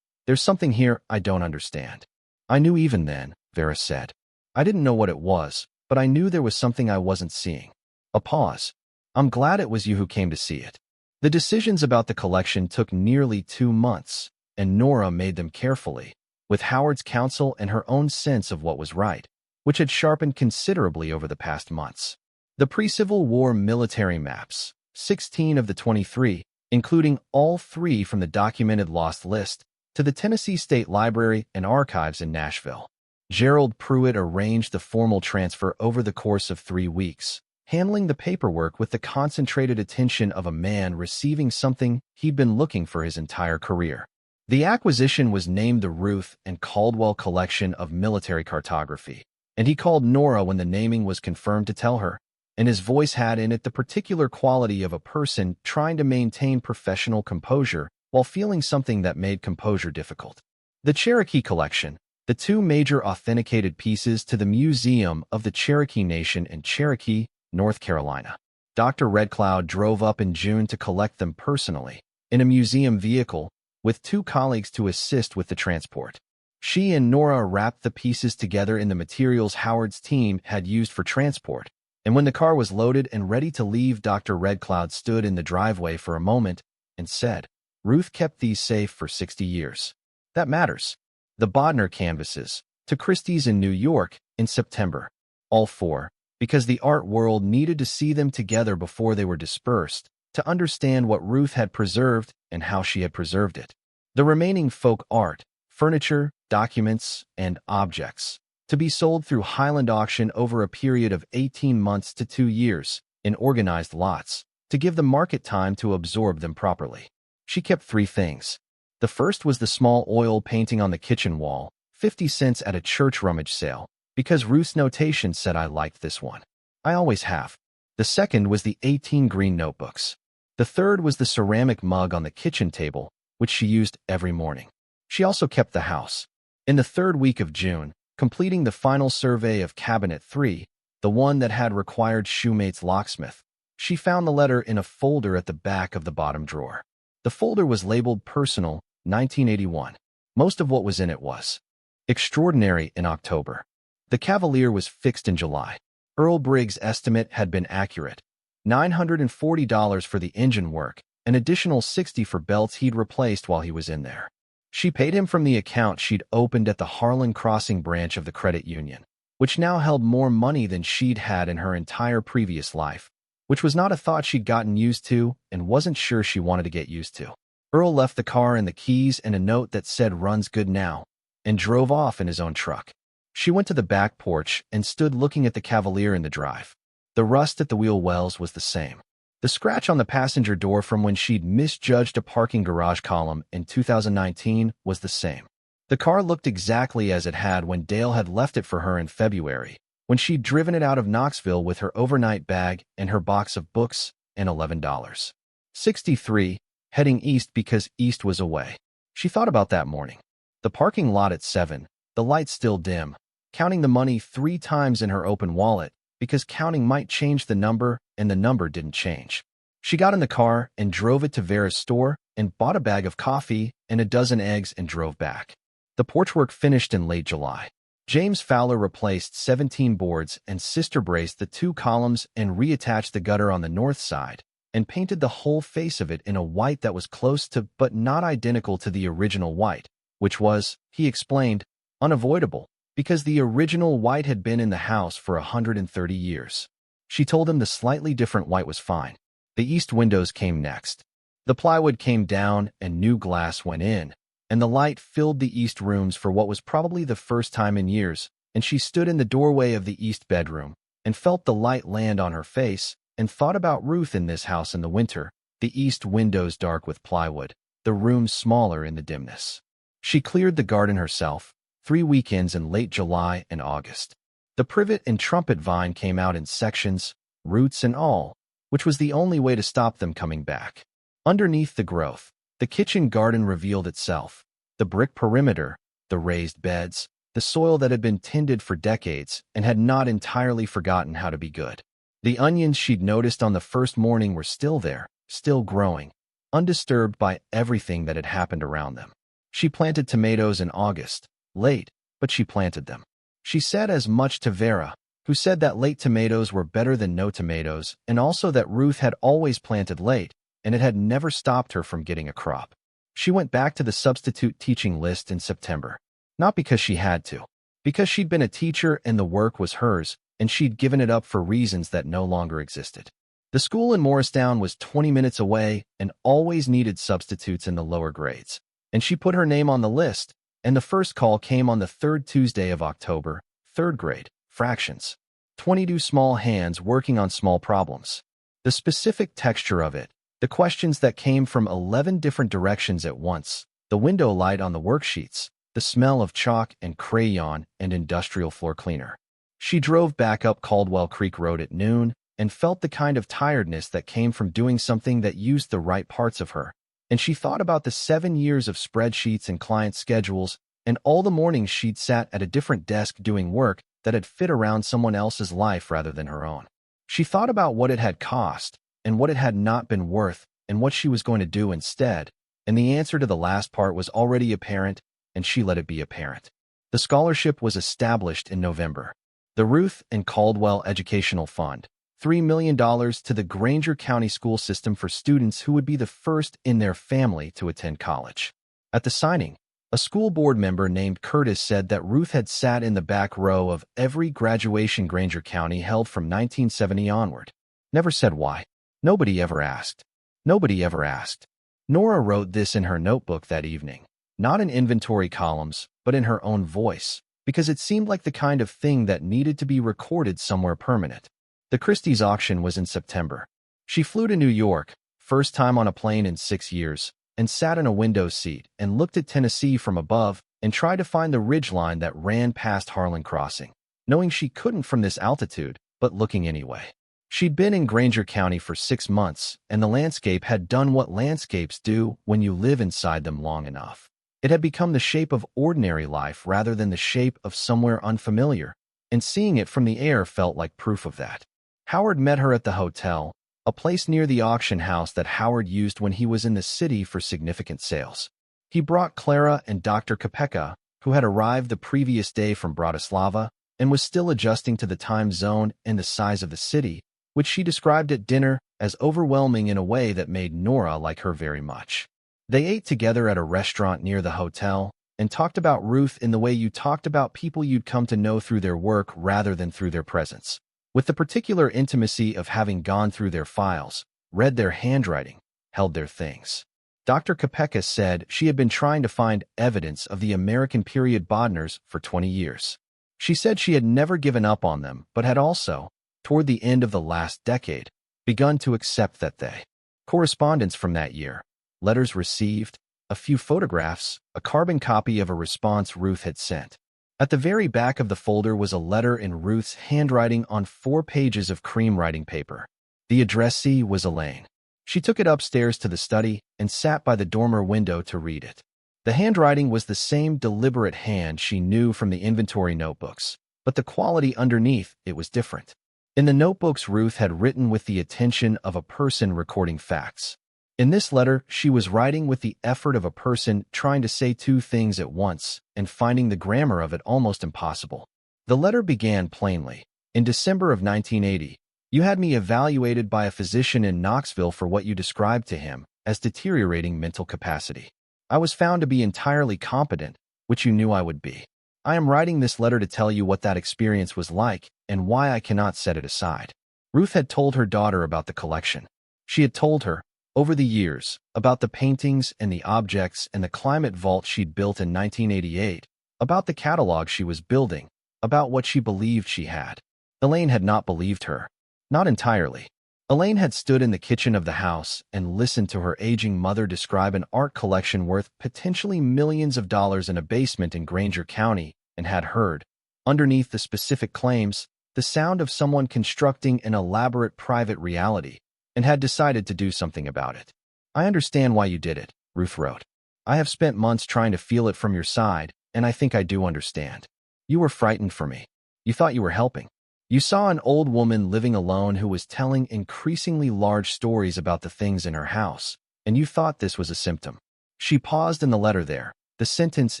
"There's something here I don't understand." "I knew even then," Vera said. "I didn't know what it was, but I knew there was something I wasn't seeing." A pause. "I'm glad it was you who came to see it." The decisions about the collection took nearly 2 months, and Nora made them carefully, with Howard's counsel and her own sense of what was right, which had sharpened considerably over the past months. The pre-Civil War military maps, 16 of the 23, including all 3 from the documented lost list, to the Tennessee State Library and Archives in Nashville. Gerald Pruitt arranged the formal transfer over the course of 3 weeks, handling the paperwork with the concentrated attention of a man receiving something he'd been looking for his entire career. The acquisition was named the Ruth and Caldwell Collection of Military Cartography, and he called Nora when the naming was confirmed to tell her, and his voice had in it the particular quality of a person trying to maintain professional composure while feeling something that made composure difficult. The Cherokee Collection, the 2 major authenticated pieces to the Museum of the Cherokee Nation in Cherokee, North Carolina. Dr. Red Cloud drove up in June to collect them personally, in a museum vehicle, with 2 colleagues to assist with the transport. She and Nora wrapped the pieces together in the materials Howard's team had used for transport, and when the car was loaded and ready to leave, Dr. Red Cloud stood in the driveway for a moment and said, "Ruth kept these safe for 60 years. That matters." The Bodner canvases, to Christie's in New York in September. All four, because the art world needed to see them together before they were dispersed, to understand what Ruth had preserved and how she had preserved it. The remaining folk art, furniture, documents, and objects, to be sold through Highland auction over a period of 18 months to 2 years, in organized lots, to give the market time to absorb them properly. She kept 3 things. The first was the small oil painting on the kitchen wall, 50 cents at a church rummage sale, because Ruth's notation said I liked this one. I always have. The second was the 18 green notebooks. The third was the ceramic mug on the kitchen table, which she used every morning. She also kept the house. In the 3rd week of June, completing the final survey of Cabinet 3, the one that had required Shoemate's locksmith, she found the letter in a folder at the back of the bottom drawer. The folder was labeled Personal, 1981. Most of what was in it was extraordinary in October. The Cavalier was fixed in July. Earl Briggs' estimate had been accurate. $940 for the engine work, an additional $60 for belts he'd replaced while he was in there. She paid him from the account she'd opened at the Harlan Crossing branch of the credit union, which now held more money than she'd had in her entire previous life, which was not a thought she'd gotten used to and wasn't sure she wanted to get used to. Earl left the car and the keys and a note that said "Runs good now," and drove off in his own truck. She went to the back porch and stood looking at the Cavalier in the drive. The rust at the wheel wells was the same. The scratch on the passenger door from when she'd misjudged a parking garage column in 2019 was the same. The car looked exactly as it had when Dale had left it for her in February, when she'd driven it out of Knoxville with her overnight bag and her box of books and $11.63, heading east because east was away. She thought about that morning. The parking lot at 7, the lights still dim, counting the money 3 times in her open wallet, because counting might change the number, and the number didn't change. She got in the car and drove it to Vera's store and bought a bag of coffee and a dozen eggs and drove back. The porch work finished in late July. James Fowler replaced 17 boards and sister braced the 2 columns and reattached the gutter on the north side and painted the whole face of it in a white that was close to but not identical to the original white, which was, he explained, unavoidable, because the original white had been in the house for 130 years. She told him the slightly different white was fine. The east windows came next. The plywood came down and new glass went in, and the light filled the east rooms for what was probably the first time in years, and she stood in the doorway of the east bedroom and felt the light land on her face and thought about Ruth in this house in the winter, the east windows dark with plywood, the rooms smaller in the dimness. She cleared the garden herself, 3 weekends in late July and August. The privet and trumpet vine came out in sections, roots and all, which was the only way to stop them coming back. Underneath the growth, the kitchen garden revealed itself. The brick perimeter, the raised beds, the soil that had been tended for decades and had not entirely forgotten how to be good. The onions she'd noticed on the first morning were still there, still growing, undisturbed by everything that had happened around them. She planted tomatoes in August, late, but she planted them. She said as much to Vera, who said that late tomatoes were better than no tomatoes, and also that Ruth had always planted late, and it had never stopped her from getting a crop. She went back to the substitute teaching list in September, not because she had to, because she'd been a teacher and the work was hers, and she'd given it up for reasons that no longer existed. The school in Morristown was 20 minutes away and always needed substitutes in the lower grades, and she put her name on the list, and the first call came on the 3rd Tuesday of October, 3rd grade, fractions. 22 small hands working on small problems. The specific texture of it, the questions that came from 11 different directions at once, the window light on the worksheets, the smell of chalk and crayon and industrial floor cleaner. She drove back up Caldwell Creek Road at noon and felt the kind of tiredness that came from doing something that used the right parts of her. And she thought about the 7 years of spreadsheets and client schedules and all the mornings she'd sat at a different desk doing work that had fit around someone else's life rather than her own. She thought about what it had cost and what it had not been worth and what she was going to do instead, and the answer to the last part was already apparent, and she let it be apparent. The scholarship was established in November. The Ruth Caldwell Educational Fund, $3 million to the Granger County school system for students who would be the first in their family to attend college. At the signing, a school board member named Curtis said that Ruth had sat in the back row of every graduation Granger County held from 1970 onward. Never said why. Nobody ever asked. Nobody ever asked. Nora wrote this in her notebook that evening, not in inventory columns, but in her own voice, because it seemed like the kind of thing that needed to be recorded somewhere permanent. The Christie's auction was in September. She flew to New York, first time on a plane in 6 years, and sat in a window seat and looked at Tennessee from above and tried to find the ridgeline that ran past Harlan Crossing, knowing she couldn't from this altitude, but looking anyway. She'd been in Granger County for 6 months, and the landscape had done what landscapes do when you live inside them long enough. It had become the shape of ordinary life rather than the shape of somewhere unfamiliar, and seeing it from the air felt like proof of that. Howard met her at the hotel, a place near the auction house that Howard used when he was in the city for significant sales. He brought Clara and Dr. Kopeka, who had arrived the previous day from Bratislava and was still adjusting to the time zone and the size of the city, which she described at dinner as overwhelming in a way that made Nora like her very much. They ate together at a restaurant near the hotel and talked about Ruth in the way you talked about people you'd come to know through their work rather than through their presence, with the particular intimacy of having gone through their files, read their handwriting, held their things. Dr. Kopeka said she had been trying to find evidence of the American period Bodners for 20 years. She said she had never given up on them, but had also, toward the end of the last decade, begun to accept that they. Correspondence from that year, letters received, a few photographs, a carbon copy of a response Ruth had sent. At the very back of the folder was a letter in Ruth's handwriting on 4 pages of cream writing paper. The addressee was Elaine. She took it upstairs to the study and sat by the dormer window to read it. The handwriting was the same deliberate hand she knew from the inventory notebooks, but the quality underneath it was different. In the notebooks, Ruth had written with the attention of a person recording facts. In this letter, she was writing with the effort of a person trying to say 2 things at once and finding the grammar of it almost impossible. The letter began plainly. In December of 1980, you had me evaluated by a physician in Knoxville for what you described to him as deteriorating mental capacity. I was found to be entirely competent, which you knew I would be. I am writing this letter to tell you what that experience was like and why I cannot set it aside. Ruth had told her daughter about the collection. She had told her, over the years, about the paintings and the objects and the climate vault she'd built in 1988, about the catalog she was building, about what she believed she had. Elaine had not believed her. Not entirely. Elaine had stood in the kitchen of the house and listened to her aging mother describe an art collection worth potentially millions of dollars in a basement in Granger County and had heard, underneath the specific claims, the sound of someone constructing an elaborate private reality, and had decided to do something about it. I understand why you did it, Ruth wrote. I have spent months trying to feel it from your side, and I think I do understand. You were frightened for me. You thought you were helping. You saw an old woman living alone who was telling increasingly large stories about the things in her house, and you thought this was a symptom. She paused in the letter there, the sentence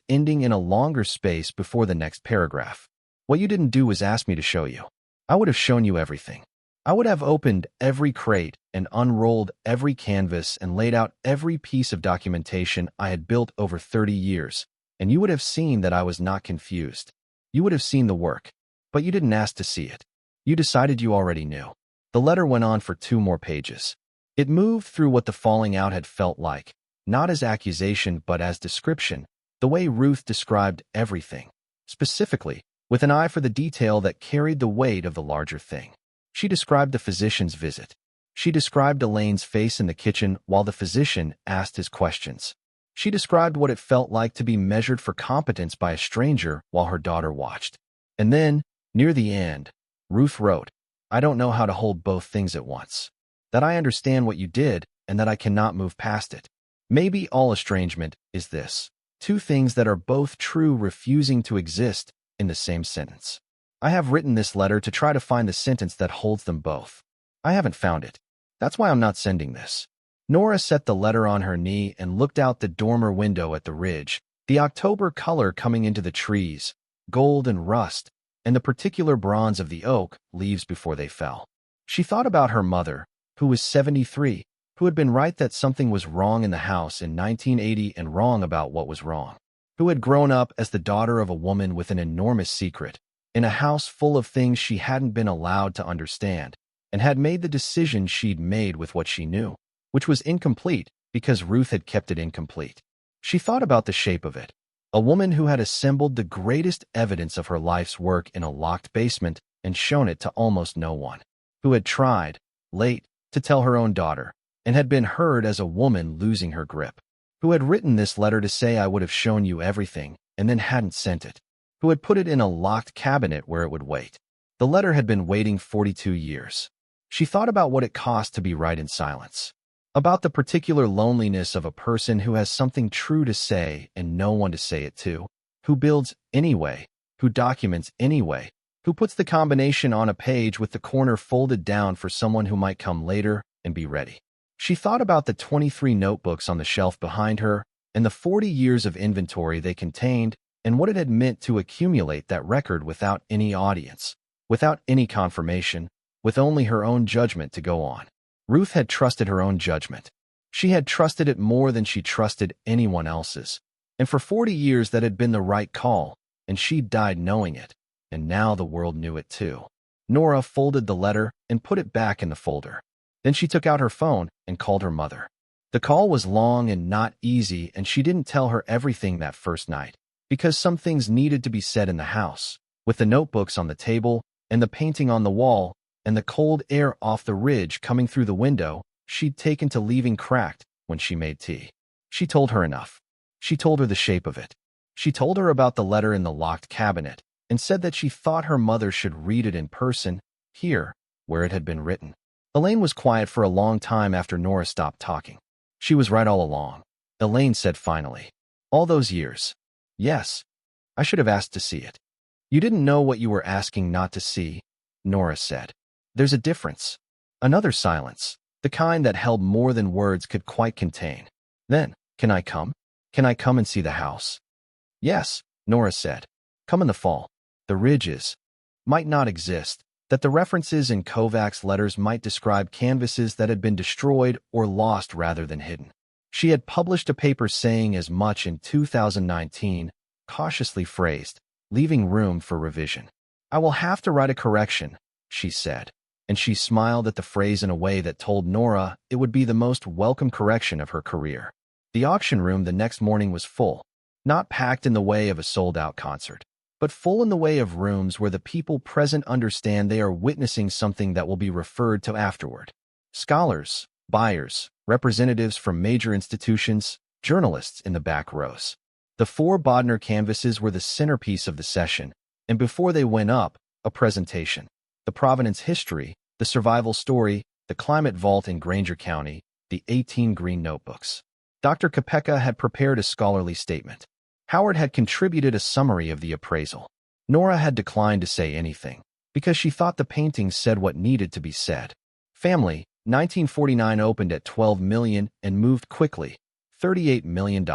ending in a longer space before the next paragraph. What you didn't do was ask me to show you. I would have shown you everything. I would have opened every crate and unrolled every canvas and laid out every piece of documentation I had built over 30 years, and you would have seen that I was not confused. You would have seen the work, but you didn't ask to see it. You decided you already knew. The letter went on for 2 more pages. It moved through what the falling out had felt like, not as accusation but as description, the way Ruth described everything, specifically, with an eye for the detail that carried the weight of the larger thing. She described the physician's visit. She described Elaine's face in the kitchen while the physician asked his questions. She described what it felt like to be measured for competence by a stranger while her daughter watched. And then, near the end, Ruth wrote, I don't know how to hold both things at once. That I understand what you did and that I cannot move past it. Maybe all estrangement is this. 2 things that are both true refusing to exist in the same sentence. I have written this letter to try to find the sentence that holds them both. I haven't found it. That's why I'm not sending this. Nora set the letter on her knee and looked out the dormer window at the ridge, The October color coming into the trees, gold and rust, and the particular bronze of the oak leaves before they fell. She thought about her mother, who was 73, who had been right that something was wrong in the house in 1980 and wrong about what was wrong, who had grown up as the daughter of a woman with an enormous secret, in a house full of things she hadn't been allowed to understand, and had made the decision she'd made with what she knew, which was incomplete because Ruth had kept it incomplete. She thought about the shape of it. A woman who had assembled the greatest evidence of her life's work in a locked basement and shown it to almost no one, who had tried, late, to tell her own daughter, and had been heard as a woman losing her grip, who had written this letter to say I would have shown you everything, and then hadn't sent it, who had put it in a locked cabinet where it would wait. The letter had been waiting 42 years. She thought about what it cost to be right in silence, about the particular loneliness of a person who has something true to say and no one to say it to, who builds anyway, who documents anyway, who puts the combination on a page with the corner folded down for someone who might come later and be ready. She thought about the 23 notebooks on the shelf behind her and the 40 years of inventory they contained and what it had meant to accumulate that record without any audience, without any confirmation, with only her own judgment to go on. Ruth had trusted her own judgment. She had trusted it more than she trusted anyone else's. And for 40 years that had been the right call, and she'd died knowing it. And now the world knew it too. Nora folded the letter and put it back in the folder. Then she took out her phone and called her mother. The call was long and not easy, and she didn't tell her everything that first night, because some things needed to be said in the house, with the notebooks on the table and the painting on the wall, and the cold air off the ridge coming through the window she'd taken to leaving cracked when she made tea. She told her enough. She told her the shape of it. She told her about the letter in the locked cabinet and said that she thought her mother should read it in person, here, where it had been written. Elaine was quiet for a long time after Nora stopped talking. She was right all along, Elaine said finally. All those years. Yes. I should have asked to see it. You didn't know what you were asking not to see, Nora said. There's a difference. Another silence, the kind that held more than words could quite contain. Then, can I come? Can I come and see the house? Yes, Nora said. Come in the fall. The ridges might not exist, that the references in Kovacs' letters might describe canvases that had been destroyed or lost rather than hidden. She had published a paper saying as much in 2019, cautiously phrased, leaving room for revision. I will have to write a correction, she said, and she smiled at the phrase in a way that told Nora it would be the most welcome correction of her career. The auction room the next morning was full, not packed in the way of a sold-out concert, but full in the way of rooms where the people present understand they are witnessing something that will be referred to afterward. Scholars, buyers, representatives from major institutions, journalists in the back rows. The 4 Bodner canvases were the centerpiece of the session, and before they went up, a presentation. The Providence history, the survival story, the climate vault in Granger County, the 18 green notebooks. Dr. Kopeka had prepared a scholarly statement. Howard had contributed a summary of the appraisal. Nora had declined to say anything, because she thought the paintings said what needed to be said. Family, 1949 opened at $12 million and moved quickly, $38 million.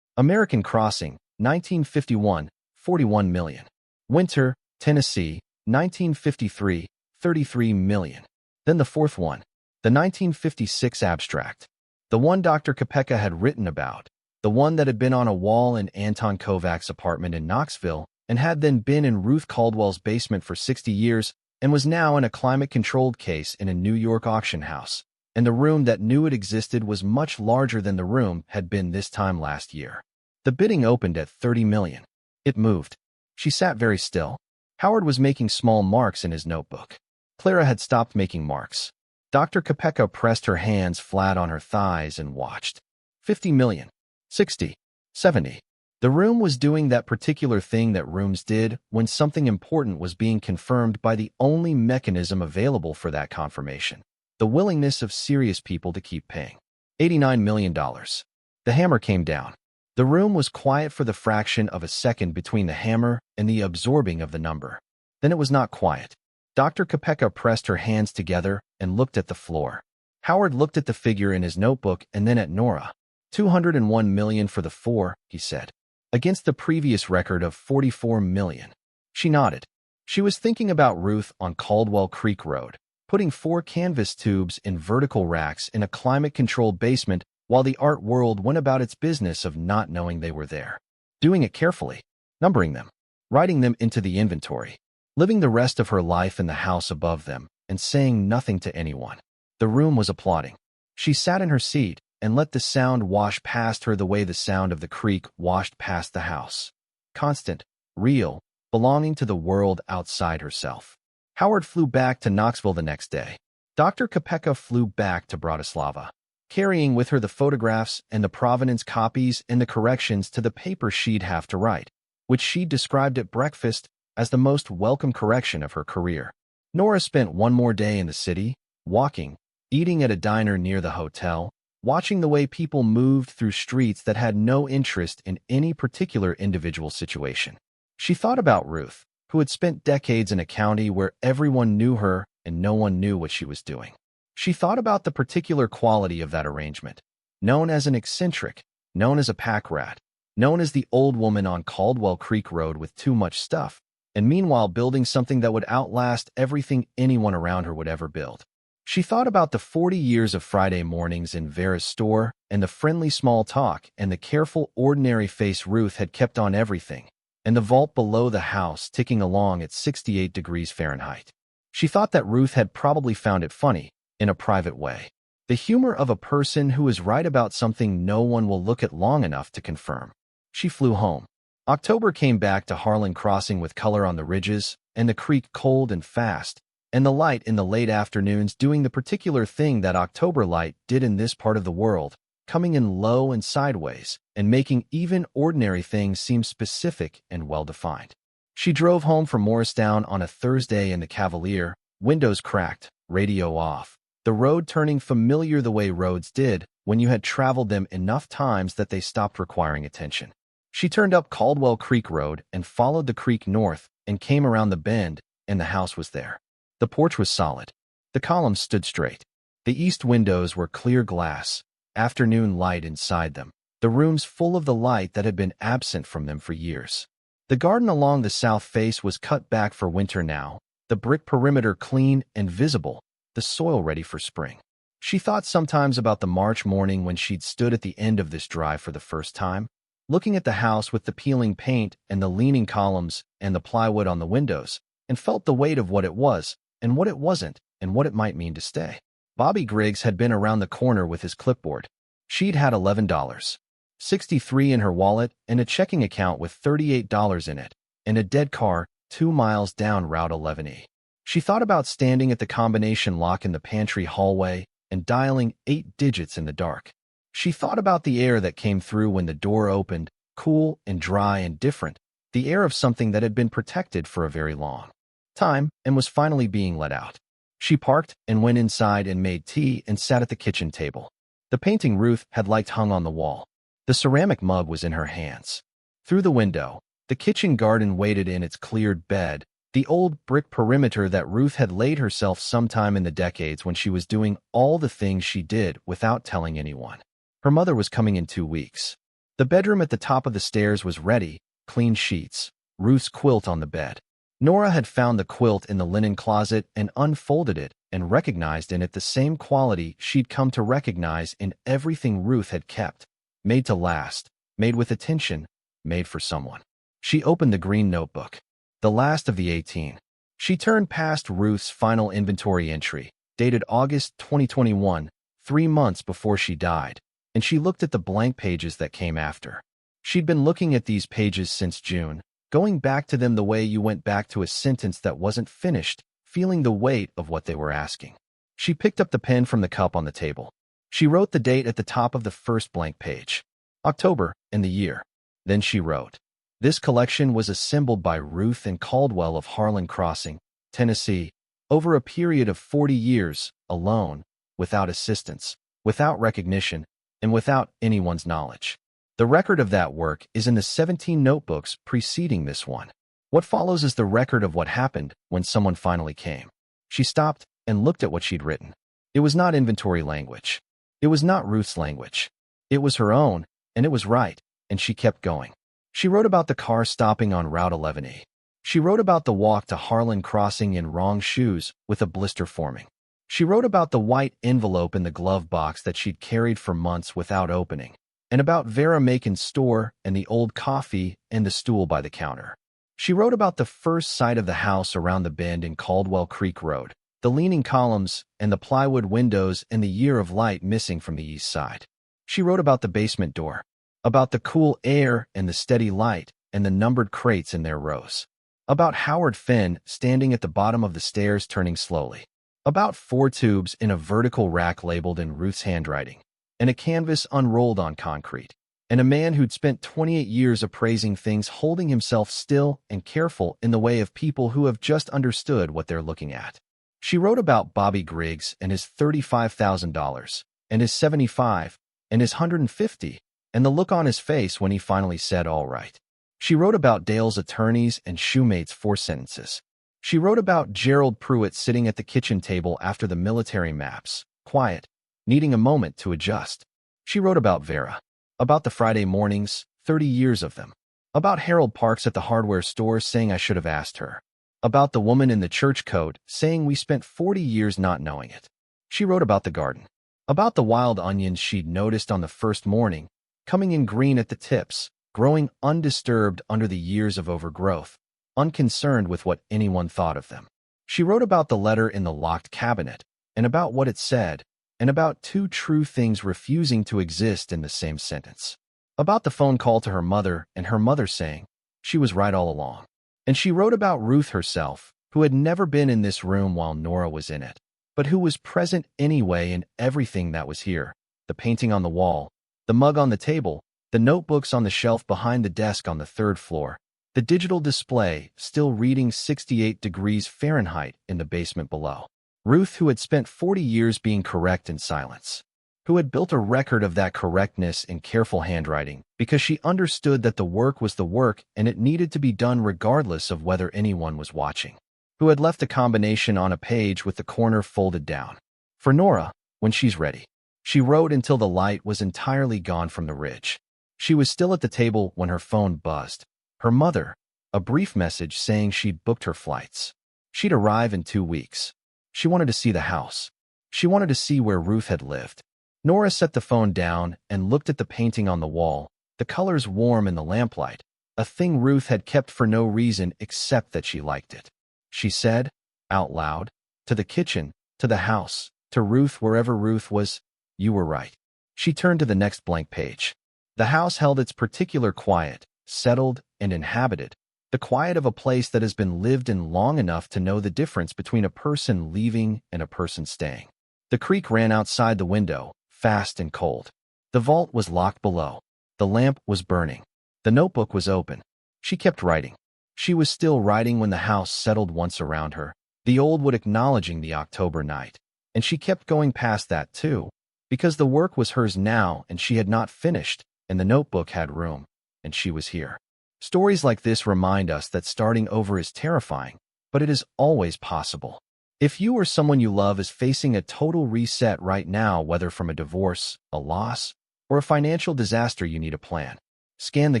American Crossing, 1951, $41 million. Winter, Tennessee, 1953, $33 million. Then the fourth one, the 1956 abstract. The one Dr. Kopeka had written about, the one that had been on a wall in Anton Kovacs' apartment in Knoxville and had then been in Ruth Caldwell's basement for 60 years and was now in a climate-controlled case in a New York auction house, and the room that knew it existed was much larger than the room had been this time last year. The bidding opened at $30 million. It moved. She sat very still. Howard was making small marks in his notebook. Clara had stopped making marks. Dr. Kopeka pressed her hands flat on her thighs and watched. 50 million. 60. 70. The room was doing that particular thing that rooms did when something important was being confirmed by the only mechanism available for that confirmation. The willingness of serious people to keep paying. $89 million. The hammer came down. The room was quiet for the fraction of a second between the hammer and the absorbing of the number. Then it was not quiet. Dr. Kopeka pressed her hands together and looked at the floor. Howard looked at the figure in his notebook and then at Nora. $201 million for the 4, he said. against the previous record of 44 million. She nodded. She was thinking about Ruth on Caldwell Creek Road, putting 4 canvas tubes in vertical racks in a climate-controlled basement while the art world went about its business of not knowing they were there. Doing it carefully, numbering them, writing them into the inventory, living the rest of her life in the house above them, and saying nothing to anyone. The room was applauding. She sat in her seat and let the sound wash past her the way the sound of the creek washed past the house. Constant, real, belonging to the world outside herself. Howard flew back to Knoxville the next day. Dr. Kopeka flew back to Bratislava, carrying with her the photographs and the provenance copies and the corrections to the paper she'd have to write, which she described at breakfast as the most welcome correction of her career. Nora spent one more day in the city, walking, eating at a diner near the hotel, watching the way people moved through streets that had no interest in any particular individual situation. She thought about Ruth, who had spent decades in a county where everyone knew her and no one knew what she was doing. She thought about the particular quality of that arrangement, known as an eccentric, known as a pack rat, known as the old woman on Caldwell Creek Road with too much stuff, and meanwhile building something that would outlast everything anyone around her would ever build. She thought about the 40 years of Friday mornings in Vera's store and the friendly small talk and the careful ordinary face Ruth had kept on everything, and the vault below the house ticking along at 68 degrees Fahrenheit. She thought that Ruth had probably found it funny, in a private way. The humor of a person who is right about something no one will look at long enough to confirm. She flew home. October came back to Harlan Crossing with color on the ridges, and the creek cold and fast, and the light in the late afternoons doing the particular thing that October light did in this part of the world, coming in low and sideways, and making even ordinary things seem specific and well-defined. She drove home from Morristown on a Thursday in the Cavalier, windows cracked, radio off, the road turning familiar the way roads did when you had traveled them enough times that they stopped requiring attention. She turned up Caldwell Creek Road and followed the creek north and came around the bend, and the house was there. The porch was solid. The columns stood straight. The east windows were clear glass, afternoon light inside them, the rooms full of the light that had been absent from them for years. The garden along the south face was cut back for winter now, the brick perimeter clean and visible, the soil ready for spring. She thought sometimes about the March morning when she'd stood at the end of this drive for the first time, looking at the house with the peeling paint and the leaning columns and the plywood on the windows, and felt the weight of what it was, and what it wasn't, and what it might mean to stay. Bobby Griggs had been around the corner with his clipboard. She'd had $11.63 in her wallet and a checking account with $38 in it, and a dead car 2 miles down Route 11E. She thought about standing at the combination lock in the pantry hallway and dialing 8 digits in the dark. She thought about the air that came through when the door opened, cool and dry and different, the air of something that had been protected for a very long time and was finally being let out. She parked and went inside and made tea and sat at the kitchen table. The painting Ruth had liked hung on the wall. The ceramic mug was in her hands. Through the window, the kitchen garden waited in its cleared bed, the old brick perimeter that Ruth had laid herself sometime in the decades when she was doing all the things she did without telling anyone. Her mother was coming in 2 weeks. The bedroom at the top of the stairs was ready, clean sheets, Ruth's quilt on the bed. Nora had found the quilt in the linen closet and unfolded it and recognized in it the same quality she'd come to recognize in everything Ruth had kept, made to last, made with attention, made for someone. She opened the green notebook, the last of the 18. She turned past Ruth's final inventory entry, dated August 2021, 3 months before she died, and she looked at the blank pages that came after. She'd been looking at these pages since June, going back to them the way you went back to a sentence that wasn't finished, feeling the weight of what they were asking. She picked up the pen from the cup on the table. She wrote the date at the top of the first blank page, October, and the year. Then she wrote, "This collection was assembled by Ruth and Caldwell of Harlan Crossing, Tennessee, over a period of 40 years, alone, without assistance, without recognition, and without anyone's knowledge. The record of that work is in the 17 notebooks preceding this one. What follows is the record of what happened when someone finally came." She stopped and looked at what she'd written. It was not inventory language. It was not Ruth's language. It was her own, and it was right, and she kept going. She wrote about the car stopping on Route 11E. She wrote about the walk to Harlan Crossing in wrong shoes with a blister forming. She wrote about the white envelope in the glove box that she'd carried for months without opening, and about Vera Macon's store and the old coffee and the stool by the counter. She wrote about the first sight of the house around the bend in Caldwell Creek Road, the leaning columns and the plywood windows and the year of light missing from the east side. She wrote about the basement door, about the cool air and the steady light and the numbered crates in their rows, about Howard Finn standing at the bottom of the stairs turning slowly, about 4 tubes in a vertical rack labeled in Ruth's handwriting, and a canvas unrolled on concrete, and a man who'd spent 28 years appraising things holding himself still and careful in the way of people who have just understood what they're looking at. She wrote about Bobby Griggs and his $35,000, and his 75, and his 150, and the look on his face when he finally said all right. She wrote about Dale's attorneys and Shoemate's 4 sentences. She wrote about Gerald Pruitt sitting at the kitchen table after the military maps, quiet, needing a moment to adjust. She wrote about Vera, about the Friday mornings, 30 years of them, about Harold Parks at the hardware store saying I should have asked her, about the woman in the church coat saying we spent 40 years not knowing it. She wrote about the garden, about the wild onions she'd noticed on the first morning, coming in green at the tips, growing undisturbed under the years of overgrowth, unconcerned with what anyone thought of them. She wrote about the letter in the locked cabinet, and about what it said, and about 2 true things refusing to exist in the same sentence. About the phone call to her mother and her mother saying she was right all along. And she wrote about Ruth herself, who had never been in this room while Nora was in it, but who was present anyway in everything that was here, the painting on the wall, the mug on the table, the notebooks on the shelf behind the desk on the 3rd floor, the digital display still reading 68 degrees Fahrenheit in the basement below. Ruth, who had spent 40 years being correct in silence, who had built a record of that correctness in careful handwriting because she understood that the work was the work and it needed to be done regardless of whether anyone was watching, who had left a combination on a page with the corner folded down. For Nora, when she's ready, she wrote until the light was entirely gone from the ridge. She was still at the table when her phone buzzed. Her mother, a brief message saying she'd booked her flights. She'd arrive in 2 weeks. She wanted to see the house. She wanted to see where Ruth had lived. Nora set the phone down and looked at the painting on the wall, the colors warm in the lamplight, a thing Ruth had kept for no reason except that she liked it. She said, out loud, to the kitchen, to the house, to Ruth wherever Ruth was, you were right. She turned to the next blank page. The house held its particular quiet, settled and inhabited, the quiet of a place that has been lived in long enough to know the difference between a person leaving and a person staying. The creek ran outside the window, fast and cold. The vault was locked below. The lamp was burning. The notebook was open. She kept writing. She was still writing when the house settled once around her, the old wood acknowledging the October night. And she kept going past that too, because the work was hers now and she had not finished, and the notebook had room, and she was here. Stories like this remind us that starting over is terrifying, but it is always possible. If you or someone you love is facing a total reset right now, whether from a divorce, a loss, or a financial disaster, you need a plan. Scan the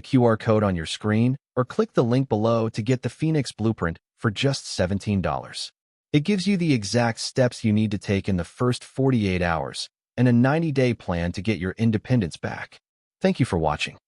QR code on your screen or click the link below to get the Phoenix Blueprint for just $17. It gives you the exact steps you need to take in the first 48 hours and a 90-day plan to get your independence back. Thank you for watching.